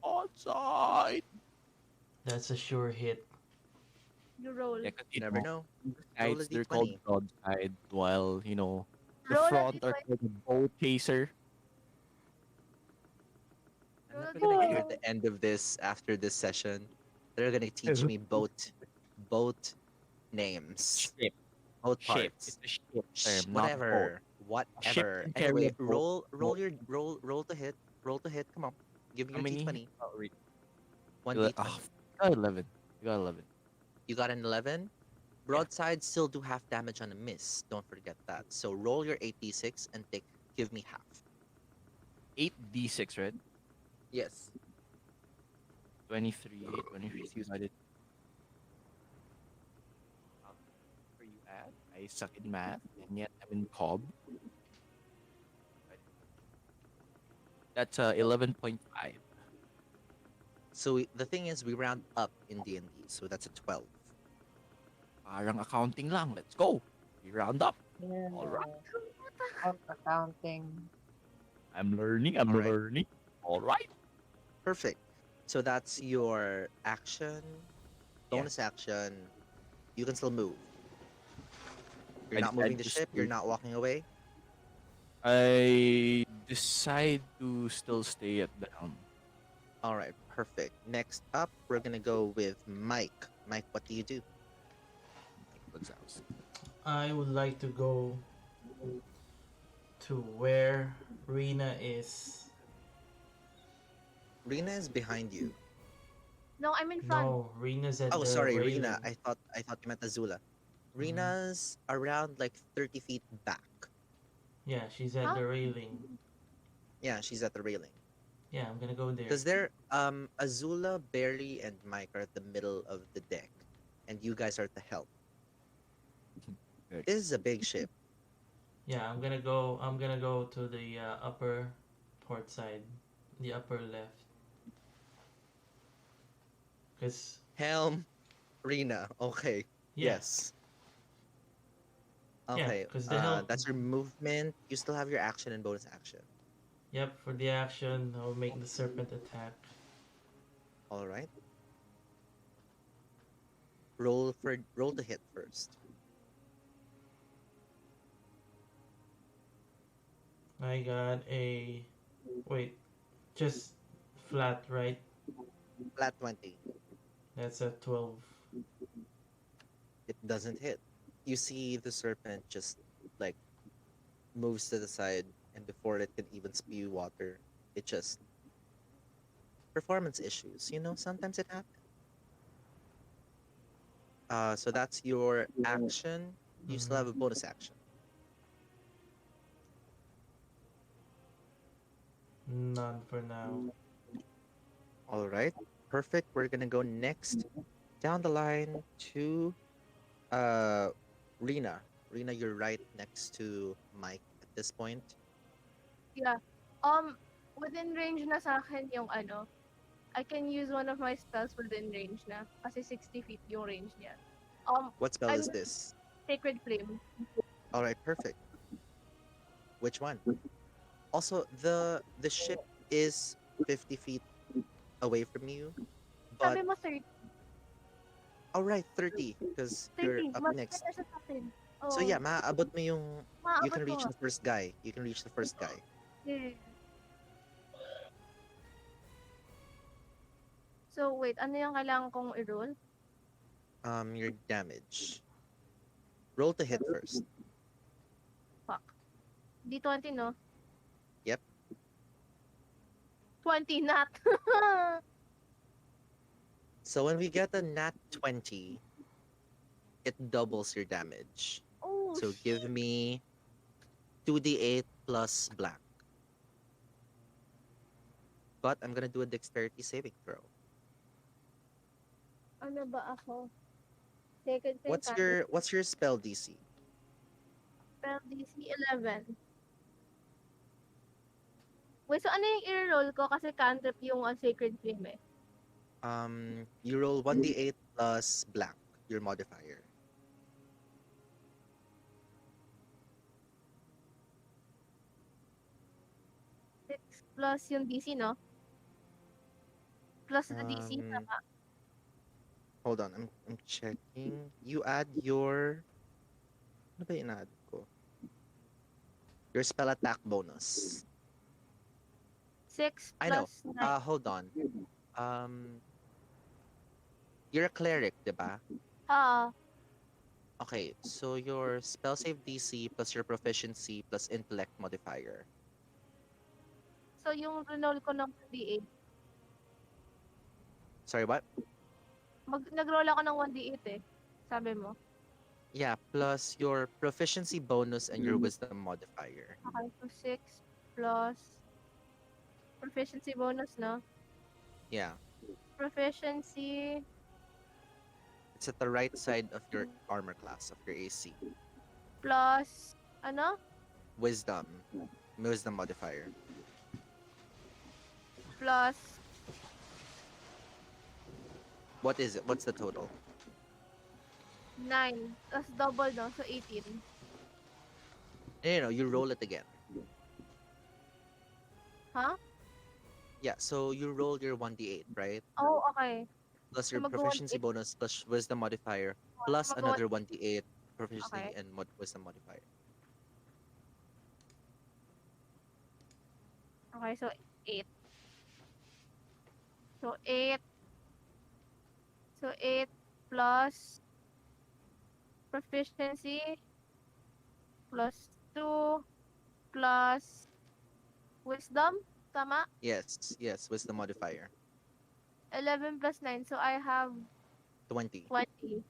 Speaker 3: Broadside.
Speaker 2: That's a sure hit.
Speaker 1: You roll.
Speaker 3: Yeah, 'cause,
Speaker 4: You never know. Roll a
Speaker 3: sides they're called
Speaker 4: d20.
Speaker 3: broadside, while the
Speaker 1: Roll a
Speaker 3: front are
Speaker 1: d20.
Speaker 3: called a bow chaser.
Speaker 4: I'm
Speaker 1: Roll
Speaker 4: not
Speaker 1: a
Speaker 4: gonna
Speaker 1: d20.
Speaker 4: hear the end of this after this session. They're gonna teach me boat names,
Speaker 3: Ship.
Speaker 4: boat
Speaker 3: Ship. It's
Speaker 4: parts.
Speaker 3: a ship term, not boat.
Speaker 4: Whatever,
Speaker 3: A ship
Speaker 4: whatever.
Speaker 3: can carry
Speaker 4: Anyway,
Speaker 3: a boat.
Speaker 4: roll to hit. Roll to hit. Come on, give me
Speaker 3: How
Speaker 4: your
Speaker 3: many?
Speaker 4: d20.
Speaker 3: Oh, wait.
Speaker 4: One
Speaker 3: Ah,
Speaker 4: d20.
Speaker 3: you got 11. You got 11.
Speaker 4: You got an 11.
Speaker 3: Yeah.
Speaker 4: Broadside still do half damage on a miss. Don't forget that. So roll your 8d6 and give me half.
Speaker 3: 8d6, right?
Speaker 4: Yes.
Speaker 3: 23. 23
Speaker 4: Excuse me.
Speaker 3: divided. Where you at? I suck in math, and yet I'm in cob. That's 11.5.
Speaker 4: So the thing is, we round up in D&D, so that's a 12.
Speaker 3: Parang accounting lang. Let's go. We round up. All right.
Speaker 5: Accounting.
Speaker 3: I'm learning. I'm
Speaker 4: All right.
Speaker 3: learning. All right.
Speaker 4: Perfect. So that's your action.
Speaker 3: Yeah.
Speaker 4: Bonus action. You can still move. You're
Speaker 3: I
Speaker 4: not
Speaker 3: decide
Speaker 4: moving the
Speaker 3: to
Speaker 4: ship.
Speaker 3: still-
Speaker 4: You're not walking away.
Speaker 3: I decide to still stay at the helm.
Speaker 4: All right. Perfect. Next up, we're gonna go with Mike. Mike, what do you do?
Speaker 2: I would like to go to where Rena is.
Speaker 4: Rena is behind you.
Speaker 1: No, I'm in front.
Speaker 2: No, Rena's at
Speaker 4: Oh,
Speaker 2: the
Speaker 4: sorry,
Speaker 2: railing.
Speaker 4: Rena. I thought you meant Azula. Rena's around like 30 feet back.
Speaker 2: Yeah, she's at
Speaker 1: Huh?
Speaker 2: the railing.
Speaker 4: Yeah, she's at the railing.
Speaker 2: Yeah, I'm gonna go there.
Speaker 4: Because they're Azula, Barry, and Mike are at the middle of the deck, and you guys are at the helm.
Speaker 3: Good.
Speaker 4: This is a big ship.
Speaker 2: Yeah, I'm gonna go. I'm gonna go to the upper port side, the upper left. Cause
Speaker 4: Helm, Rena. Okay.
Speaker 2: yeah,
Speaker 4: Yes.
Speaker 2: Yeah,
Speaker 4: Okay.
Speaker 2: 'cause the helm-
Speaker 4: That's your movement. You still have your action and bonus action.
Speaker 2: yep. For the action, I'll make the serpent attack.
Speaker 4: All right. Roll to hit first.
Speaker 2: I got a. Wait, just flat, right?
Speaker 4: Flat 20.
Speaker 2: That's a 12.
Speaker 4: It doesn't hit. You see the serpent just like moves to the side, and before it can even spew water, it just performance issues. Sometimes it happens. So that's your action. You still
Speaker 2: Mm-hmm.
Speaker 4: have a bonus action.
Speaker 2: None for now.
Speaker 4: All right, perfect. We're gonna go next down the line to uh Rena. Rena, you're right next to Mike at this point.
Speaker 1: Yeah. Within range na sa akin yung ano, I can use one of my spells within range na. Kasi 60 feet yung range niya.
Speaker 4: What spell
Speaker 1: I'm
Speaker 4: is this?
Speaker 1: Sacred Flame.
Speaker 4: All right, perfect. Which one? Also, the ship is 50 feet away from you, but
Speaker 1: Sabi mo 30.
Speaker 4: all right, 30 because you're
Speaker 1: 30.
Speaker 4: up
Speaker 1: Mas
Speaker 4: next.
Speaker 1: better sa akin.
Speaker 4: So
Speaker 1: Oo.
Speaker 4: yeah, maaabot mo yung you
Speaker 1: Maaabot
Speaker 4: can
Speaker 1: ko
Speaker 4: reach
Speaker 1: nga.
Speaker 4: the first guy. You can reach the first guy.
Speaker 1: Yeah. So, wait. Ano yung kailangan kong i-roll?
Speaker 4: Your damage. Roll to hit first.
Speaker 1: Fuck. D20, no?
Speaker 4: Yep.
Speaker 1: 20, not.
Speaker 4: So when we get a nat 20, it doubles your damage.
Speaker 1: Oh,
Speaker 4: So
Speaker 1: shit.
Speaker 4: give me 2d8 plus black. But I'm gonna do a dexterity saving throw.
Speaker 1: Ano ba ako? Sacred Flame
Speaker 4: What's your spell DC?
Speaker 1: Spell DC 11. Wait, so ano yung i-roll ko? Kasi cantrip yung Sacred Flame eh.
Speaker 4: You roll 1d8 plus black, your modifier.
Speaker 1: 6 plus yung DC, no? Plus the DC,
Speaker 4: Um,
Speaker 1: tama?
Speaker 4: hold on, I'm checking. You add your ano ba yung add ko? Your spell attack bonus.
Speaker 1: 6
Speaker 4: I know.
Speaker 1: plus 9.
Speaker 4: Hold on. You're a cleric, diba?
Speaker 1: Ah,
Speaker 4: Okay, so your spell save DC plus your proficiency plus intellect modifier.
Speaker 1: so yung roll ko ng D8.
Speaker 4: Sorry, what?
Speaker 1: Nag-roll ako ng 1D8 eh. Sabi mo.
Speaker 4: Yeah, plus your proficiency bonus and your wisdom modifier.
Speaker 1: Okay, so 6 plus proficiency bonus, no?
Speaker 4: Yeah,
Speaker 1: Proficiency
Speaker 4: it's at the right side of your armor class, of your AC.
Speaker 1: plus, ano?
Speaker 4: Wisdom modifier.
Speaker 1: Plus,
Speaker 4: What is it? What's the total?
Speaker 1: 9. Plus double, no? So 18.
Speaker 4: No, you roll it again.
Speaker 1: Huh?
Speaker 4: Yeah, so you roll your 1d8, right?
Speaker 1: Oh, okay.
Speaker 4: Plus
Speaker 1: So
Speaker 4: your proficiency bonus plus wisdom modifier plus
Speaker 1: mag-1
Speaker 4: another 1d8 proficiency
Speaker 1: Okay.
Speaker 4: and wisdom modifier.
Speaker 1: Okay, so 8. So 8. So 8 plus proficiency plus 2 plus wisdom. Tama?
Speaker 4: Yes, wisdom modifier.
Speaker 1: 11 plus 9. So I have
Speaker 4: 20.
Speaker 1: 20.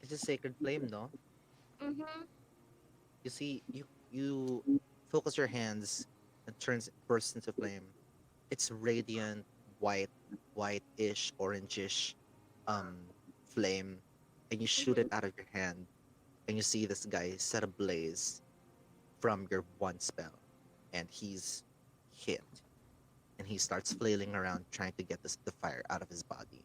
Speaker 4: This is Sacred Flame, no?
Speaker 1: Mm-hmm.
Speaker 4: You see, you focus your hands and bursts into flame. It's radiant, white-ish, orangish, flame, and you shoot it out of your hand, and you see this guy set ablaze from your one spell, and he's hit, and he starts flailing around trying to get the fire out of his body.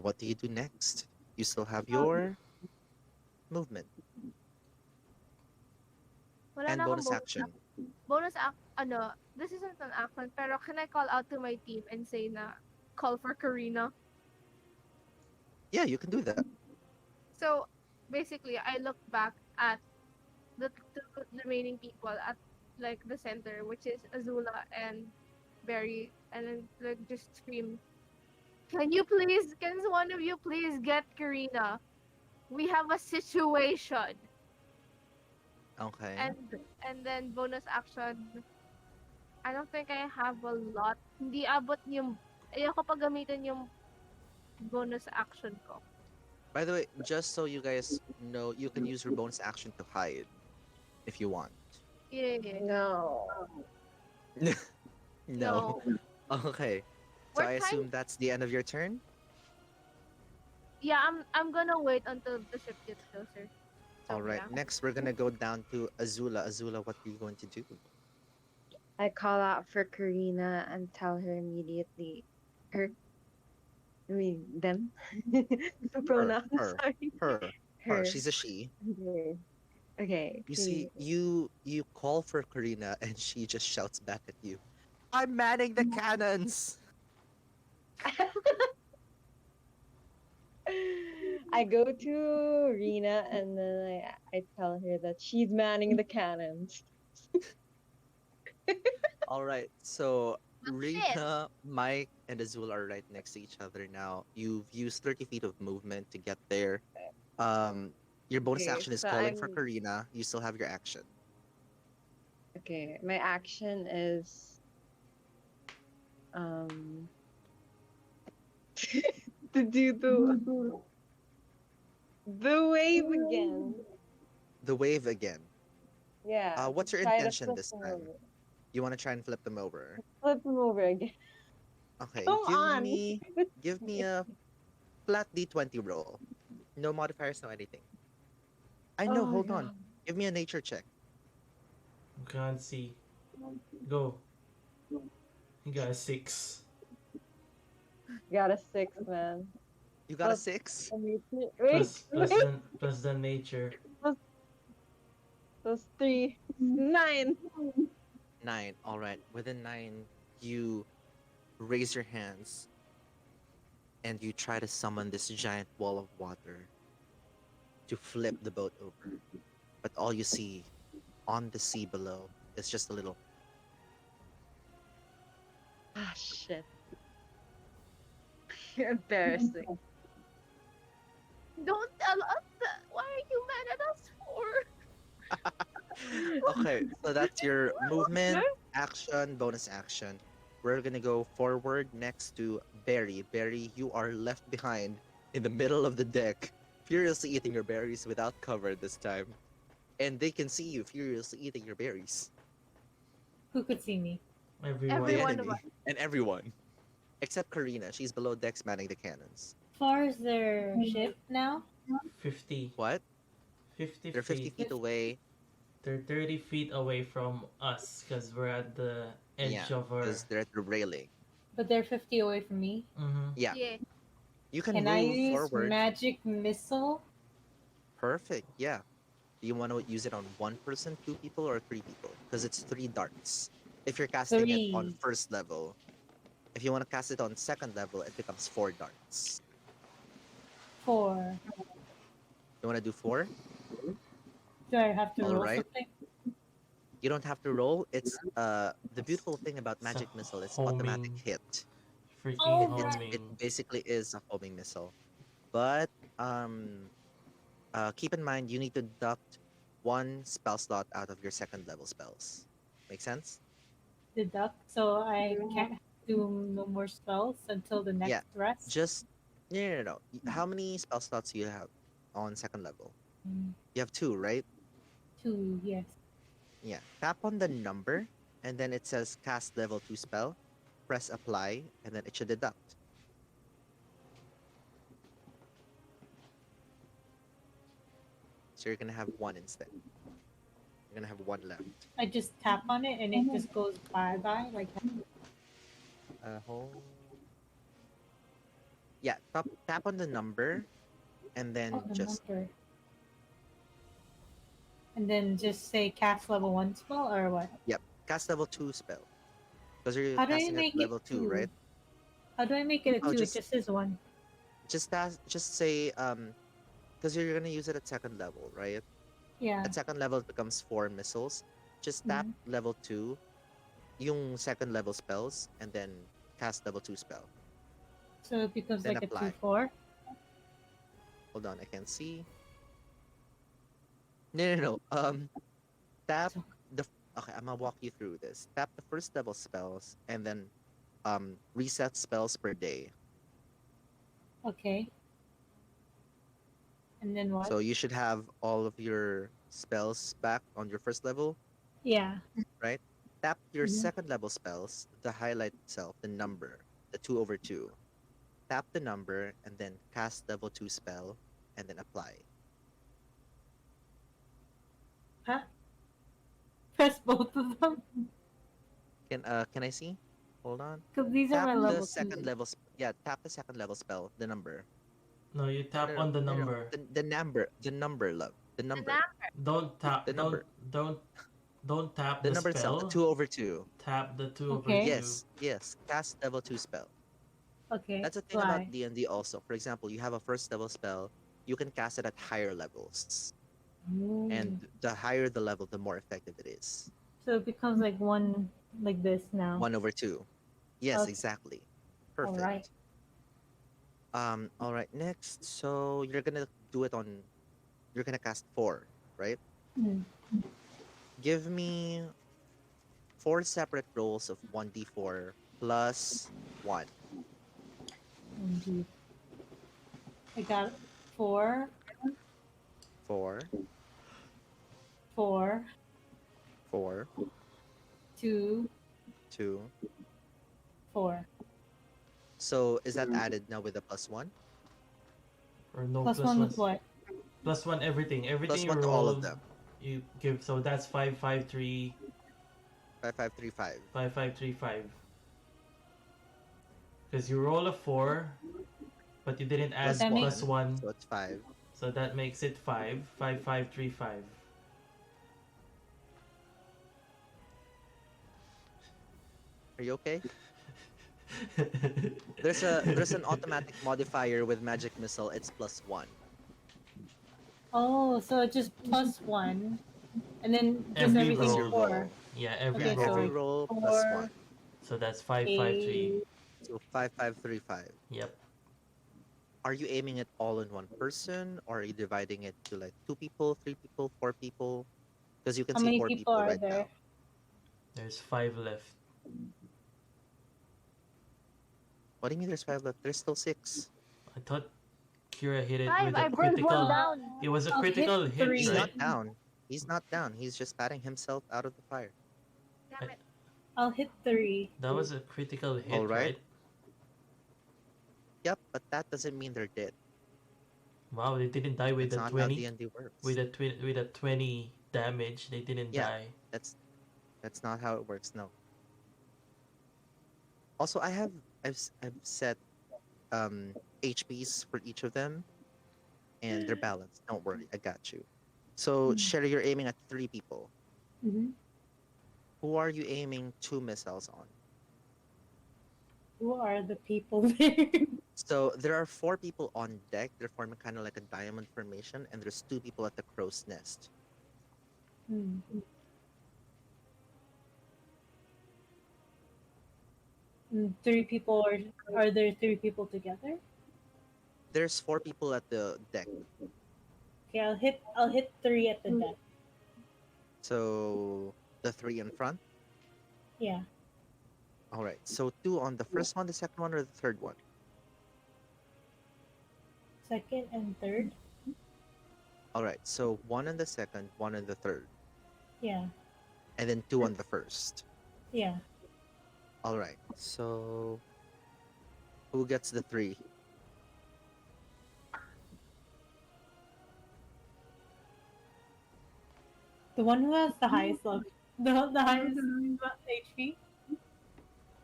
Speaker 4: What do you do next? You still have your movement
Speaker 1: Wala
Speaker 4: and
Speaker 1: na akong
Speaker 4: bonus action.
Speaker 1: Ano, this isn't an action, pero can I call out to my team and say na call for Karina?
Speaker 4: Yeah, you can do that.
Speaker 1: So, basically I look back at the remaining people at like the center, which is Azula and Barry, and then like just scream, can one of you please get Karina? We have a situation.
Speaker 4: Okay.
Speaker 1: And then bonus action, I don't think I have a lot. Hindi abot yung, ayoko pa gamitin yung bonus action ko.
Speaker 4: By the way, just so you guys know, you can use your bonus action to hide if you want.
Speaker 1: Yeah, yeah.
Speaker 5: No.
Speaker 4: No.
Speaker 1: No.
Speaker 4: Okay. So
Speaker 1: We're
Speaker 4: I
Speaker 1: trying.
Speaker 4: assume that's the end of your turn.
Speaker 1: Yeah, I'm gonna wait until the ship gets closer.
Speaker 4: All
Speaker 1: So
Speaker 4: right.
Speaker 1: yeah.
Speaker 4: Next, we're gonna go down to Azula. Azula, what are you going to do?
Speaker 5: I call out for Karina and tell her immediately. Her, I mean them. The
Speaker 4: Her,
Speaker 5: pronoun.
Speaker 4: her,
Speaker 5: Sorry.
Speaker 4: her, her.
Speaker 5: Her.
Speaker 4: She's a she.
Speaker 5: Okay. Okay.
Speaker 4: You see,
Speaker 5: Karina.
Speaker 4: you call for Karina, and she just shouts back at you. I'm manning the cannons.
Speaker 5: I go to Rena and then I tell her that she's manning the cannons.
Speaker 4: All right. So
Speaker 1: What's this?
Speaker 4: Rita, Mike, and Azul are right next to each other now. You've used 30 feet of movement to get there. Um, your bonus
Speaker 5: Okay,
Speaker 4: action is
Speaker 5: so
Speaker 4: calling for
Speaker 5: I'm
Speaker 4: Karina. You still have your action.
Speaker 5: okay. My action is um to do the wave again.
Speaker 4: The wave again.
Speaker 5: Yeah, to
Speaker 4: What's your
Speaker 5: try to
Speaker 4: intention
Speaker 5: flip
Speaker 4: this
Speaker 5: them
Speaker 4: time?
Speaker 5: over.
Speaker 4: You want to try and flip them over?
Speaker 5: Flip them over again.
Speaker 4: Okay,
Speaker 5: Come on.
Speaker 4: give me a flat D20 roll. No modifiers, no anything. I know.
Speaker 5: Oh
Speaker 4: Hold on.
Speaker 5: god.
Speaker 4: Give me a nature check.
Speaker 2: Can't see. Go. You got a 6.
Speaker 5: Got a 6, man.
Speaker 4: You got a
Speaker 5: Plus
Speaker 4: 6.
Speaker 5: wait, wait.
Speaker 2: Plus the nature.
Speaker 5: Plus 3. 9.
Speaker 4: 9. All right. Within 9, you raise your hands and you try to summon this giant wall of water to flip the boat over. But all you see on the sea below is just a little.
Speaker 5: Ah, shit. You're embarrassing.
Speaker 1: Don't tell us that. Why are you mad at us for?
Speaker 4: Okay, so that's your movement, action, bonus action. We're gonna go forward next to Barry. Barry, you are left behind in the middle of the deck, furiously eating your berries without cover this time. And they can see you furiously eating your berries.
Speaker 6: Who could see me?
Speaker 2: Everyone.
Speaker 4: The
Speaker 1: Everyone of
Speaker 4: enemy. And everyone. Except Karina. She's below decks manning the cannons.
Speaker 6: Far as their ship now?
Speaker 2: 50.
Speaker 4: What?
Speaker 2: 50
Speaker 4: They're 50
Speaker 2: feet.
Speaker 4: feet away.
Speaker 2: They're 30 feet away from us because we're at the edge
Speaker 4: Yeah,
Speaker 2: of our.
Speaker 4: because they're at the railing.
Speaker 6: But they're 50 away from me.
Speaker 2: Mm-hmm.
Speaker 4: Yeah.
Speaker 1: Yeah.
Speaker 4: You can
Speaker 6: Can I
Speaker 4: move
Speaker 6: use
Speaker 4: forward.
Speaker 6: magic missile?
Speaker 4: Perfect. Yeah. Do you want to use it on one person, two people, or three people? Because it's 3 darts. If you're casting it on
Speaker 6: 3.
Speaker 4: first level. If you want to cast it on second level, it becomes 4 darts.
Speaker 6: 4.
Speaker 4: You want to do 4?
Speaker 6: Do I have to roll
Speaker 4: Alright.
Speaker 6: something?
Speaker 4: You don't have to roll. It's the beautiful thing about magic missile is automatic
Speaker 2: homing.
Speaker 4: hit.
Speaker 2: Freaking
Speaker 6: Oh,
Speaker 2: homing.
Speaker 4: It basically is a homing missile. But keep in mind you need to deduct 1 spell slot out of your second level spells. Make sense?
Speaker 6: Deduct, so I can't do no more spells until the next
Speaker 4: Yeah,
Speaker 6: rest.
Speaker 4: Just no. How many spell slots do you have on second level?
Speaker 6: Mm,
Speaker 4: You have 2, right?
Speaker 6: 2, yes.
Speaker 4: Yeah. Tap on the number, and then it says cast level 2 spell. Press apply, and then it should deduct. So you're gonna have 1 instead. You're gonna have 1 left.
Speaker 6: I just tap on it and it just goes bye-bye like that.
Speaker 4: Hold. Yeah, tap on the number, and then
Speaker 6: Oh, the
Speaker 4: just
Speaker 6: number. And then just say cast level 1 spell or what?
Speaker 4: cast level 2 spell. Because you're
Speaker 6: How do I
Speaker 4: casting at
Speaker 6: make it
Speaker 4: level 2,
Speaker 6: 2?
Speaker 4: right?
Speaker 6: How do I make it a
Speaker 4: Oh,
Speaker 6: 2? It just says 1.
Speaker 4: Just say because you're gonna use it at second level, right?
Speaker 6: Yeah.
Speaker 4: At second level, it becomes 4 missiles. Just tap level 2, yung second level spells, and then cast level 2 spell.
Speaker 6: So it becomes
Speaker 4: Then
Speaker 6: like a
Speaker 4: apply.
Speaker 6: 2/4.
Speaker 4: Hold on, I can see. No. Tap the. Okay, I'm gonna walk you through this. Tap the first level spells, and then reset spells per day.
Speaker 6: Okay. And then what?
Speaker 4: So you should have all of your spells back on your first level,
Speaker 6: Yeah.
Speaker 4: right? Tap your
Speaker 6: Mhm.
Speaker 4: second level spells, the highlight itself, the number, the 2/2. Tap the number and then cast level 2 spell and then apply.
Speaker 6: Huh? Press both of them.
Speaker 4: Can I see? Hold on.
Speaker 6: Because these are
Speaker 4: Tap
Speaker 6: my
Speaker 4: the
Speaker 6: level
Speaker 4: second
Speaker 6: 2.
Speaker 4: level yeah, tap the second level spell, the number.
Speaker 2: No, you tap on the
Speaker 4: No.
Speaker 2: number.
Speaker 4: The number, love. The number.
Speaker 2: Don't tap.
Speaker 4: The number.
Speaker 2: Don't tap
Speaker 4: The
Speaker 2: the
Speaker 4: number itself, the
Speaker 2: spell.
Speaker 4: 2/2.
Speaker 2: Tap the 2/2.
Speaker 6: Okay.
Speaker 4: Yes. Cast level 2 spell.
Speaker 6: Okay.
Speaker 4: That's the thing
Speaker 6: Why?
Speaker 4: about D&D also. For example, you have a first level spell, you can cast it at higher levels. And the higher the level, the more effective it is.
Speaker 6: So it becomes like one like this now.
Speaker 4: 1/2. Yes,
Speaker 6: Okay.
Speaker 4: exactly.
Speaker 6: All
Speaker 4: Perfect.
Speaker 6: right.
Speaker 4: All right, next. So you're gonna do it on. You're gonna cast 4, right?
Speaker 6: Mm.
Speaker 4: Give me 4 separate rolls of 1d4 plus 1.
Speaker 6: Indeed. I got 4,
Speaker 4: 4,
Speaker 6: 4,
Speaker 4: 4,
Speaker 6: 2,
Speaker 4: 2.
Speaker 6: 4.
Speaker 4: So is that added now with a +1?
Speaker 2: Or no
Speaker 6: Plus 1 with what?
Speaker 2: +1 everything. Everything you
Speaker 4: +1 to
Speaker 2: roll,
Speaker 4: all of them.
Speaker 2: you give. So that's 5, 5, 3,
Speaker 4: 5, 5, 3, 5.
Speaker 2: 5, 5, 3, 5. Because you roll a 4, but you didn't add
Speaker 4: Plus
Speaker 6: makes-
Speaker 2: +1.
Speaker 4: So it's 5.
Speaker 2: So that makes it 5. 5, 5, 3, 5.
Speaker 4: Are you okay? There's an automatic modifier with magic missile. It's +1.
Speaker 6: Oh, so it's just +1. And then just
Speaker 2: Every
Speaker 6: everything
Speaker 2: roll.
Speaker 6: 4.
Speaker 2: Yeah, every
Speaker 6: Okay,
Speaker 2: roll.
Speaker 6: so
Speaker 4: Every roll
Speaker 6: 4,
Speaker 4: +1.
Speaker 2: So that's 5, 5, 3.
Speaker 4: So 5, 5, 3, 5.
Speaker 2: Yep.
Speaker 4: Are you aiming it all in one person, or are you dividing it to like 2 people, 3 people, 4 people? Because you can
Speaker 6: How
Speaker 4: see
Speaker 6: many
Speaker 4: 4
Speaker 6: people
Speaker 4: people
Speaker 6: are
Speaker 4: right
Speaker 6: there?
Speaker 4: now.
Speaker 2: There's 5 left.
Speaker 4: What do you mean there's 5 left? There's still 6.
Speaker 2: I thought Kira hit it
Speaker 1: 5.
Speaker 2: with
Speaker 1: I
Speaker 2: a
Speaker 1: burned
Speaker 2: critical.
Speaker 1: one down.
Speaker 2: It was a
Speaker 6: I'll hit
Speaker 2: critical hit,
Speaker 6: 3.
Speaker 4: He's
Speaker 2: right?
Speaker 4: not down. He's not down. He's just patting himself out of the fire.
Speaker 1: Damn it.
Speaker 6: I'll hit 3.
Speaker 2: That was a critical hit,
Speaker 4: All right.
Speaker 2: right?
Speaker 4: Yep, but that doesn't mean they're dead.
Speaker 2: Wow, they didn't die with
Speaker 4: That's
Speaker 2: a
Speaker 4: not how
Speaker 2: 20.
Speaker 4: D&D works.
Speaker 2: With a 20 damage, they didn't
Speaker 4: Yeah.
Speaker 2: die.
Speaker 4: That's not how it works. No. Also, I've set HPs for each of them, and they're balanced. Don't worry, I got you. So Sherry, you're aiming at 3 people.
Speaker 6: Mm-hmm.
Speaker 4: Who are you aiming 2 missiles on?
Speaker 6: Who are the people there?
Speaker 4: So there are 4 people on deck. They're forming kind of like a diamond formation, and there's 2 people at the crow's nest.
Speaker 6: Hmm. 3 people are there 3 people together?
Speaker 4: There's 4 people at the deck.
Speaker 6: Okay, I'll hit 3 at the deck.
Speaker 4: So the 3 in front.
Speaker 6: Yeah.
Speaker 4: All right. So 2 on the first one, the second one, or the third one.
Speaker 6: Second and third.
Speaker 4: All right. So 1 on the second, 1 on the third,
Speaker 6: Yeah.
Speaker 4: and then 2 on the first.
Speaker 6: Yeah.
Speaker 4: All right. So who gets the 3?
Speaker 6: The one who has the highest level, the highest HP.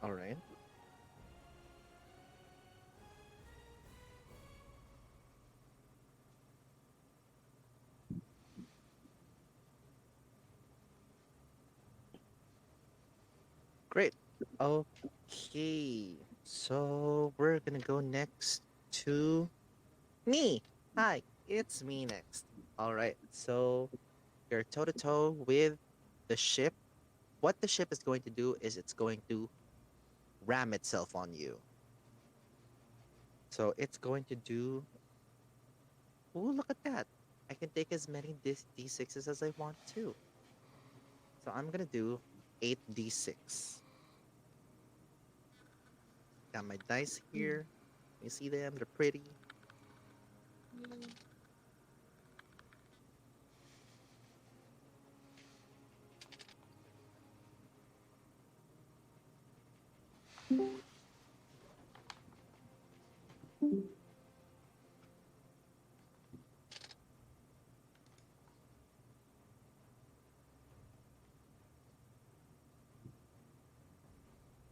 Speaker 4: All right. Great. Okay. So we're gonna go next to me. Hi. It's me next. All right. So you're toe to toe with the ship. What the ship is going to do is it's going to ram itself on you. So it's going to do. Ooh, look at that. I can take as many D6s as I want to. So I'm gonna do 8d6. Got my dice here. You see them? They're pretty.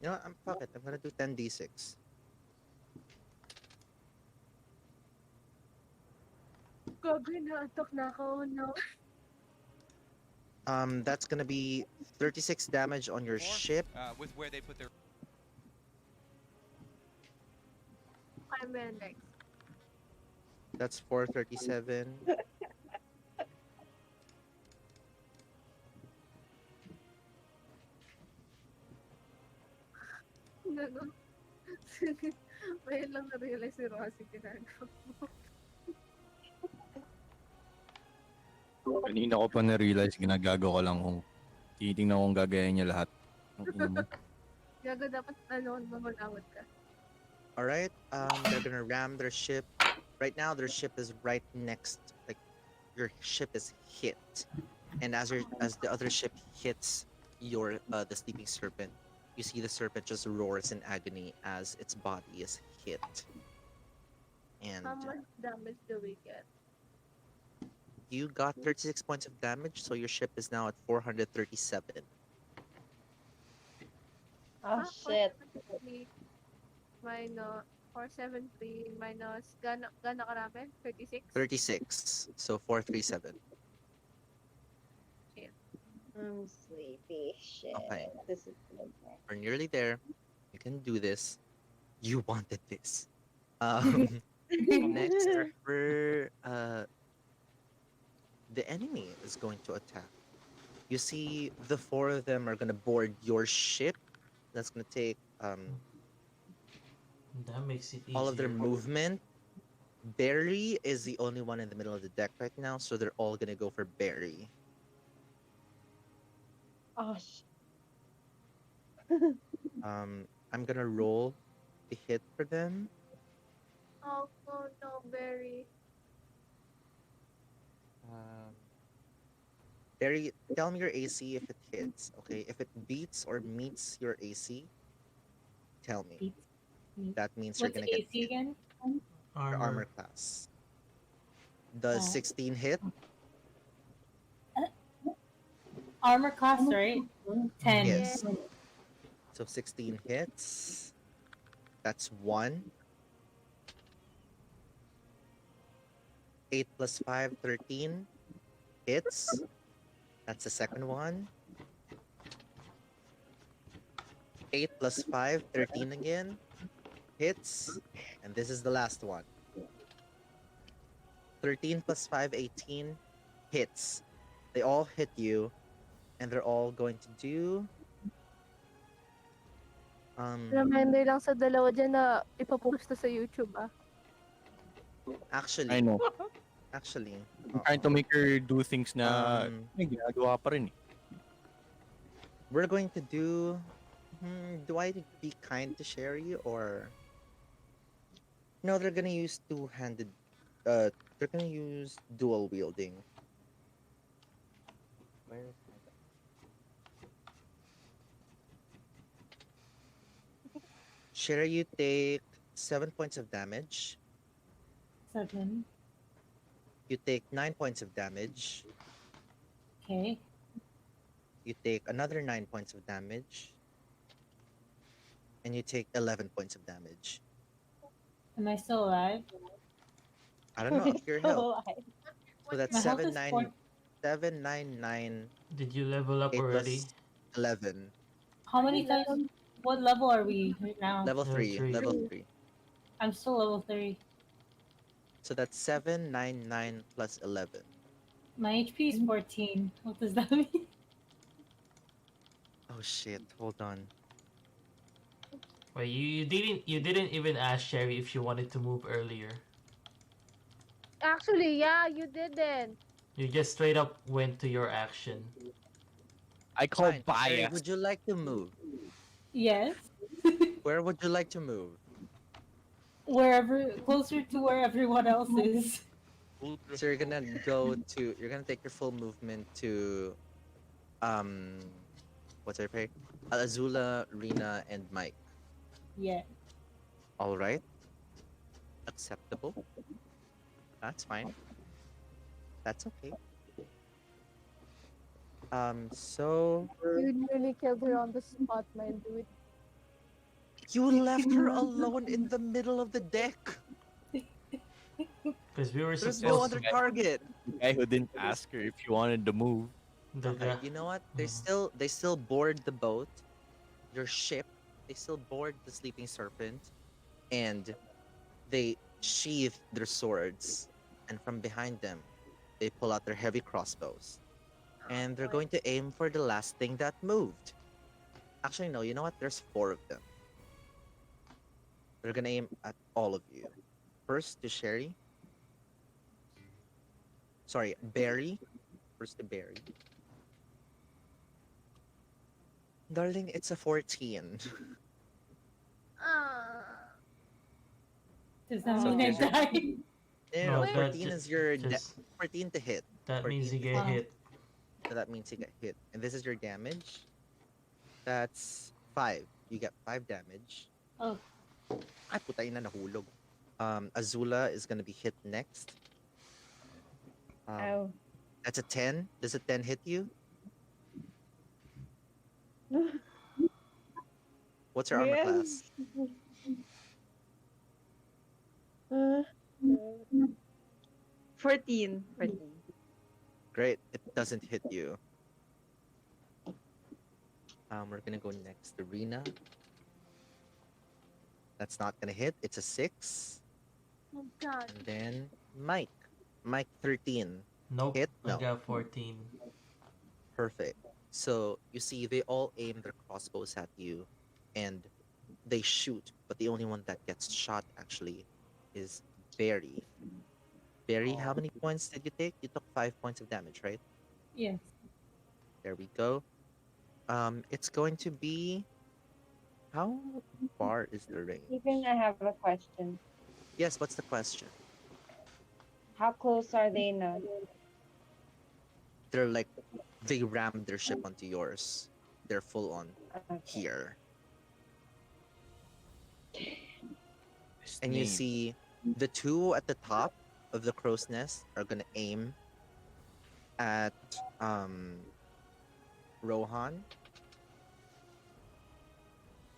Speaker 4: You know what? Fuck it. I'm gonna do 10d6.
Speaker 1: Gago, naatok na ako. Oh, no.
Speaker 4: That's gonna be 36 damage on your ship.
Speaker 10: With where they put their.
Speaker 1: I'm next.
Speaker 4: That's 437.
Speaker 1: Gago. Ngayon lang na-realize si Rosie ginagawa.
Speaker 3: Kanina ko pa na-realize, ginagago ko lang kung tinitingnan kong gagayan niya lahat. Ang ina mo.
Speaker 1: Gago, dapat mamulawad ka.
Speaker 4: All right. They're gonna ram their ship. Right now, their ship is right next. Like, your ship is hit, and as the other ship hits the sleeping serpent, you see the serpent just roars in agony as its body is hit. And
Speaker 1: How much damage do we get?
Speaker 4: you got 36 points of damage, so your ship is now at 437.
Speaker 5: Oh shit.
Speaker 1: 473 minus 473 minus gana karami? 36?
Speaker 4: 36. So 437.
Speaker 5: I'm sleepy. Shit.
Speaker 4: Okay.
Speaker 5: This is good.
Speaker 4: We're nearly there. You can do this. You wanted this. Next, the enemy is going to attack. You see, the four of them are gonna board your ship. That's gonna take
Speaker 2: That makes it easier.
Speaker 4: all of their movement. Barry is the only one in the middle of the deck right now, so they're all gonna go for Barry.
Speaker 5: Oh shit.
Speaker 4: I'm gonna roll the hit for them.
Speaker 1: Oh, no, Barry.
Speaker 4: Barry, tell me your AC if it hits. Okay, if it beats or meets your AC, tell me.
Speaker 6: Beats.
Speaker 4: That means you're
Speaker 6: What's
Speaker 4: gonna get
Speaker 6: AC
Speaker 4: hit.
Speaker 6: again?
Speaker 4: Your armor class. Does 16 hit?
Speaker 6: Armor class, right? 10.
Speaker 4: Yes. So 16 hits. That's 1. 8 plus 5, 13 hits. That's the second one. 8 plus 5, 13 again. Hits. And this is the last one. 13 plus 5, 18 hits. They all hit you. And they're all going to do...
Speaker 1: Reminder lang sa dalawa dyan na ipapost to sa YouTube, ah.
Speaker 4: Actually,
Speaker 3: I know.
Speaker 4: actually,
Speaker 3: I'm trying to make her do things na may ginagawa pa rin eh.
Speaker 4: we're going to do... do I be kind to Sherry or... No, they're gonna use two-handed... they're gonna use dual wielding. Where is my... Sherry, you take 7 points of damage.
Speaker 6: 7.
Speaker 4: You take 9 points of damage.
Speaker 6: Okay.
Speaker 4: You take another 9 points of damage. And you take 11 points of damage.
Speaker 6: Am I still alive?
Speaker 4: I don't know, up to your health.
Speaker 5: Alive.
Speaker 4: So that's
Speaker 6: My health
Speaker 4: 7,
Speaker 6: is
Speaker 4: 9,
Speaker 6: 4.
Speaker 4: 7, 9, 9,
Speaker 2: Did you level up
Speaker 4: 8
Speaker 2: already?
Speaker 4: plus 11.
Speaker 6: How many times? What level are we right now?
Speaker 4: Level
Speaker 2: Level
Speaker 4: 3,
Speaker 2: three.
Speaker 4: level 3.
Speaker 6: I'm still level 3.
Speaker 4: So that's 7, 9, 9 plus 11.
Speaker 6: My HP is 14. What does that mean?
Speaker 4: Oh shit, hold on.
Speaker 2: Wait, you didn't even ask Sherry if she wanted to move earlier.
Speaker 1: Actually, yeah, you didn't.
Speaker 2: You just straight up went to your action.
Speaker 3: I call
Speaker 4: Fine. Sherry,
Speaker 3: bias.
Speaker 4: would you like to move?
Speaker 6: Yes.
Speaker 4: Where would you like to move?
Speaker 6: Wherever, closer to where everyone else is.
Speaker 4: So you're gonna take your full movement to um what's her pay? Azula, Rina, and Mike.
Speaker 6: Yeah.
Speaker 4: All right, acceptable. That's fine. That's okay. So
Speaker 1: You nearly killed her on the spot, my dude.
Speaker 4: you left her alone in the middle of the deck.
Speaker 2: Because we were
Speaker 4: There's no
Speaker 2: supposed
Speaker 4: other
Speaker 2: to.
Speaker 4: target.
Speaker 3: The guy who didn't ask her if she wanted to move.
Speaker 2: The
Speaker 4: Okay,
Speaker 2: guy.
Speaker 4: you know what? They still board the boat, your ship. They still board the sleeping serpent, and they sheath their swords. And from behind them, they pull out their heavy crossbows, and they're going to aim for the last thing that moved. Actually, no. You know what? There's four of them. They're gonna aim at all of you. First to Sherry. Sorry, Barry. First to Barry. Darling, it's a 14.
Speaker 1: Ah.
Speaker 6: Does that
Speaker 4: So
Speaker 6: mean I
Speaker 4: here's your
Speaker 6: die?
Speaker 4: No,
Speaker 2: No,
Speaker 1: Wait.
Speaker 4: 14 is your
Speaker 2: just
Speaker 4: 14 to hit.
Speaker 2: that
Speaker 4: 14
Speaker 2: means you
Speaker 4: to
Speaker 2: get
Speaker 6: Wow.
Speaker 2: hit.
Speaker 4: So that means you get hit. And this is your damage. That's 5. You get 5 damage.
Speaker 6: Oh.
Speaker 4: Ay, putay na nahulog. Azula is gonna be hit next.
Speaker 5: Oh.
Speaker 4: That's a 10. Does a 10 hit you? What's your armor
Speaker 5: Yeah.
Speaker 4: class?
Speaker 5: Uh, 14. 14.
Speaker 4: Great. It doesn't hit you. We're gonna go next to Rina. That's not gonna hit. It's a 6.
Speaker 1: Oh god.
Speaker 4: And then Mike. Mike 13.
Speaker 2: Nope.
Speaker 4: Hit?
Speaker 2: I
Speaker 4: No.
Speaker 2: got 14.
Speaker 4: Perfect. So you see, they all aim their crossbows at you, and they shoot. But the only one that gets shot actually is Barry. Barry, how many points did you take? You took 5 points of damage, right?
Speaker 6: Yes.
Speaker 4: There we go. It's going to be. How far is the range?
Speaker 5: Even I have a question.
Speaker 4: Yes. What's the question?
Speaker 5: How close are they now?
Speaker 4: They're like, they rammed their ship onto yours. They're full on
Speaker 5: Okay.
Speaker 4: here.
Speaker 3: His
Speaker 4: And you
Speaker 3: name.
Speaker 4: see the two at the top of the crow's nest are gonna aim at Rohan.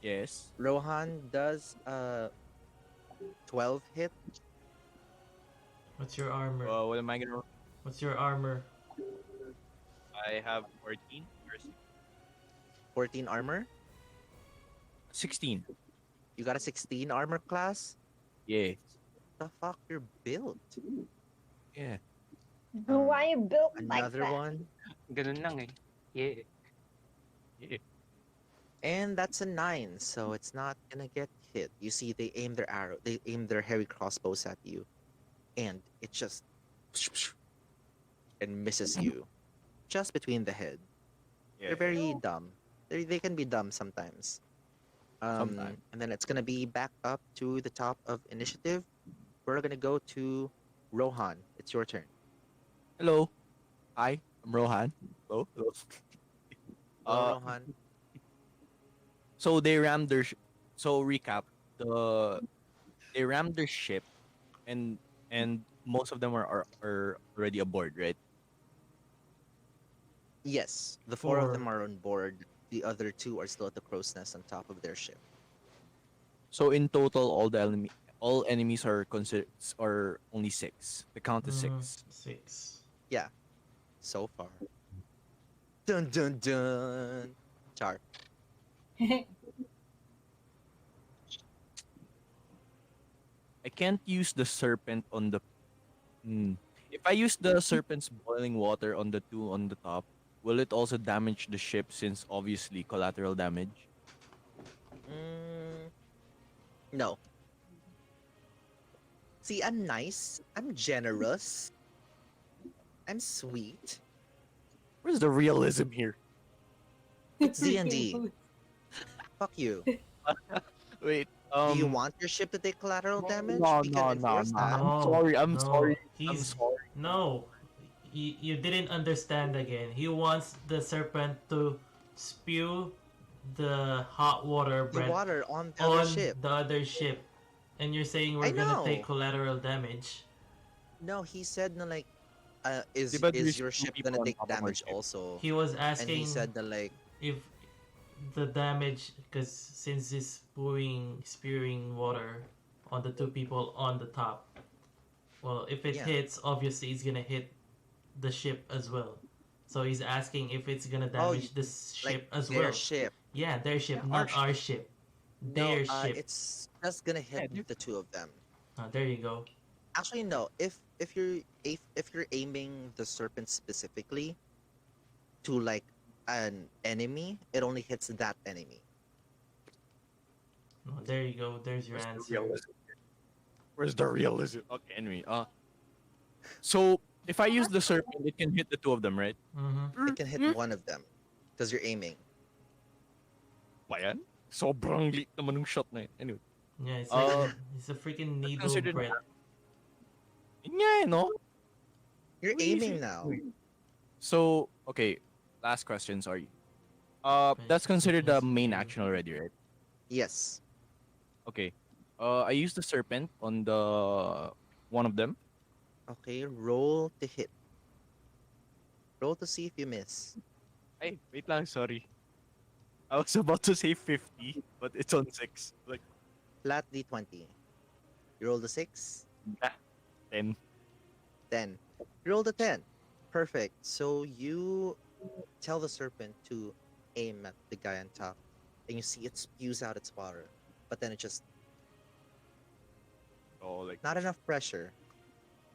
Speaker 3: Yes.
Speaker 4: Rohan does 12 hit.
Speaker 2: What's your armor?
Speaker 3: What am I gonna?
Speaker 2: What's your armor?
Speaker 3: I have 14 or
Speaker 4: 14 armor.
Speaker 3: 16.
Speaker 4: You got a 16 armor class?
Speaker 3: Yeah.
Speaker 4: The fuck, you're built.
Speaker 3: Yeah.
Speaker 5: Why you built like
Speaker 4: Another
Speaker 5: that?
Speaker 4: one.
Speaker 8: Ganun lang eh. Yeah.
Speaker 3: Yeah.
Speaker 4: And that's a 9, so it's not gonna get hit. You see, they aim their heavy crossbows at you, and it just and misses you just between the head. They're very dumb. They can be dumb sometimes.
Speaker 3: Sometime.
Speaker 4: And then it's gonna be back up to the top of initiative. We're gonna go to Rohan. It's your turn.
Speaker 3: Hello. Hi. I'm Rohan. Hello. Hello.
Speaker 4: Hello, Rohan.
Speaker 3: So they rammed their. So recap. They rammed their ship, and most of them are already aboard, right?
Speaker 4: Yes, the four of them
Speaker 2: Four.
Speaker 4: are on board. The other two are still at the crow's nest on top of their ship.
Speaker 3: So in total, all enemies are considered are only 6. The count is 6.
Speaker 2: 6.
Speaker 4: Yeah, so far. Dun dun dun. Char.
Speaker 3: I can't use the serpent on Hmm. If I use the serpent's boiling water on the two on the top, will it also damage the ship since obviously collateral damage?
Speaker 4: Mm, no. See, I'm nice. I'm generous. I'm sweet.
Speaker 3: Where's the realism here?
Speaker 4: It's D&D. Fuck you.
Speaker 3: Wait,
Speaker 4: Do you want your ship to take collateral damage?
Speaker 3: no,
Speaker 4: We can
Speaker 3: no, no,
Speaker 4: enforce
Speaker 3: no.
Speaker 4: that.
Speaker 3: I'm
Speaker 2: No,
Speaker 3: sorry. I'm
Speaker 2: no,
Speaker 3: sorry. I'm
Speaker 2: he's
Speaker 3: sorry.
Speaker 2: no. You didn't understand again. He wants the serpent to spew the hot water
Speaker 4: The
Speaker 2: breath
Speaker 4: water on the other
Speaker 2: on
Speaker 4: ship.
Speaker 2: the other ship, and you're saying
Speaker 4: I
Speaker 2: we're gonna take
Speaker 4: know.
Speaker 2: collateral damage.
Speaker 4: No, he said na like,
Speaker 3: Diba
Speaker 4: is
Speaker 3: there's
Speaker 4: your
Speaker 3: two
Speaker 4: ship gonna
Speaker 3: people on
Speaker 4: take
Speaker 3: top of our
Speaker 4: damage
Speaker 3: ship?
Speaker 4: also?
Speaker 2: He was
Speaker 4: And he
Speaker 2: asking
Speaker 4: said that like,
Speaker 2: if the damage, because since it's spewing water on the two people on the top, well, if it
Speaker 4: yeah.
Speaker 2: hits, obviously it's gonna hit the ship as well. So he's asking if it's gonna
Speaker 4: Oh,
Speaker 2: damage the
Speaker 4: like
Speaker 2: ship as
Speaker 4: their
Speaker 2: well.
Speaker 4: ship.
Speaker 2: Yeah, their
Speaker 1: Yeah,
Speaker 2: ship,
Speaker 1: our
Speaker 2: not
Speaker 1: ship.
Speaker 2: our ship.
Speaker 4: No,
Speaker 2: Their ship.
Speaker 4: it's just gonna hit
Speaker 3: Yeah,
Speaker 4: the two of them.
Speaker 2: There you go.
Speaker 4: Actually, no. If you're aiming the serpent specifically to like an enemy, it only hits that enemy.
Speaker 2: There you go. There's your
Speaker 3: where's the
Speaker 2: answer.
Speaker 3: realism? Where's the realism? Okay, anyway. So if I use the serpent, it can hit the two of them, right?
Speaker 2: Mm-hmm.
Speaker 4: It can hit one of them because you're aiming.
Speaker 3: Ba yan? Sobrang liit naman ng shot na yun. Anyway.
Speaker 2: Yeah, it's like
Speaker 3: Uh,
Speaker 2: it's a freaking
Speaker 3: let's
Speaker 2: needle
Speaker 3: consider
Speaker 2: breath.
Speaker 3: yun nga eh, no?
Speaker 4: You're
Speaker 3: What do you
Speaker 4: aiming
Speaker 3: say?
Speaker 4: now.
Speaker 3: So, okay. Last question, sorry. That's
Speaker 2: Best
Speaker 3: considered the
Speaker 2: fitness
Speaker 3: main
Speaker 2: view.
Speaker 3: action already, right?
Speaker 4: Yes.
Speaker 3: Okay. I used the serpent on the one of them.
Speaker 4: Okay. Roll to hit. Roll to see if you miss.
Speaker 3: Hey, wait lang, sorry. I was about to say 50, but it's on 6. Like,
Speaker 4: Flat D20. You roll the 6.
Speaker 3: nah, 10.
Speaker 4: 10. You roll the 10. Perfect. So you tell the serpent to aim at the guy on top, and you see it spews out its water, but then it just
Speaker 3: Oh, like,
Speaker 4: not enough pressure.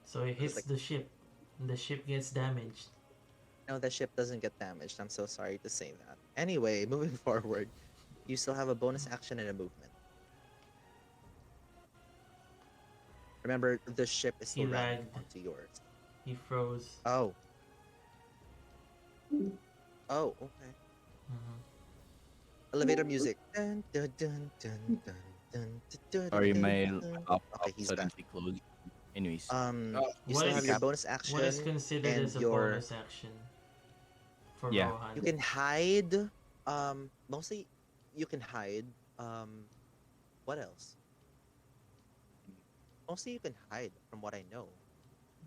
Speaker 2: So it
Speaker 4: It's
Speaker 2: hits
Speaker 4: like,
Speaker 2: the ship, and the ship gets damaged.
Speaker 4: no, the ship doesn't get damaged. I'm so sorry to say that. Anyway, moving forward, you still have a bonus action and a movement. Remember, the ship is
Speaker 2: He
Speaker 4: still ramming
Speaker 2: lagged.
Speaker 4: onto yours.
Speaker 2: He froze.
Speaker 4: Oh. Oh, okay.
Speaker 2: Mm-hmm.
Speaker 4: Elevator music. Dun, dun, dun, dun, dun, dun, dun,
Speaker 3: sorry,
Speaker 4: dun,
Speaker 3: my
Speaker 4: dun.
Speaker 3: laptop
Speaker 4: Okay, he's back.
Speaker 3: suddenly closed. Anyways.
Speaker 4: You
Speaker 2: What
Speaker 4: still have
Speaker 2: is
Speaker 4: your bonus action.
Speaker 2: what is considered
Speaker 4: and
Speaker 2: as a
Speaker 4: your
Speaker 2: bonus action for
Speaker 3: Yeah.
Speaker 2: Rohan?
Speaker 4: You can hide. Mostly you can hide. What else? Mostly you can hide, from what I know,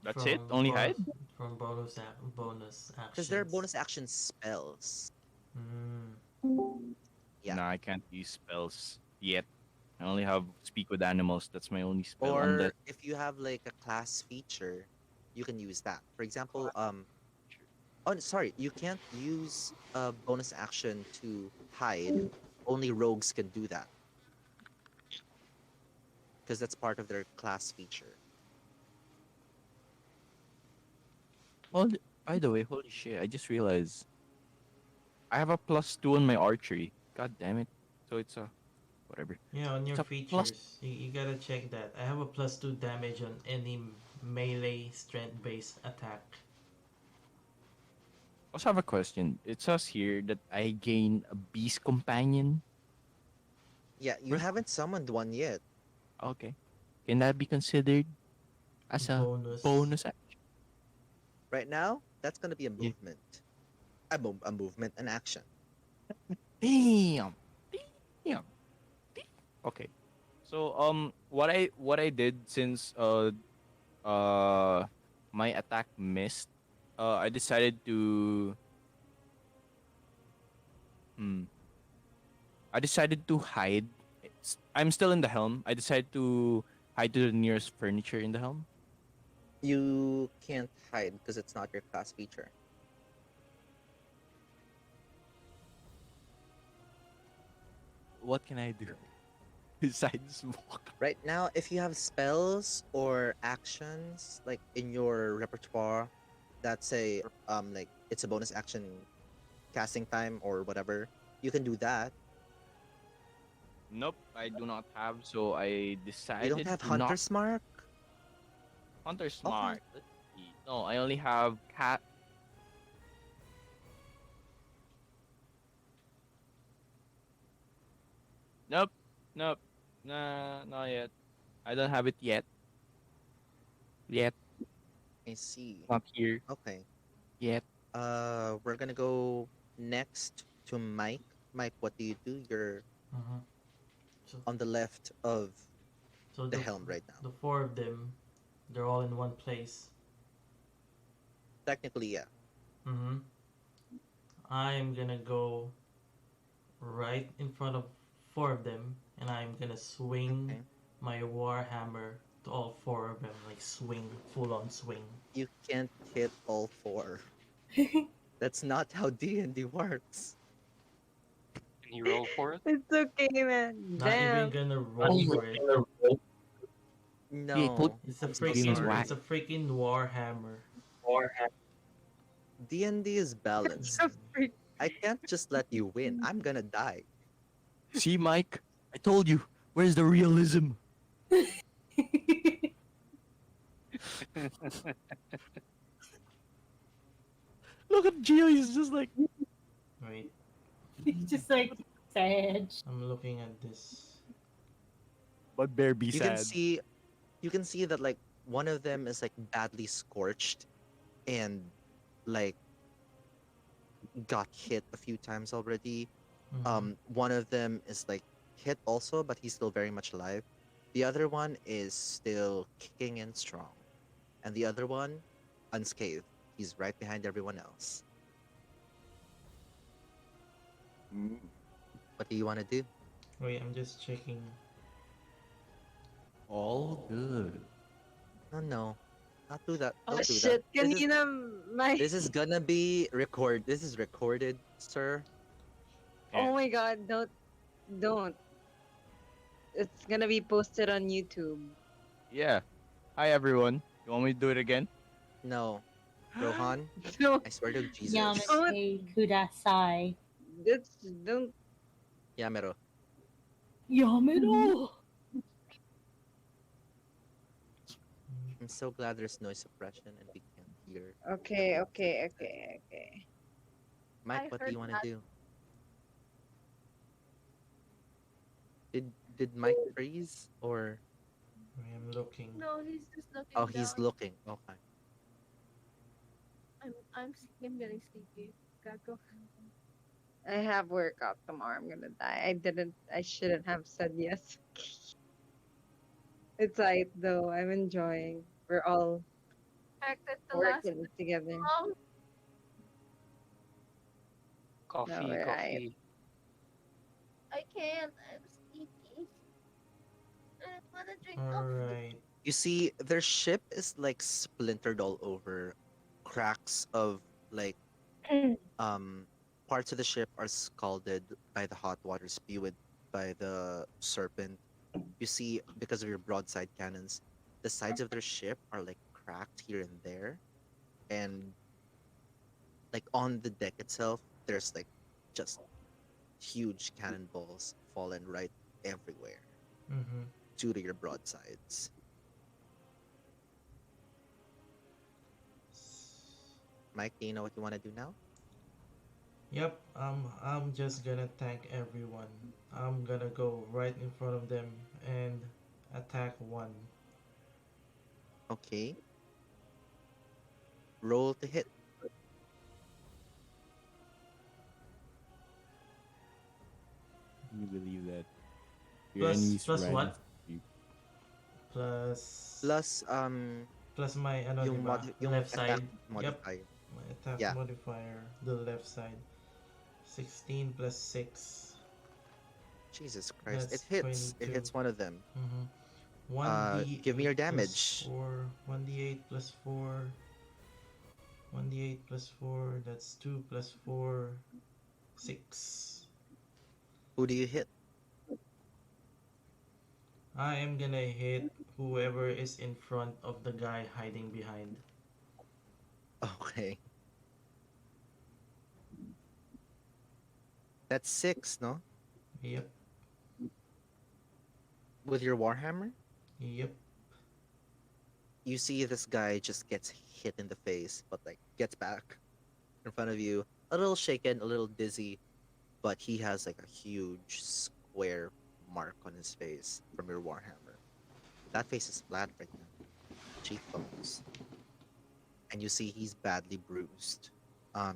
Speaker 3: That's it? Only hide?
Speaker 2: From bonus actions.
Speaker 4: because they're bonus action spells.
Speaker 2: Mm.
Speaker 4: Yeah.
Speaker 3: Nah, I can't use spells yet. I only have speak with animals. That's my only spell.
Speaker 4: Or
Speaker 3: Unless
Speaker 4: if you have like a class feature, you can use that. For example, oh, sorry, you can't use a bonus action to hide. Only rogues can do that because that's part of their class feature.
Speaker 3: by the way, holy shit! I just realized I have a +2 on my archery. God damn it! So it's a whatever.
Speaker 2: Yeah, on your
Speaker 3: It's a
Speaker 2: features, you gotta check that. I have a +2 damage on any melee strength-based attack.
Speaker 3: Also have a question. It says here that I gain a beast companion.
Speaker 4: Yeah, you
Speaker 3: Where's-
Speaker 4: haven't summoned one yet.
Speaker 3: Okay, can that be considered as a bonus action?
Speaker 4: Right now, that's gonna be a
Speaker 3: Yeah.
Speaker 4: movement. A movement, an action.
Speaker 3: Damn. Damn. Okay. So what I did since my attack missed, I decided to hmm I decided to hide. I'm still in the helm. I decided to hide to the nearest furniture in the helm.
Speaker 4: You can't hide because it's not your class feature.
Speaker 3: What can I do? besides walk?
Speaker 4: Right now, if you have spells or actions like in your repertoire that say like it's a bonus action casting time or whatever, you can do that.
Speaker 3: Nope, I do not have. So I
Speaker 4: You don't
Speaker 3: decided
Speaker 4: have
Speaker 3: to not
Speaker 4: Hunter's Mark?
Speaker 3: Hunter's
Speaker 4: Okay.
Speaker 3: Mark. Let's see. No, I only have cat. Nope, nope, nah, not yet. I don't have it yet. Yet,
Speaker 4: I see.
Speaker 3: not here
Speaker 4: Okay.
Speaker 3: yet.
Speaker 4: We're gonna go next to Mike. Mike, what do you do? You're
Speaker 2: Uh-huh. So
Speaker 4: on the left of
Speaker 2: so
Speaker 4: the helm right now.
Speaker 2: the four of them, they're all in one place.
Speaker 4: Technically, yeah.
Speaker 2: Mm-hmm. I'm gonna go right in front of four of them, and I'm gonna swing
Speaker 4: Okay.
Speaker 2: my warhammer to all four of them, like swing, full on swing.
Speaker 4: You can't hit all four. That's not how D&D works.
Speaker 8: Can you roll for it?
Speaker 5: It's okay, man.
Speaker 2: Not even
Speaker 5: Damn.
Speaker 2: gonna roll for it.
Speaker 3: Yeah,
Speaker 4: No,
Speaker 3: this
Speaker 4: I'm so
Speaker 3: game is
Speaker 4: sorry.
Speaker 3: whack.
Speaker 2: It's a freaking warhammer.
Speaker 4: D&D is
Speaker 5: It's
Speaker 4: balanced.
Speaker 5: a freak.
Speaker 4: I can't just let you win. I'm gonna die.
Speaker 3: See, Mike, I told you. Where's the realism? Look at Gio. He's just like.
Speaker 2: Wait,
Speaker 6: He's just like sad.
Speaker 2: I'm looking at this.
Speaker 3: But bear be
Speaker 4: You
Speaker 3: sad.
Speaker 4: can see that like one of them is like badly scorched and like got hit a few times already. One of them is like hit also, but he's still very much alive. The other one is still kicking and strong. And the other one, unscathed. He's right behind everyone else.
Speaker 3: Mm.
Speaker 4: What do you want to do?
Speaker 2: Wait, I'm just checking.
Speaker 3: All good.
Speaker 4: Oh no. Not do that.
Speaker 5: Oh
Speaker 4: Don't do
Speaker 5: shit,
Speaker 4: that.
Speaker 5: kanina my...
Speaker 4: This is gonna be this is recorded, sir.
Speaker 5: Oh my god, don't. It's gonna be posted on YouTube.
Speaker 3: Yeah. Hi, everyone. You want me to do it again?
Speaker 4: No. Rohan,
Speaker 5: No,
Speaker 4: I swear to Jesus.
Speaker 6: Yamete kudasai.
Speaker 5: don't.
Speaker 4: Yamero.
Speaker 6: Yamero.
Speaker 4: I'm so glad there's noise suppression and we can't hear.
Speaker 5: Okay.
Speaker 4: Mike,
Speaker 1: I
Speaker 4: what do
Speaker 1: heard
Speaker 4: you want to
Speaker 1: that.
Speaker 4: do? Did Mike freeze or
Speaker 2: I'm looking.
Speaker 1: No, he's just looking
Speaker 4: oh he's
Speaker 1: down.
Speaker 4: looking. Okay.
Speaker 1: I'm getting sleepy. Gotta go.
Speaker 5: I have workout tomorrow. I'm gonna die. I shouldn't have said yes. It's alright though. I'm enjoying. We're all
Speaker 1: Heck, that's the last
Speaker 5: working together.
Speaker 1: long.
Speaker 8: Coffee,
Speaker 5: we're
Speaker 8: coffee.
Speaker 1: I can't. I'm sleepy. I wanna drink
Speaker 2: All
Speaker 1: coffee.
Speaker 2: right.
Speaker 4: You see, their ship is like splintered all over. Cracks of like parts of the ship are scalded by the hot water spewed by the serpent. You see, because of your broadside cannons, the sides of their ship are like cracked here and there, and like on the deck itself, there's like just huge cannonballs fallen right everywhere
Speaker 2: Mm-hmm.
Speaker 4: due to your broadsides. Mike, do you know what you want to do now?
Speaker 2: Yep, I'm just gonna thank everyone. I'm gonna go right in front of them and attack one.
Speaker 4: Okay. Roll to hit.
Speaker 3: Can you believe that? Your
Speaker 2: Plus-
Speaker 3: enemies
Speaker 2: plus
Speaker 3: ran
Speaker 2: what?
Speaker 3: after you.
Speaker 2: Plus
Speaker 4: Plus
Speaker 2: plus my ano,
Speaker 4: yung,
Speaker 2: diba?
Speaker 4: yung
Speaker 2: Left
Speaker 4: attack
Speaker 2: side. Yep,
Speaker 4: modifier.
Speaker 2: my attack
Speaker 4: Yeah.
Speaker 2: modifier, the left side. 16 plus 6.
Speaker 4: Jesus Christ.
Speaker 2: That's
Speaker 4: It hits.
Speaker 2: 22.
Speaker 4: It hits one of them.
Speaker 2: Mm-hmm. 1d8
Speaker 4: give me your
Speaker 2: plus
Speaker 4: damage.
Speaker 2: 4. 1d8 plus 4. 1d8 plus 4. That's 2 plus 4. 6.
Speaker 4: Who do you hit?
Speaker 2: I am gonna hit whoever is in front of the guy hiding behind.
Speaker 4: Okay. That's six, no?
Speaker 2: Yep,
Speaker 4: With your Warhammer?
Speaker 2: yep.
Speaker 4: You see this guy just gets hit in the face, but like gets back in front of you, a little shaken, a little dizzy, but he has like a huge square mark on his face from your Warhammer. That face is flat right now, cheekbones, and you see he's badly bruised.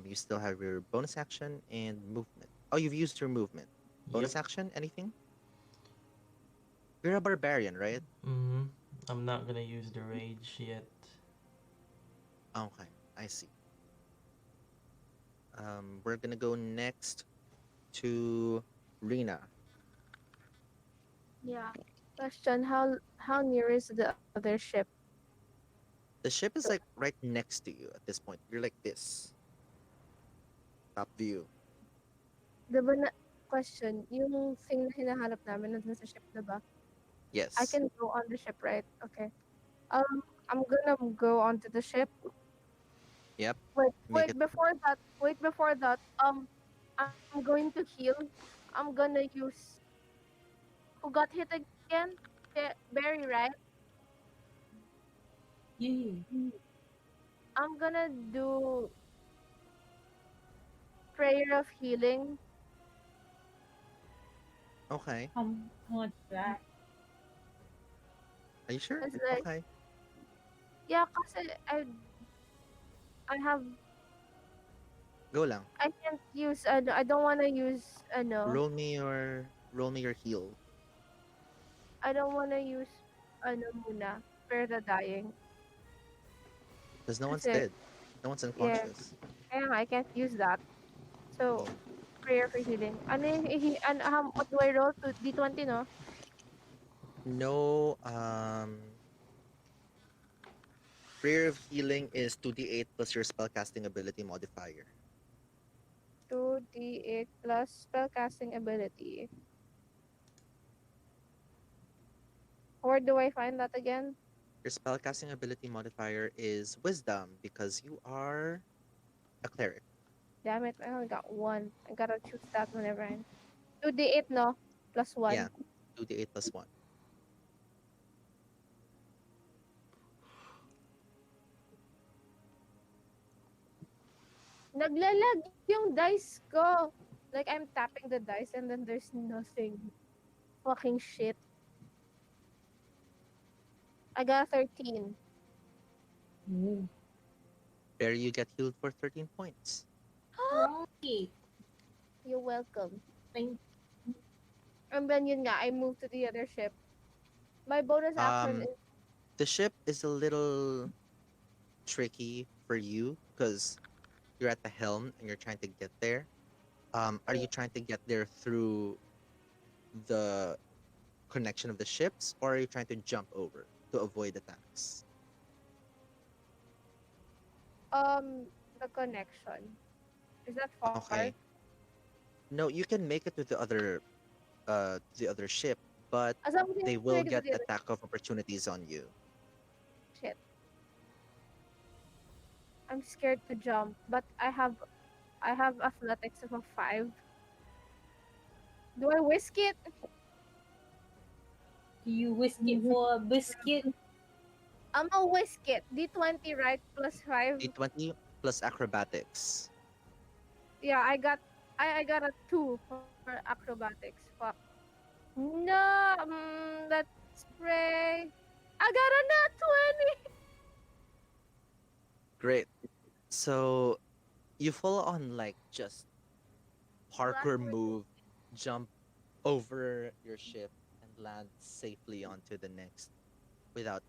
Speaker 4: You still have your bonus action and movement. Oh, you've used your movement.
Speaker 2: Yep.
Speaker 4: Bonus action, anything? You're a barbarian, right?
Speaker 2: Mm-hmm. I'm not gonna use the rage yet.
Speaker 4: Okay, I see. We're gonna go next to Rena.
Speaker 1: Yeah. Question: how near is the other ship?
Speaker 4: The ship is like right next to you at this point. You're like this, top view.
Speaker 1: The question, yung thing na hinahanap namin nandun sa ship, diba? I
Speaker 4: Yes.
Speaker 1: can go on the ship, right? Okay. I'm gonna go onto the ship.
Speaker 4: Yep.
Speaker 1: Wait,
Speaker 4: Make it.
Speaker 1: wait before that. I'm going to heal. I'm gonna use who got hit again? Barry, right?
Speaker 6: Yeah.
Speaker 1: I'm gonna do prayer of healing.
Speaker 4: Okay.
Speaker 6: How much is that?
Speaker 4: Are you sure?
Speaker 1: It's like,
Speaker 4: Okay.
Speaker 1: yeah, kasi I have
Speaker 4: Go lang.
Speaker 1: I can't use I don't wanna use
Speaker 4: Roll me your heal.
Speaker 1: I don't wanna use muna for the dying.
Speaker 4: Because no one's
Speaker 1: Kasi
Speaker 4: dead. No one's
Speaker 1: yeah,
Speaker 4: unconscious.
Speaker 1: kaya nga, I can't use that. So
Speaker 4: Yeah.
Speaker 1: prayer for healing. Ano yung what do I roll? To D20, no?
Speaker 4: No. Prayer of healing is 2d8 plus your spellcasting ability modifier.
Speaker 1: 2d8 plus spellcasting ability. Where do I find that again?
Speaker 4: Your spellcasting ability modifier is wisdom because you are a cleric.
Speaker 1: Damn it, I only got one. I gotta choose that whenever I'm 2d8, no? Plus
Speaker 4: Yeah.
Speaker 1: 1.
Speaker 4: 2d8 plus 1.
Speaker 1: Naglalag yung dice ko. Like, I'm tapping the dice and then there's nothing. Fucking shit. I got a 13.
Speaker 6: Ooh.
Speaker 4: There you get healed for 13 points.
Speaker 6: Right.
Speaker 1: You're welcome.
Speaker 6: Thank
Speaker 1: And then yun nga, I moved to the other ship. My bonus action
Speaker 4: Um,
Speaker 1: is
Speaker 4: the ship is a little tricky for you because you're at the helm and you're trying to get there. Are you trying to get there through the connection of the ships, or are you trying to jump over to avoid attacks?
Speaker 1: the connection. Is that far?
Speaker 4: Okay. No, you can make it to the other ship, but
Speaker 1: As long as I
Speaker 4: they
Speaker 1: make
Speaker 4: will
Speaker 1: it to
Speaker 4: get
Speaker 1: the other
Speaker 4: attack of opportunities on you.
Speaker 1: shit. I'm scared to jump, but I have athletics of a 5. Do I whisk it?
Speaker 6: Do you whisk it for a biscuit?
Speaker 1: I'm a whisk it. D20, right? Plus 5.
Speaker 4: D20 plus acrobatics.
Speaker 1: Yeah, I got a 2 for acrobatics. Fuck. No, let's pray. I got a nat 20.
Speaker 4: Great. So you full on like just parkour
Speaker 1: Blackboard.
Speaker 4: move, jump over your ship and land safely onto the next without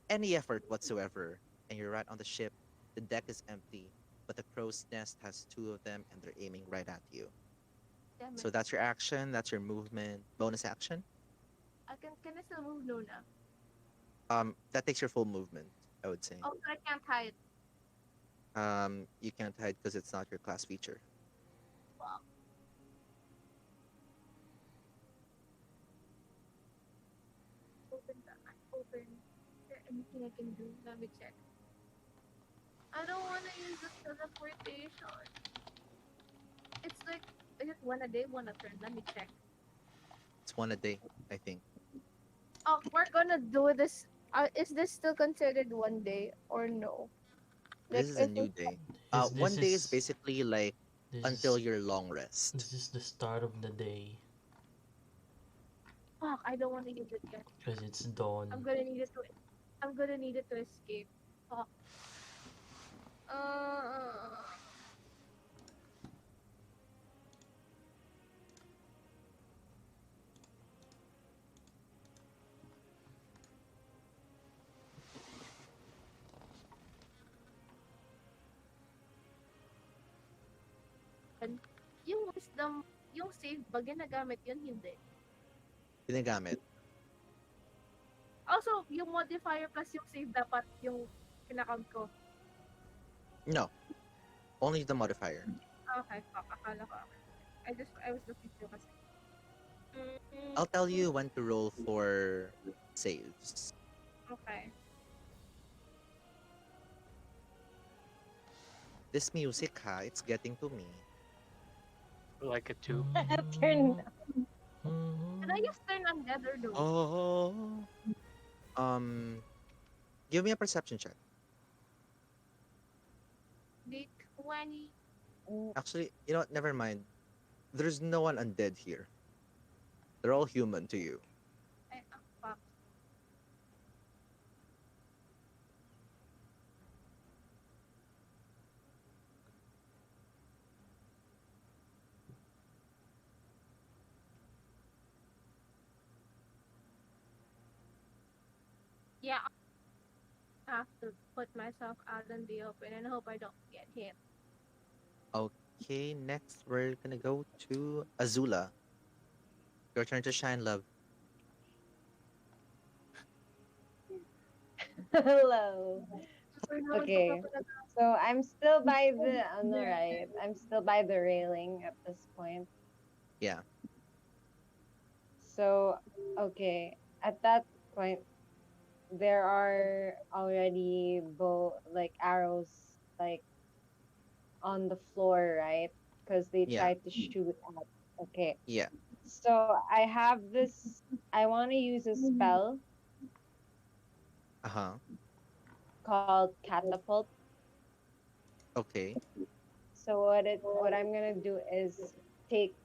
Speaker 4: any effort whatsoever. And you're right on the ship. The deck is empty, but the crow's nest has two of them and they're aiming right at you.
Speaker 1: Damn
Speaker 4: So
Speaker 1: it.
Speaker 4: that's your action, that's your movement. Bonus action.
Speaker 1: Can I still move Luna?
Speaker 4: That takes your full movement, I would say.
Speaker 1: Oh, but I can't hide.
Speaker 4: You can't hide because it's not your class feature.
Speaker 1: Wow. anything I can do. Let me check. I don't want to use the teleportation. It's like, is it one a day, one a turn? Let me check.
Speaker 4: It's one a day, I think.
Speaker 1: Oh, we're gonna do this. Is this still considered one day or no? Like,
Speaker 4: This is a
Speaker 1: if
Speaker 4: new
Speaker 1: we,
Speaker 4: day.
Speaker 2: This
Speaker 4: One day is
Speaker 2: is
Speaker 4: basically like
Speaker 2: this
Speaker 4: until
Speaker 2: is
Speaker 4: your long rest.
Speaker 2: this is the start of the day
Speaker 1: fuck, I don't want to use it yet.
Speaker 2: because it's dawn.
Speaker 1: I'm gonna need it to. I'm gonna need it to escape. Fuck. Uh, and yung wisdom, yung save ba ginagamit yun? Hindi.
Speaker 4: Ginagamit.
Speaker 1: Also, yung modifier plus yung save dapat yung kinakount ko.
Speaker 4: No, only the modifier.
Speaker 1: Okay, fuck. Akala ko. I was looking through kasi.
Speaker 4: I'll tell you when to roll for saves.
Speaker 1: Okay.
Speaker 4: This music, ha, it's getting to me.
Speaker 8: Like a 2.
Speaker 5: Turn.
Speaker 1: Can I just turn on Nether though?
Speaker 4: Oh. Give me a perception check.
Speaker 1: Big 20.
Speaker 4: Actually, you know what? Never mind. There's no one undead here. They're all human to you.
Speaker 1: Ay, fuck. Yeah, I have to put myself out in the open and hope I don't get hit.
Speaker 4: Okay, next we're gonna go to Azula. Your turn to shine, love.
Speaker 5: Hello.
Speaker 1: Or no,
Speaker 5: Okay. So I'm still by the right. I'm still by the railing at this point.
Speaker 4: Yeah.
Speaker 5: So okay, at that point there are already like arrows like on the floor, right? Because they
Speaker 4: Yeah.
Speaker 5: tried to shoot at. Okay.
Speaker 4: Yeah.
Speaker 5: So I have this. I want to use a spell
Speaker 4: Uh-huh.
Speaker 5: called catapult.
Speaker 4: Okay.
Speaker 5: So what I'm gonna do is take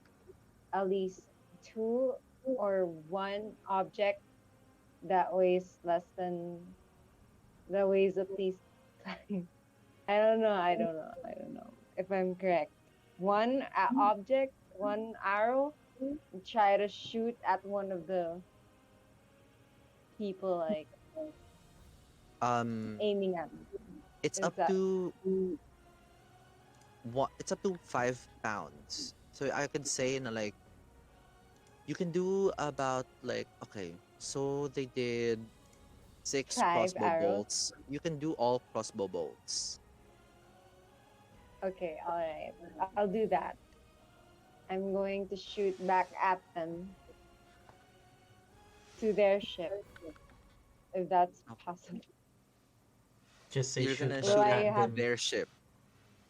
Speaker 5: at least two or one object that weighs less than that weighs at least I don't know. I don't know. I don't know if I'm correct. One object, one arrow, and try to shoot at one of the people, like aiming at.
Speaker 4: It's
Speaker 5: Is
Speaker 4: up
Speaker 5: that
Speaker 4: to what? It's up to 5 pounds. So I could say, like, you can do about like, okay, so they did 6
Speaker 5: five
Speaker 4: crossbow
Speaker 5: arrows?
Speaker 4: bolts. You can do all crossbow bolts.
Speaker 5: Okay, all right. I'll do that. I'm going to shoot back at them to their ship, if that's possible.
Speaker 2: Just say
Speaker 4: You're
Speaker 2: shoot
Speaker 4: gonna
Speaker 2: back
Speaker 5: Will
Speaker 4: shoot
Speaker 5: I
Speaker 2: at
Speaker 4: at
Speaker 5: have
Speaker 2: them.
Speaker 4: their ship.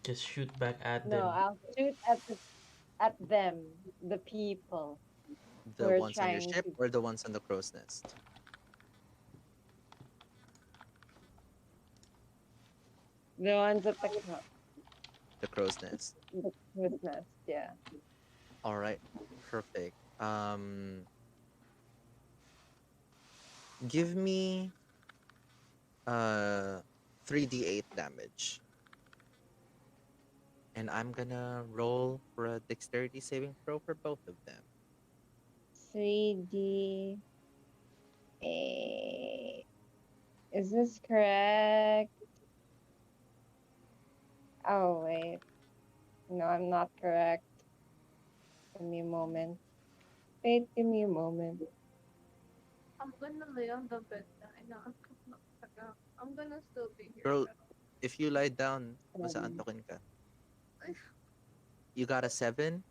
Speaker 2: Just shoot back at
Speaker 5: no?
Speaker 2: them.
Speaker 5: I'll shoot at them, the people who
Speaker 4: The
Speaker 5: are
Speaker 4: ones on your
Speaker 5: trying
Speaker 4: ship
Speaker 5: to.
Speaker 4: or the ones on the crow's nest?
Speaker 5: The ones at
Speaker 4: The crow's nest.
Speaker 5: the crow's nest, yeah.
Speaker 4: All right. Perfect. Give me 3d8 damage. And I'm gonna roll for a dexterity saving throw for both of them.
Speaker 5: 3D. Is this correct? Oh, wait. No, I'm not correct. Give me a moment. Wait, give me a moment.
Speaker 1: I'm gonna lay on the bed na. I'm gonna still be here.
Speaker 4: Girl, if you lie down, masaantokin ka. You got a 7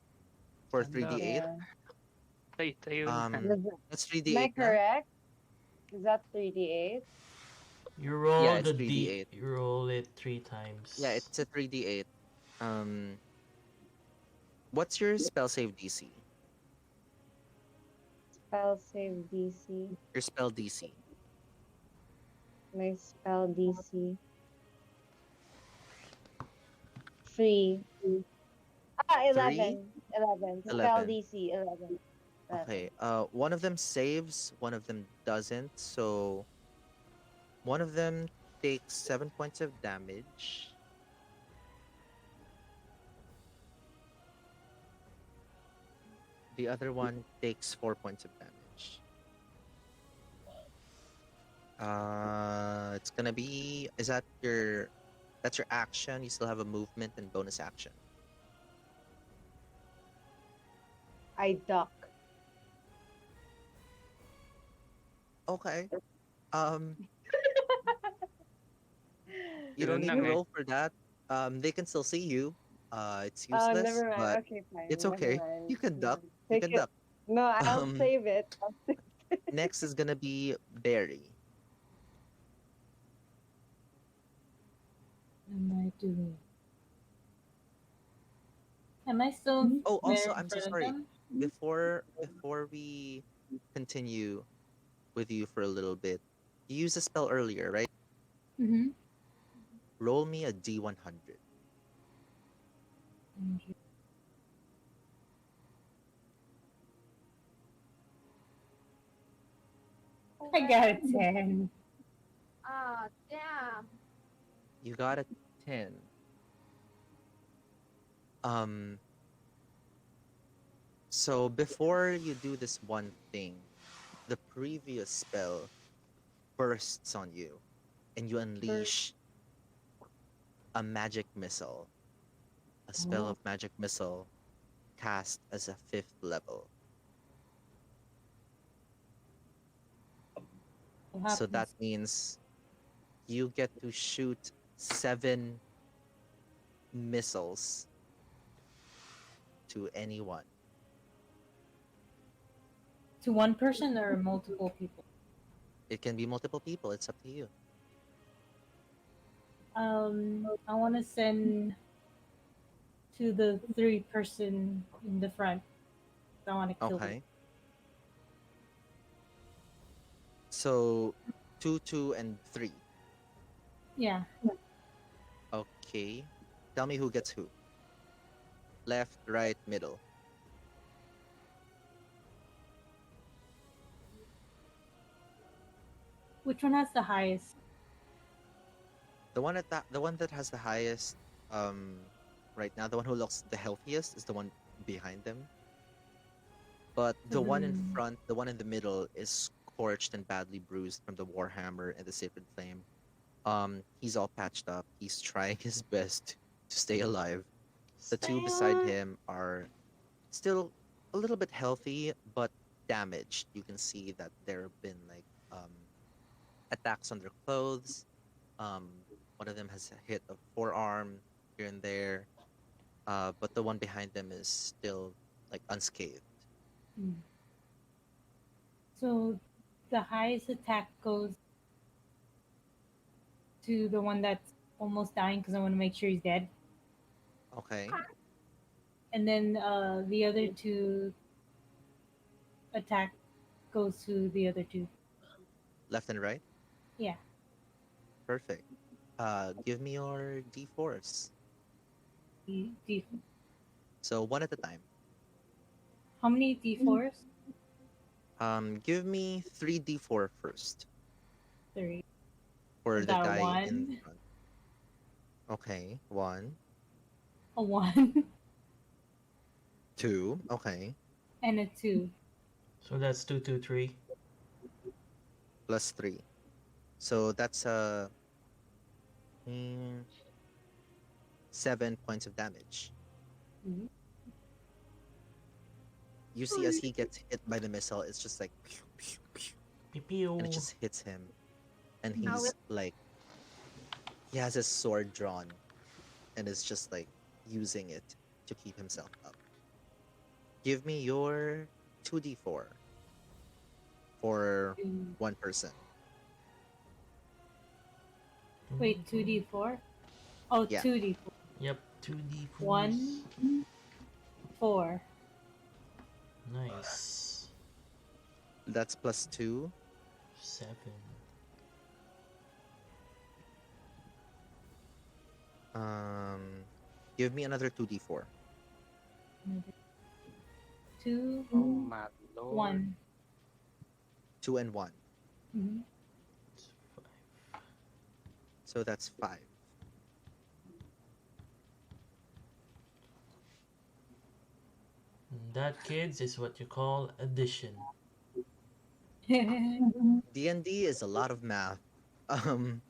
Speaker 4: for 3d8.
Speaker 5: Yeah.
Speaker 8: Tayo na.
Speaker 5: Does-
Speaker 4: That's
Speaker 5: Am I
Speaker 4: 3d8 na.
Speaker 5: corect? Is that 3D8?
Speaker 2: You
Speaker 4: Yeah,
Speaker 2: roll
Speaker 4: it's
Speaker 2: the d.
Speaker 4: 3d8.
Speaker 2: You roll it three
Speaker 4: Yeah,
Speaker 2: times.
Speaker 4: it's a 3d8. Um, what's your spell save DC?
Speaker 5: Spell save DC.
Speaker 4: Your spell DC.
Speaker 5: My spell DC. 3. Ah,
Speaker 4: 3,
Speaker 5: 11. 11. Spell
Speaker 4: 11.
Speaker 5: DC, 11.
Speaker 4: Okay.
Speaker 5: 11.
Speaker 4: One of them saves, one of them doesn't. So one of them takes 7 points of damage. The other one takes 4 points of damage. It's gonna be. Is that your? That's your action. You still have a movement and bonus action.
Speaker 5: I duck.
Speaker 4: Okay. Um, you don't
Speaker 8: Ganun
Speaker 4: need
Speaker 8: lang
Speaker 4: to
Speaker 8: eh.
Speaker 4: roll for that. They can still see you. It's
Speaker 5: Oh,
Speaker 4: useless,
Speaker 5: never mind.
Speaker 4: but
Speaker 5: Okay,
Speaker 4: it's
Speaker 5: fine. Never
Speaker 4: okay.
Speaker 5: mind.
Speaker 4: You can duck.
Speaker 5: Mm.
Speaker 4: You
Speaker 5: Take
Speaker 4: can
Speaker 5: it.
Speaker 4: duck.
Speaker 5: No, I'll
Speaker 4: Um,
Speaker 5: save it.
Speaker 4: next is gonna be Barry.
Speaker 6: What am I doing? Am I still
Speaker 4: Oh,
Speaker 6: there
Speaker 4: also,
Speaker 6: in
Speaker 4: I'm so
Speaker 6: front of
Speaker 4: sorry.
Speaker 6: them?
Speaker 4: Before we continue with you for a little bit, you used a spell earlier, right?
Speaker 6: Mm-hmm.
Speaker 4: Roll me a D100.
Speaker 6: I got a 10.
Speaker 1: Ah, damn.
Speaker 4: You got a 10. Um, so before you do this one thing, the previous spell bursts on you, and you unleash a magic missile, a spell
Speaker 6: Oh,
Speaker 4: of magic missile cast as a 5th level.
Speaker 6: what
Speaker 4: So that
Speaker 6: happens?
Speaker 4: means you get to shoot 7 missiles to anyone.
Speaker 6: To one person or multiple people?
Speaker 4: It can be multiple people. It's up to you.
Speaker 6: I want to send to the 3 person in the front. I want to kill them.
Speaker 4: Okay. So 2, 2, and 3.
Speaker 6: Yeah.
Speaker 4: Okay. Tell me who gets who. Left, right, middle.
Speaker 6: Which one has the highest?
Speaker 4: The one that has the highest right now, the one who looks the healthiest is the one behind them. But
Speaker 6: So
Speaker 4: the one in
Speaker 6: then,
Speaker 4: front, the one in the middle is scorched and badly bruised from the warhammer and the sacred flame. He's all patched up. He's trying his best to stay alive. The two
Speaker 6: stay
Speaker 4: beside
Speaker 6: on.
Speaker 4: him are still a little bit healthy, but damaged. You can see that there have been like attacks on their clothes. One of them has hit a forearm here and there, but the one behind them is still like unscathed.
Speaker 6: Hmm. So the highest attack goes to the one that's almost dying because I want to make sure he's dead.
Speaker 4: Okay,
Speaker 6: And then the other 2 attack goes to the other 2.
Speaker 4: left and right.
Speaker 6: Yeah.
Speaker 4: Perfect. Give me your d4s.
Speaker 6: D.
Speaker 4: So one at a time.
Speaker 6: How many D4s?
Speaker 4: Give me 3d4 first
Speaker 6: 3. I
Speaker 4: for the
Speaker 6: got a
Speaker 4: guy in
Speaker 6: 1,
Speaker 4: front. Okay, 1,
Speaker 6: a 1,
Speaker 4: 2. Okay,
Speaker 6: and a 2.
Speaker 2: So that's 2, 2, 3.
Speaker 4: plus 3. So that's 7 points of damage.
Speaker 6: Mhm.
Speaker 4: You see as he gets hit by the missile, it's just like pew, pew, pew,
Speaker 2: Pew pew.
Speaker 4: and it just hits him. And
Speaker 1: Now
Speaker 4: he's like, he has his sword drawn and is just like using it to keep himself up. Give me your 2d4 for
Speaker 6: Two.
Speaker 4: one person.
Speaker 6: Wait, 2d4? Oh,
Speaker 4: Yeah.
Speaker 6: 2d4.
Speaker 2: Yep, 2d4s.
Speaker 6: 1, 4.
Speaker 2: Nice.
Speaker 4: That's +2.
Speaker 2: 7.
Speaker 4: Give me another 2d4.
Speaker 6: 2,
Speaker 8: Oh my lord.
Speaker 6: 1.
Speaker 4: 2 and 1.
Speaker 6: Mm-hmm.
Speaker 4: So that's 5.
Speaker 2: That, kids, is what you call addition.
Speaker 4: D&D is a lot of math. Um,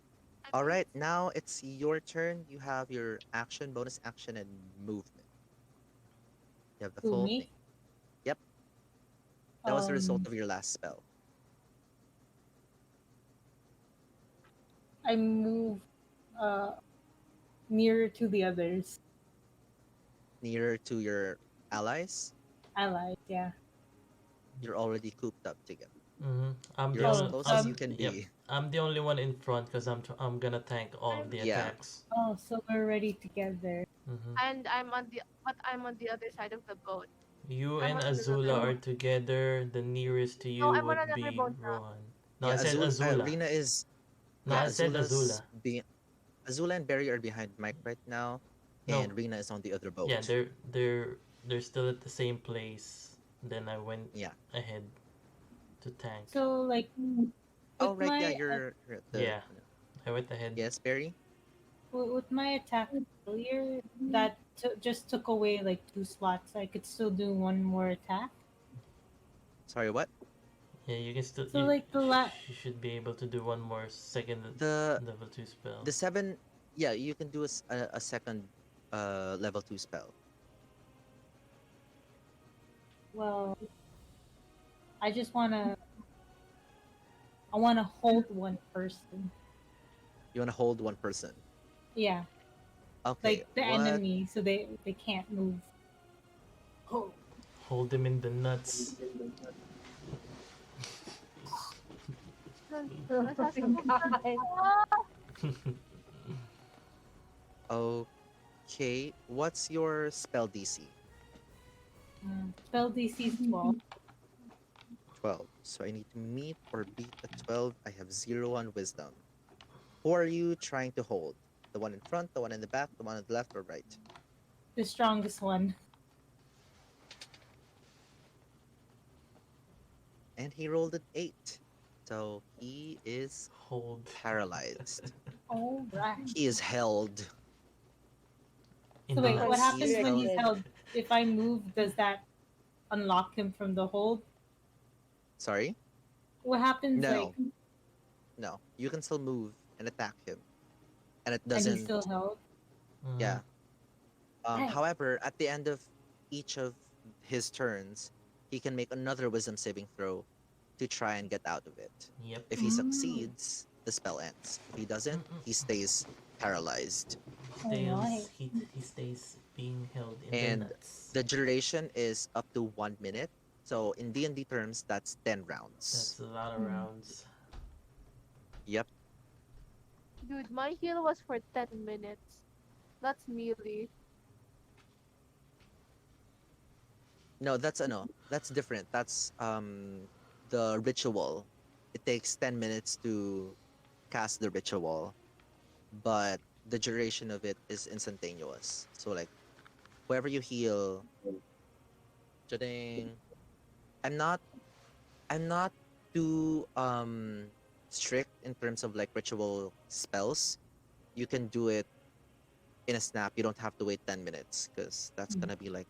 Speaker 1: I
Speaker 4: all
Speaker 1: think
Speaker 4: right, now it's your turn. You have your action, bonus action, and movement. You have the
Speaker 6: Who,
Speaker 4: full
Speaker 6: me?
Speaker 4: thing. Yep, that was the result
Speaker 6: Um,
Speaker 4: of your last spell.
Speaker 6: I move uh, nearer to the others.
Speaker 4: Nearer to your allies,
Speaker 6: Allies, yeah.
Speaker 4: you're already cooped up together.
Speaker 2: I'm the
Speaker 4: You're as
Speaker 2: only.
Speaker 6: Oh,
Speaker 4: close
Speaker 6: so
Speaker 4: as
Speaker 2: I'm
Speaker 4: you can
Speaker 2: Yep.
Speaker 4: be.
Speaker 2: I'm the only one in front because I'm gonna tank all of
Speaker 1: I'm
Speaker 2: the
Speaker 4: Yeah.
Speaker 2: attacks.
Speaker 6: so we're ready together.
Speaker 2: Mm-hmm.
Speaker 1: and I'm on the other side of the boat.
Speaker 2: You
Speaker 1: I'm
Speaker 2: and
Speaker 1: on
Speaker 2: Azula
Speaker 1: another
Speaker 2: are
Speaker 1: boat.
Speaker 2: together. The nearest to
Speaker 1: No,
Speaker 2: you
Speaker 1: I'm on
Speaker 2: would
Speaker 1: another
Speaker 2: be
Speaker 1: boat now.
Speaker 2: Rohan. No, I
Speaker 4: Yeah,
Speaker 2: said Azula.
Speaker 4: Rina is
Speaker 2: No,
Speaker 4: yeah,
Speaker 2: I said Azula.
Speaker 4: Azula and Barry are behind Mike right now,
Speaker 2: No,
Speaker 4: and Rina is on the other
Speaker 2: yeah,
Speaker 4: boat.
Speaker 2: they're still at the same place. Then I went
Speaker 4: Yeah.
Speaker 2: ahead to tank.
Speaker 6: So, like,
Speaker 4: Oh
Speaker 6: with
Speaker 4: right, yeah,
Speaker 6: my
Speaker 4: you're at the
Speaker 2: Yeah, I went ahead.
Speaker 4: yes, Barry.
Speaker 6: with my attack earlier, that just took away like 2 slots. I could still do one more attack.
Speaker 4: Sorry, what?
Speaker 2: Yeah, you can still
Speaker 6: So, like,
Speaker 2: you should be able to do one more second
Speaker 4: The
Speaker 2: level 2 spell.
Speaker 4: the 7, yeah, you can do a second level 2 spell.
Speaker 6: well, I just I wanna hold one person.
Speaker 4: You want to hold one person.
Speaker 6: Yeah,
Speaker 4: Okay,
Speaker 6: like the
Speaker 4: what?
Speaker 6: enemy, so they can't move. Oh,
Speaker 2: Hold him in the nuts.
Speaker 5: Oh
Speaker 1: Let's have
Speaker 5: my
Speaker 1: some fun.
Speaker 5: god.
Speaker 4: Okay, what's your spell DC?
Speaker 6: spell DC is 12.
Speaker 4: 12. So I need to meet or beat a 12. I have 0 on wisdom. Who are you trying to hold? The one in front, the one in the back, the one on the left or right?
Speaker 6: The strongest one.
Speaker 4: And he rolled an 8. So he is
Speaker 2: Hold
Speaker 4: paralyzed.
Speaker 6: All right.
Speaker 4: He is held.
Speaker 2: in
Speaker 6: So
Speaker 2: the
Speaker 6: wait, what
Speaker 2: nuts.
Speaker 4: He is
Speaker 6: happens when
Speaker 4: held.
Speaker 6: he's
Speaker 5: Constricted.
Speaker 6: held? If I move, does that unlock him from the hold?
Speaker 4: Sorry?
Speaker 6: What happens like,
Speaker 4: No. No. You can still move and attack him. And it
Speaker 6: and he's
Speaker 4: doesn't.
Speaker 6: still held?
Speaker 4: Yeah.
Speaker 6: Dang.
Speaker 4: However, at the end of each of his turns, he can make another wisdom saving throw to try and get out of it.
Speaker 2: Yep.
Speaker 4: If he succeeds, the spell ends. If he doesn't, he stays paralyzed.
Speaker 6: Alright.
Speaker 2: He stays being held in the
Speaker 4: And
Speaker 2: nuts.
Speaker 4: the duration is up to 1 minute. So in D&D terms, that's 10 rounds.
Speaker 2: That's a lot of rounds.
Speaker 4: Yep.
Speaker 1: Dude, my heal was for 10 minutes. That's melee.
Speaker 4: No, that's different. That's the ritual. It takes 10 minutes to cast the ritual, but the duration of it is instantaneous. So like whoever you heal, jading. I'm not I'm not too strict in terms of like ritual spells. You can do it in a snap. You don't have to wait 10 minutes because that's gonna be like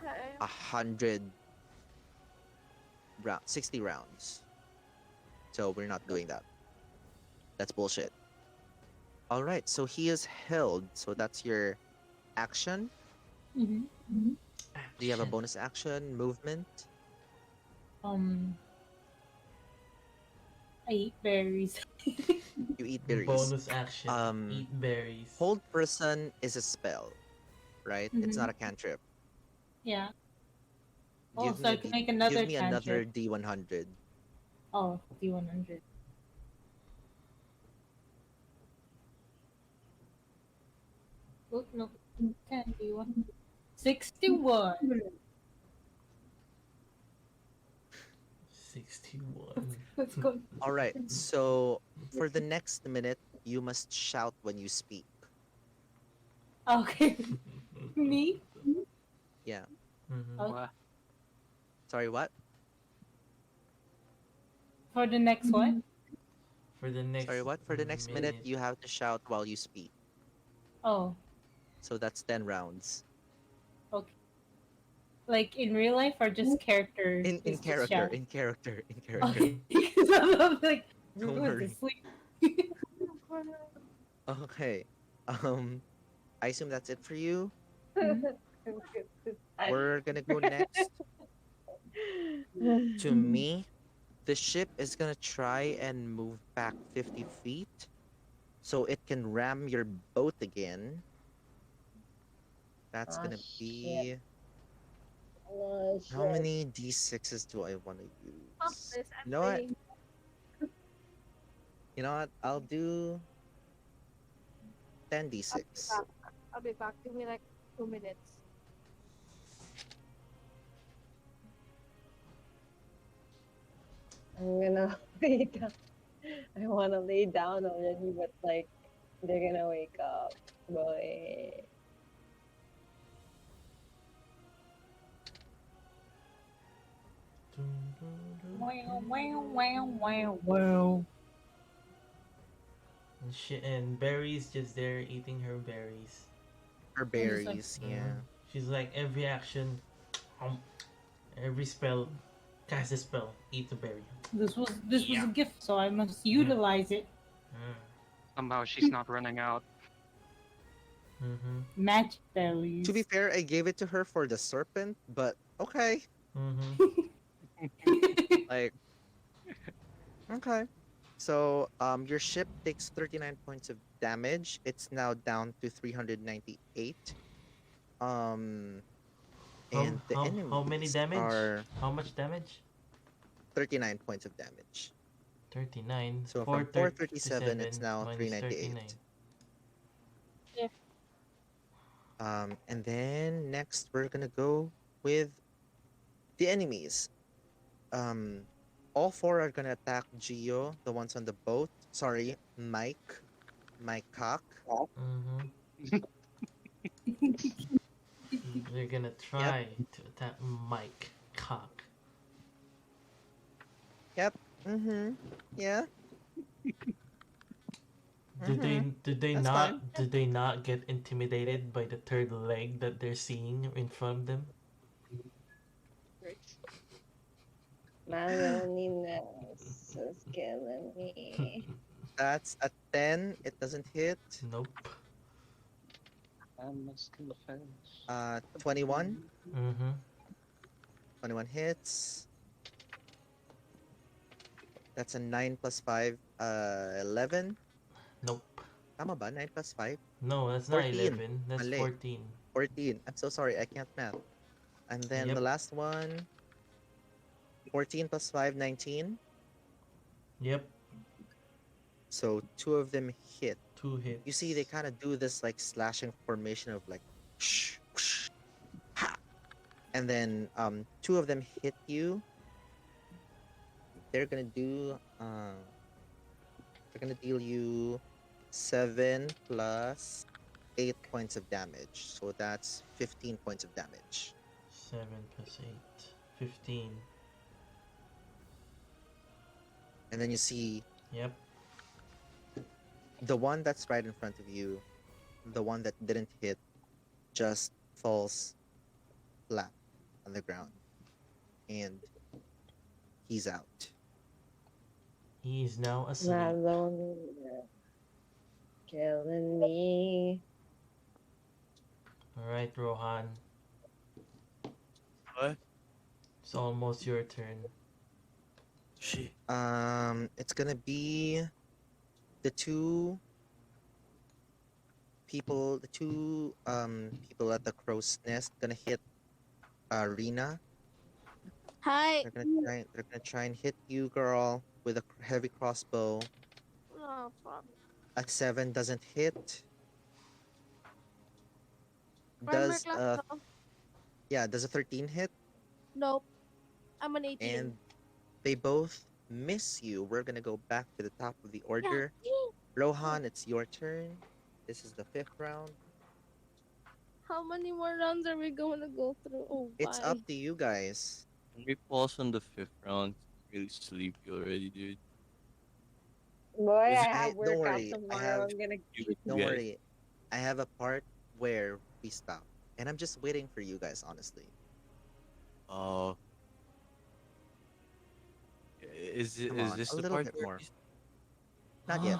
Speaker 1: Okay.
Speaker 4: 100 60 rounds. So we're not doing that. That's bullshit. All right, so he is held. So that's your action.
Speaker 6: Mm-hmm.
Speaker 4: Do you have a
Speaker 2: Action.
Speaker 4: bonus action, movement?
Speaker 6: I eat berries.
Speaker 4: You eat berries.
Speaker 2: Bonus action.
Speaker 4: Um,
Speaker 2: Eat berries.
Speaker 4: Hold person is a spell, right? It's not a cantrip.
Speaker 6: Yeah. Oh,
Speaker 4: Give
Speaker 6: so
Speaker 4: me
Speaker 6: I
Speaker 4: a
Speaker 6: can
Speaker 4: D.
Speaker 6: make
Speaker 4: Give
Speaker 6: another
Speaker 4: me another
Speaker 6: cantrip.
Speaker 4: D100.
Speaker 6: Oh, D100. Oh, no, can't be one. 61.
Speaker 2: 61.
Speaker 6: Let's go.
Speaker 4: All right. So for the next minute, you must shout when you speak.
Speaker 6: Okay. Me?
Speaker 4: Yeah.
Speaker 2: Mhm.
Speaker 6: Okay.
Speaker 8: Wow.
Speaker 4: Sorry, what?
Speaker 6: For the next one?
Speaker 2: For the
Speaker 4: Sorry,
Speaker 2: next
Speaker 4: what? For the next minute,
Speaker 2: minute.
Speaker 4: you have to shout while you speak.
Speaker 6: Oh,
Speaker 4: So that's 10 rounds.
Speaker 6: okay. Like in real life or just character?
Speaker 4: In
Speaker 6: Just
Speaker 4: character,
Speaker 6: shout.
Speaker 4: in character, in character.
Speaker 6: Okay. Because I'm like,
Speaker 4: Don't
Speaker 6: who's
Speaker 4: worry.
Speaker 6: asleep?
Speaker 4: Okay. Um, I assume that's it for you.
Speaker 6: Hmm?
Speaker 4: We're gonna go next to me. The ship is gonna try and move back 50 feet so it can ram your boat again. That's
Speaker 5: Ah,
Speaker 4: gonna
Speaker 5: shit.
Speaker 4: be
Speaker 5: Oh,
Speaker 4: how
Speaker 5: shit.
Speaker 4: many d6s do I want to
Speaker 1: Fuck
Speaker 4: use?
Speaker 1: this. I'm
Speaker 4: You know what?
Speaker 1: playing.
Speaker 4: You know what? I'll do
Speaker 1: I'll be
Speaker 4: 10d6.
Speaker 1: back. I'll be back. Give me like 2 minutes.
Speaker 5: I'm gonna lay down. I wanna lay down already, but like they're gonna wake up. Boy.
Speaker 6: Wow, wow, wow, wow, wow.
Speaker 2: And Barry's just there eating her berries.
Speaker 4: Or
Speaker 6: I'm just like,
Speaker 4: berries,
Speaker 2: Mhm.
Speaker 4: yeah.
Speaker 2: She's like every action, um, every spell, cast a spell, eat a berry.
Speaker 6: this was a
Speaker 2: Yeah.
Speaker 6: gift, so I must utilize it.
Speaker 2: Mm.
Speaker 8: Somehow she's not running out.
Speaker 2: Mhm.
Speaker 6: Magic
Speaker 4: To be
Speaker 6: berries.
Speaker 4: fair, I gave it to her for the serpent, but okay.
Speaker 2: Mhm.
Speaker 4: Like, okay. So, your ship takes 39 points of damage. It's now down to 398. Um,
Speaker 2: How
Speaker 4: and the
Speaker 2: how many
Speaker 4: enemies
Speaker 2: damage?
Speaker 4: are
Speaker 2: How much damage?
Speaker 4: 39 points of damage.
Speaker 2: 39.
Speaker 4: So from 437, it's
Speaker 2: 437
Speaker 4: now
Speaker 2: minus 39.
Speaker 4: 398.
Speaker 1: Yeah.
Speaker 4: And then next we're gonna go with the enemies. Um, all four are gonna attack Gio, the ones on the boat. Sorry, Mike Cock.
Speaker 2: Mhm. They're gonna
Speaker 4: Yep,
Speaker 2: try to attack Mike Cock.
Speaker 4: yep. Mm-hmm. Yeah.
Speaker 2: Did they
Speaker 4: Mm-hmm.
Speaker 2: did they
Speaker 4: That's fine.
Speaker 2: not did they not get intimidated by the third leg that they're seeing in front of them?
Speaker 5: My loneliness is killing me.
Speaker 4: That's a 10. It doesn't hit.
Speaker 2: Nope.
Speaker 8: I must confess.
Speaker 4: 21.
Speaker 2: Mm-hmm.
Speaker 4: 21 hits. That's a 9 plus 5. 11.
Speaker 2: Nope.
Speaker 4: Tama ba? 9 plus 5?
Speaker 2: No, that's not
Speaker 4: 14.
Speaker 2: 11. That's
Speaker 4: Mali.
Speaker 2: 14.
Speaker 4: 14. I'm so sorry. I can't math. And then the
Speaker 2: Yep.
Speaker 4: last one. 14 plus 5, 19.
Speaker 2: Yep.
Speaker 4: So two of them hit.
Speaker 2: Two hits.
Speaker 4: You see, they kind of do this like slashing formation of like, whoosh, whoosh, ha. And then two of them hit you. They're gonna do they're gonna deal you 7 plus 8 points of damage. So that's 15 points of damage.
Speaker 2: 7 plus 8. 15.
Speaker 4: And then you see
Speaker 2: Yep.
Speaker 4: the one that's right in front of you, the one that didn't hit, just falls flat on the ground. And he's out.
Speaker 2: He is now
Speaker 5: My
Speaker 2: asleep.
Speaker 5: loneliness killing me.
Speaker 2: Alright, Rohan.
Speaker 3: What?
Speaker 2: It's almost your turn.
Speaker 3: Shit.
Speaker 4: It's gonna be the two people at the crow's nest gonna hit Rena.
Speaker 1: Hi.
Speaker 4: They're gonna try and hit you, girl, with a heavy crossbow.
Speaker 1: Oh, fuck.
Speaker 4: A 7 doesn't hit.
Speaker 1: Armor
Speaker 4: Does
Speaker 1: class, no.
Speaker 4: yeah, does a 13 hit?
Speaker 1: Nope. I'm an 18.
Speaker 4: And they both miss you. We're gonna go back to the top of the
Speaker 1: Yeah.
Speaker 4: order. Rohan, it's your turn. This is the fifth round.
Speaker 1: How many more rounds are we going to go through? Oh,
Speaker 4: It's up
Speaker 1: my.
Speaker 4: to you guys.
Speaker 3: When we pause on the fifth round, I'm really sleepy already, dude.
Speaker 5: Boy,
Speaker 3: Is
Speaker 5: I
Speaker 3: it
Speaker 5: have
Speaker 4: Don't
Speaker 5: workout
Speaker 4: worry. I
Speaker 5: tomorrow.
Speaker 4: have
Speaker 5: I'm gonna.
Speaker 3: you with you
Speaker 4: don't
Speaker 3: guys?
Speaker 4: worry. I have a part where we stop. And I'm just waiting for you guys, honestly.
Speaker 3: Uh,
Speaker 4: Come
Speaker 3: is
Speaker 4: on,
Speaker 3: this
Speaker 4: a
Speaker 3: the
Speaker 4: little
Speaker 3: part
Speaker 4: bit
Speaker 3: where
Speaker 4: more.
Speaker 3: we...
Speaker 4: Not yet.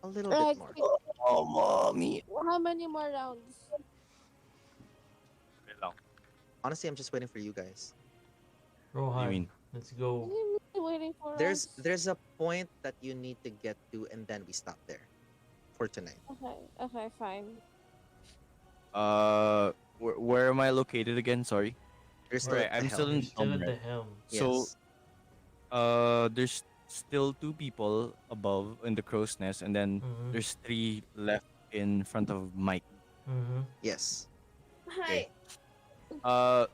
Speaker 4: A little bit
Speaker 1: Like,
Speaker 4: more.
Speaker 3: Oh, mommy.
Speaker 1: how many more rounds?
Speaker 3: Wait lang.
Speaker 4: Honestly, I'm just waiting for you guys.
Speaker 3: What do you
Speaker 2: Rohan,
Speaker 3: mean?
Speaker 2: let's
Speaker 1: What
Speaker 2: go.
Speaker 1: do you mean waiting for
Speaker 4: There's
Speaker 1: us?
Speaker 4: there's a point that you need to get to, and then we stop there for tonight.
Speaker 1: Okay, fine.
Speaker 3: Where am I located again? Sorry.
Speaker 4: You're still
Speaker 3: Alright,
Speaker 4: at the
Speaker 3: I'm still
Speaker 2: You're
Speaker 3: in
Speaker 4: helm.
Speaker 3: the
Speaker 2: still
Speaker 3: helm,
Speaker 2: at the
Speaker 3: right?
Speaker 2: helm.
Speaker 3: So,
Speaker 4: Yes.
Speaker 3: there's still two people above in the crow's nest, and then
Speaker 2: Mm-hmm.
Speaker 3: there's three left in front of Mike.
Speaker 2: Mm-hmm.
Speaker 4: Yes.
Speaker 3: Okay.
Speaker 1: Hi.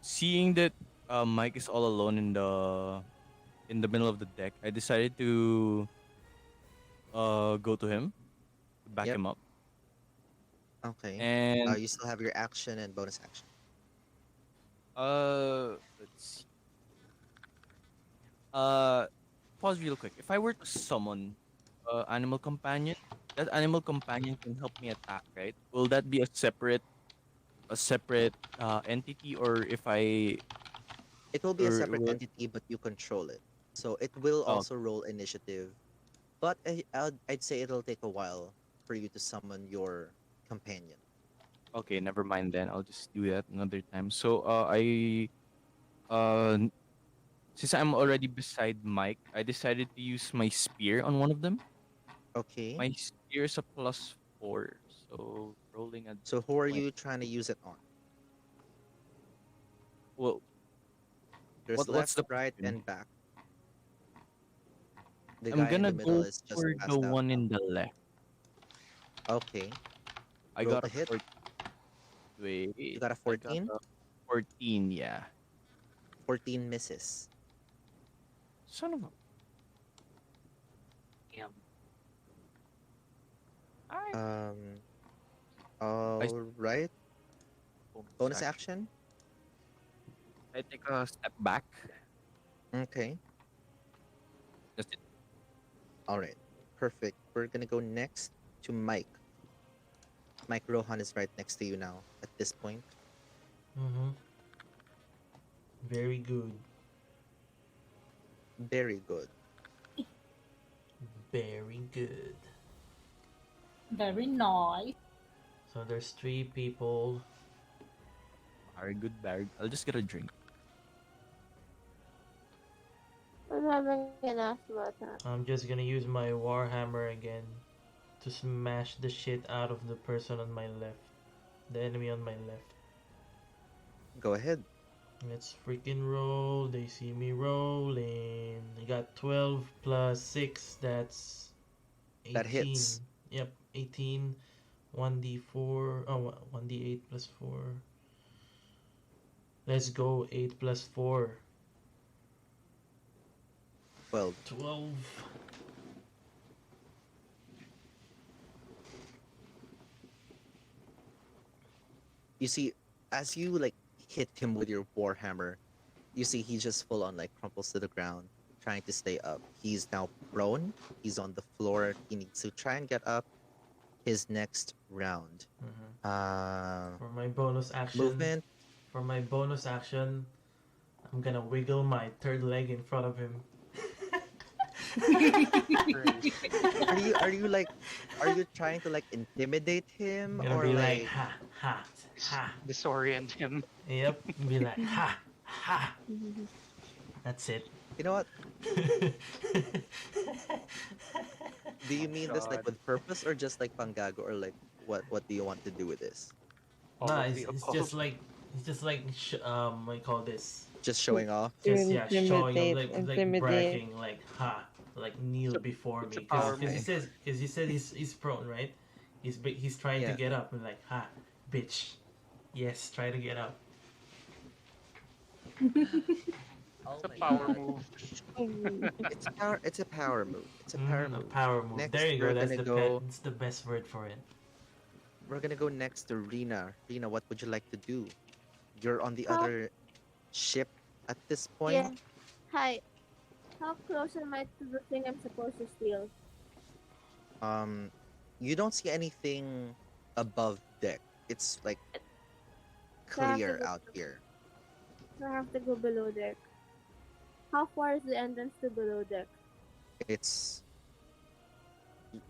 Speaker 3: Seeing that Mike is all alone in the middle of the deck, I decided to go to him, to back
Speaker 4: Yep.
Speaker 3: him up,
Speaker 4: Okay.
Speaker 3: and
Speaker 4: You still have your action and bonus action.
Speaker 3: let's see. Uh, pause real quick. If I were to summon animal companion, that animal companion can help me attack, right? Will that be a separate entity, or if I
Speaker 4: It will be a
Speaker 3: or
Speaker 4: separate
Speaker 3: will...
Speaker 4: entity, but you control it. So it will
Speaker 3: Oh,
Speaker 4: also roll initiative. But I'd say it'll take a while for you to summon your companion.
Speaker 3: okay, never mind then. I'll just do that another time. So uh since I'm already beside Mike, I decided to use my spear on one of them.
Speaker 4: Okay.
Speaker 3: My spear is a +4, so rolling a
Speaker 4: So who are
Speaker 3: 20.
Speaker 4: you trying to use it on?
Speaker 3: Well,
Speaker 4: There's
Speaker 3: what's
Speaker 4: left,
Speaker 3: the
Speaker 4: right,
Speaker 3: question?
Speaker 4: and back. The
Speaker 3: I'm
Speaker 4: guy in
Speaker 3: gonna
Speaker 4: the middle
Speaker 3: go
Speaker 4: is just
Speaker 3: for the
Speaker 4: passed out
Speaker 3: one
Speaker 4: now.
Speaker 3: in the left.
Speaker 4: Okay.
Speaker 3: I
Speaker 4: Roll
Speaker 3: got
Speaker 4: to
Speaker 3: a
Speaker 4: hit.
Speaker 3: 14.
Speaker 4: You
Speaker 3: Wait,
Speaker 4: got a
Speaker 3: I got
Speaker 4: 14.
Speaker 3: a 14. Yeah.
Speaker 4: 14 misses.
Speaker 3: Son of a...
Speaker 8: Damn.
Speaker 3: I
Speaker 4: Um.
Speaker 3: I
Speaker 4: All right. Bonus
Speaker 3: action.
Speaker 4: action.
Speaker 3: I take a step back.
Speaker 4: Okay.
Speaker 3: That's it.
Speaker 4: All right. Perfect. We're gonna go next to Mike. Mike, Rohan is right next to you now at this point.
Speaker 2: Mm-hmm. Very good.
Speaker 4: Very good.
Speaker 2: Very good.
Speaker 6: Very nice.
Speaker 2: So there's three people.
Speaker 3: Very good, Barry. I'll just get a drink.
Speaker 1: I'm having an asthma attack.
Speaker 2: I'm just gonna use my warhammer again to smash the shit out of the person on my left. The enemy on my left.
Speaker 4: Go ahead.
Speaker 2: Let's freaking roll. They see me rolling. I got 12 plus 6. That's 18.
Speaker 4: That hits.
Speaker 2: Yep, 18. 1d4. Oh, 1d8 plus 4. Let's go. 8 plus 4.
Speaker 4: 12.
Speaker 2: 12.
Speaker 4: You see, as you like hit him with your warhammer, you see he just full on like crumples to the ground, trying to stay up. He's now prone. He's on the floor. He needs to try and get up. His next round.
Speaker 2: For my bonus action,
Speaker 4: Movement.
Speaker 2: for my bonus action, I'm gonna wiggle my third leg in front of him.
Speaker 4: Are you trying to like intimidate
Speaker 2: I'm
Speaker 4: him
Speaker 2: gonna
Speaker 4: or
Speaker 2: be like,
Speaker 4: like
Speaker 2: ha, ha, ha.
Speaker 8: Disorient him.
Speaker 2: Yep, be like, ha, ha. That's it.
Speaker 4: you know what? Do you mean this like
Speaker 8: God.
Speaker 4: with purpose or just like pangago or like what do you want to do with this?
Speaker 8: All
Speaker 2: Nah,
Speaker 8: of
Speaker 2: it's,
Speaker 8: the
Speaker 2: it's
Speaker 8: above.
Speaker 2: just like, what do you call this?
Speaker 4: Just showing off?
Speaker 5: To
Speaker 2: Just yeah, showing him
Speaker 5: intimidate,
Speaker 2: like
Speaker 5: intimidate.
Speaker 2: bragging, like ha, like kneel
Speaker 8: It's a,
Speaker 2: before
Speaker 8: it's a
Speaker 2: me,
Speaker 8: power
Speaker 2: because
Speaker 4: Okay.
Speaker 2: he says, because you said he's prone, right? He's trying to
Speaker 4: Yeah.
Speaker 2: get up and like, ha, bitch. Yes, try to get up.
Speaker 3: Oh
Speaker 8: It's a
Speaker 3: my
Speaker 8: power
Speaker 3: god.
Speaker 8: move.
Speaker 4: It's a power move. It's a power
Speaker 2: Mm, a
Speaker 4: move.
Speaker 2: power move. There
Speaker 4: Next,
Speaker 2: you go. That's the pet. It's the best word for it.
Speaker 4: we're gonna go next to Rena. Rena, what would you like to do? You're on the
Speaker 1: How?
Speaker 4: other ship at this point.
Speaker 1: Yeah. Hi. How close am I to the thing I'm supposed to steal?
Speaker 4: Um, you don't see anything above deck. It's like
Speaker 1: So I have to
Speaker 4: clear
Speaker 1: go.
Speaker 4: out here.
Speaker 1: So I have to go below deck. How far is the entrance to below deck?
Speaker 4: It's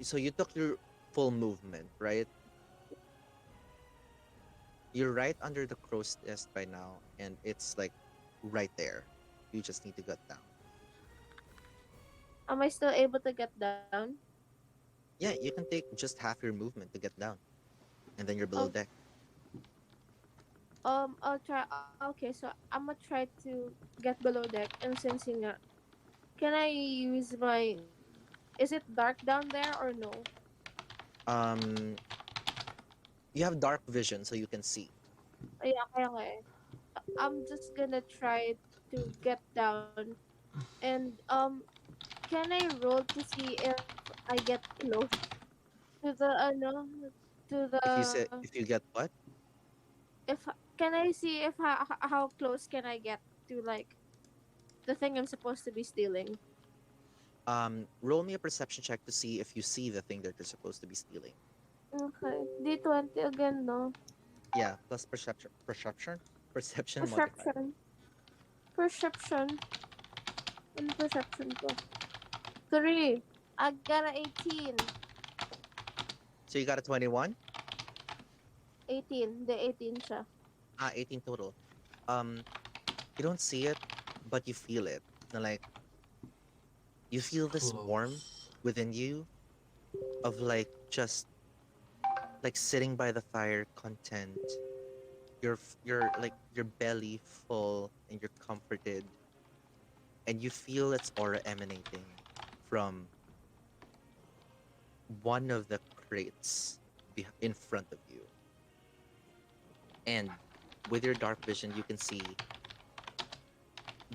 Speaker 4: so you took your full movement, right? You're right under the crow's nest by now, and it's like right there. You just need to get down.
Speaker 1: Am I still able to get down?
Speaker 4: Yeah, you can take just half your movement to get down, and then you're below
Speaker 1: Oh,
Speaker 4: deck.
Speaker 1: I'll try. Okay, so I'm gonna try to get below deck, and since can I use my? Is it dark down there or no?
Speaker 4: Um, you have dark vision, so you can see.
Speaker 1: Yeah, okay, okay. I'm just gonna try to get down, and can I roll to see if I get close to the no to the
Speaker 4: If you get what?
Speaker 1: if can I see if how close can I get to like the thing I'm supposed to be stealing?
Speaker 4: Roll me a perception check to see if you see the thing that you're supposed to be stealing.
Speaker 1: Okay, D20 again, no.
Speaker 4: Yeah, plus perception modifier.
Speaker 1: Perception, perception, and perception ko. 3. I got a 18.
Speaker 4: So you got a 21?
Speaker 1: 18. The 18 siya.
Speaker 4: 18 total. Um, you don't see it, but you feel it. Like you
Speaker 2: It's
Speaker 4: feel this warmth
Speaker 2: close.
Speaker 4: within you of like just like sitting by the fire, content. You're like your belly full and you're comforted, and you feel its aura emanating from one of the crates in front of you. And with your dark vision, you can see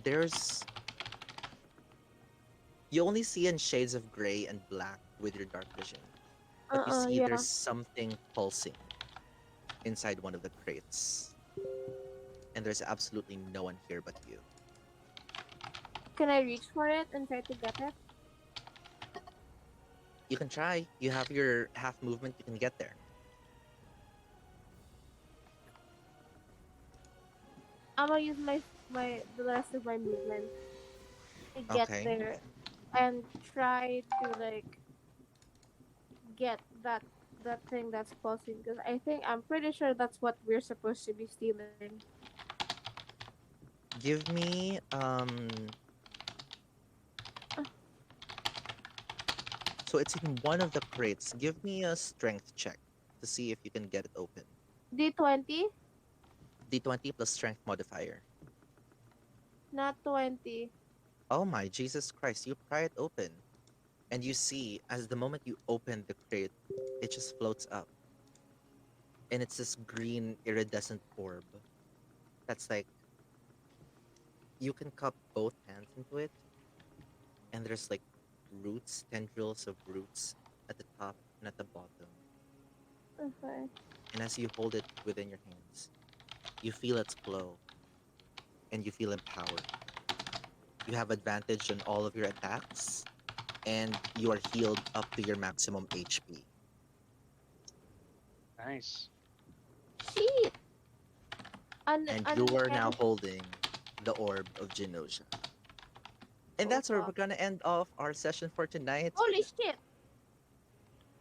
Speaker 4: there's you only see in shades of gray and black with your dark vision, but you see
Speaker 1: Yeah.
Speaker 4: there's something pulsing inside one of the crates, and there's absolutely no one here but you.
Speaker 1: Can I reach for it and try to get it?
Speaker 4: You can try. You have your half movement. You can get there.
Speaker 1: I'm gonna use the rest of my movement to get
Speaker 4: Okay.
Speaker 1: there and try to like get that thing that's pulsing because I'm pretty sure that's what we're supposed to be stealing.
Speaker 4: Give me So it's in one of the crates. Give me a strength check to see if you can get it open.
Speaker 1: D20,
Speaker 4: D20 plus strength modifier.
Speaker 1: not 20.
Speaker 4: Oh my Jesus Christ, you pry it open. And you see, as the moment you open the crate, it just floats up. And it's this green iridescent orb. That's like you can cup both hands into it. And there's like roots, tendrils of roots at the top and at the bottom.
Speaker 1: Okay.
Speaker 4: And as you hold it within your hands, you feel its glow and you feel empowered. You have advantage on all of your attacks, and you are healed up to your maximum HP.
Speaker 8: Nice.
Speaker 1: Shit.
Speaker 4: And you are now holding the orb of Genosha. And that's where we're gonna end off our session for tonight.
Speaker 1: Holy shit!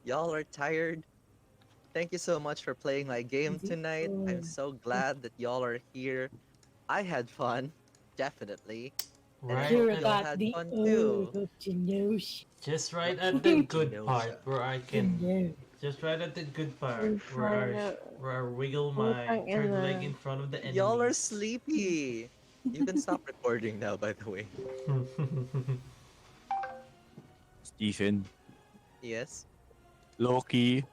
Speaker 4: Y'all are tired. Thank you so much for playing my game tonight. I'm so glad that y'all are here. I had fun, definitely. And I
Speaker 2: Right
Speaker 6: You're
Speaker 4: hope
Speaker 2: at,
Speaker 4: y'all
Speaker 6: got
Speaker 4: had
Speaker 6: the
Speaker 4: fun too.
Speaker 6: orb of Genosha.
Speaker 2: just right at the
Speaker 4: Orb of
Speaker 2: good part
Speaker 4: Genosha.
Speaker 2: where I can,
Speaker 6: Genosha.
Speaker 2: just right at the good part
Speaker 1: Ang sana.
Speaker 2: where I wiggle my
Speaker 1: Putang
Speaker 2: third leg
Speaker 1: ina.
Speaker 2: in front of the
Speaker 4: Y'all are
Speaker 2: enemies.
Speaker 4: sleepy. You can stop recording now, by the way.
Speaker 3: Stephen,
Speaker 4: Yes.
Speaker 3: Loki,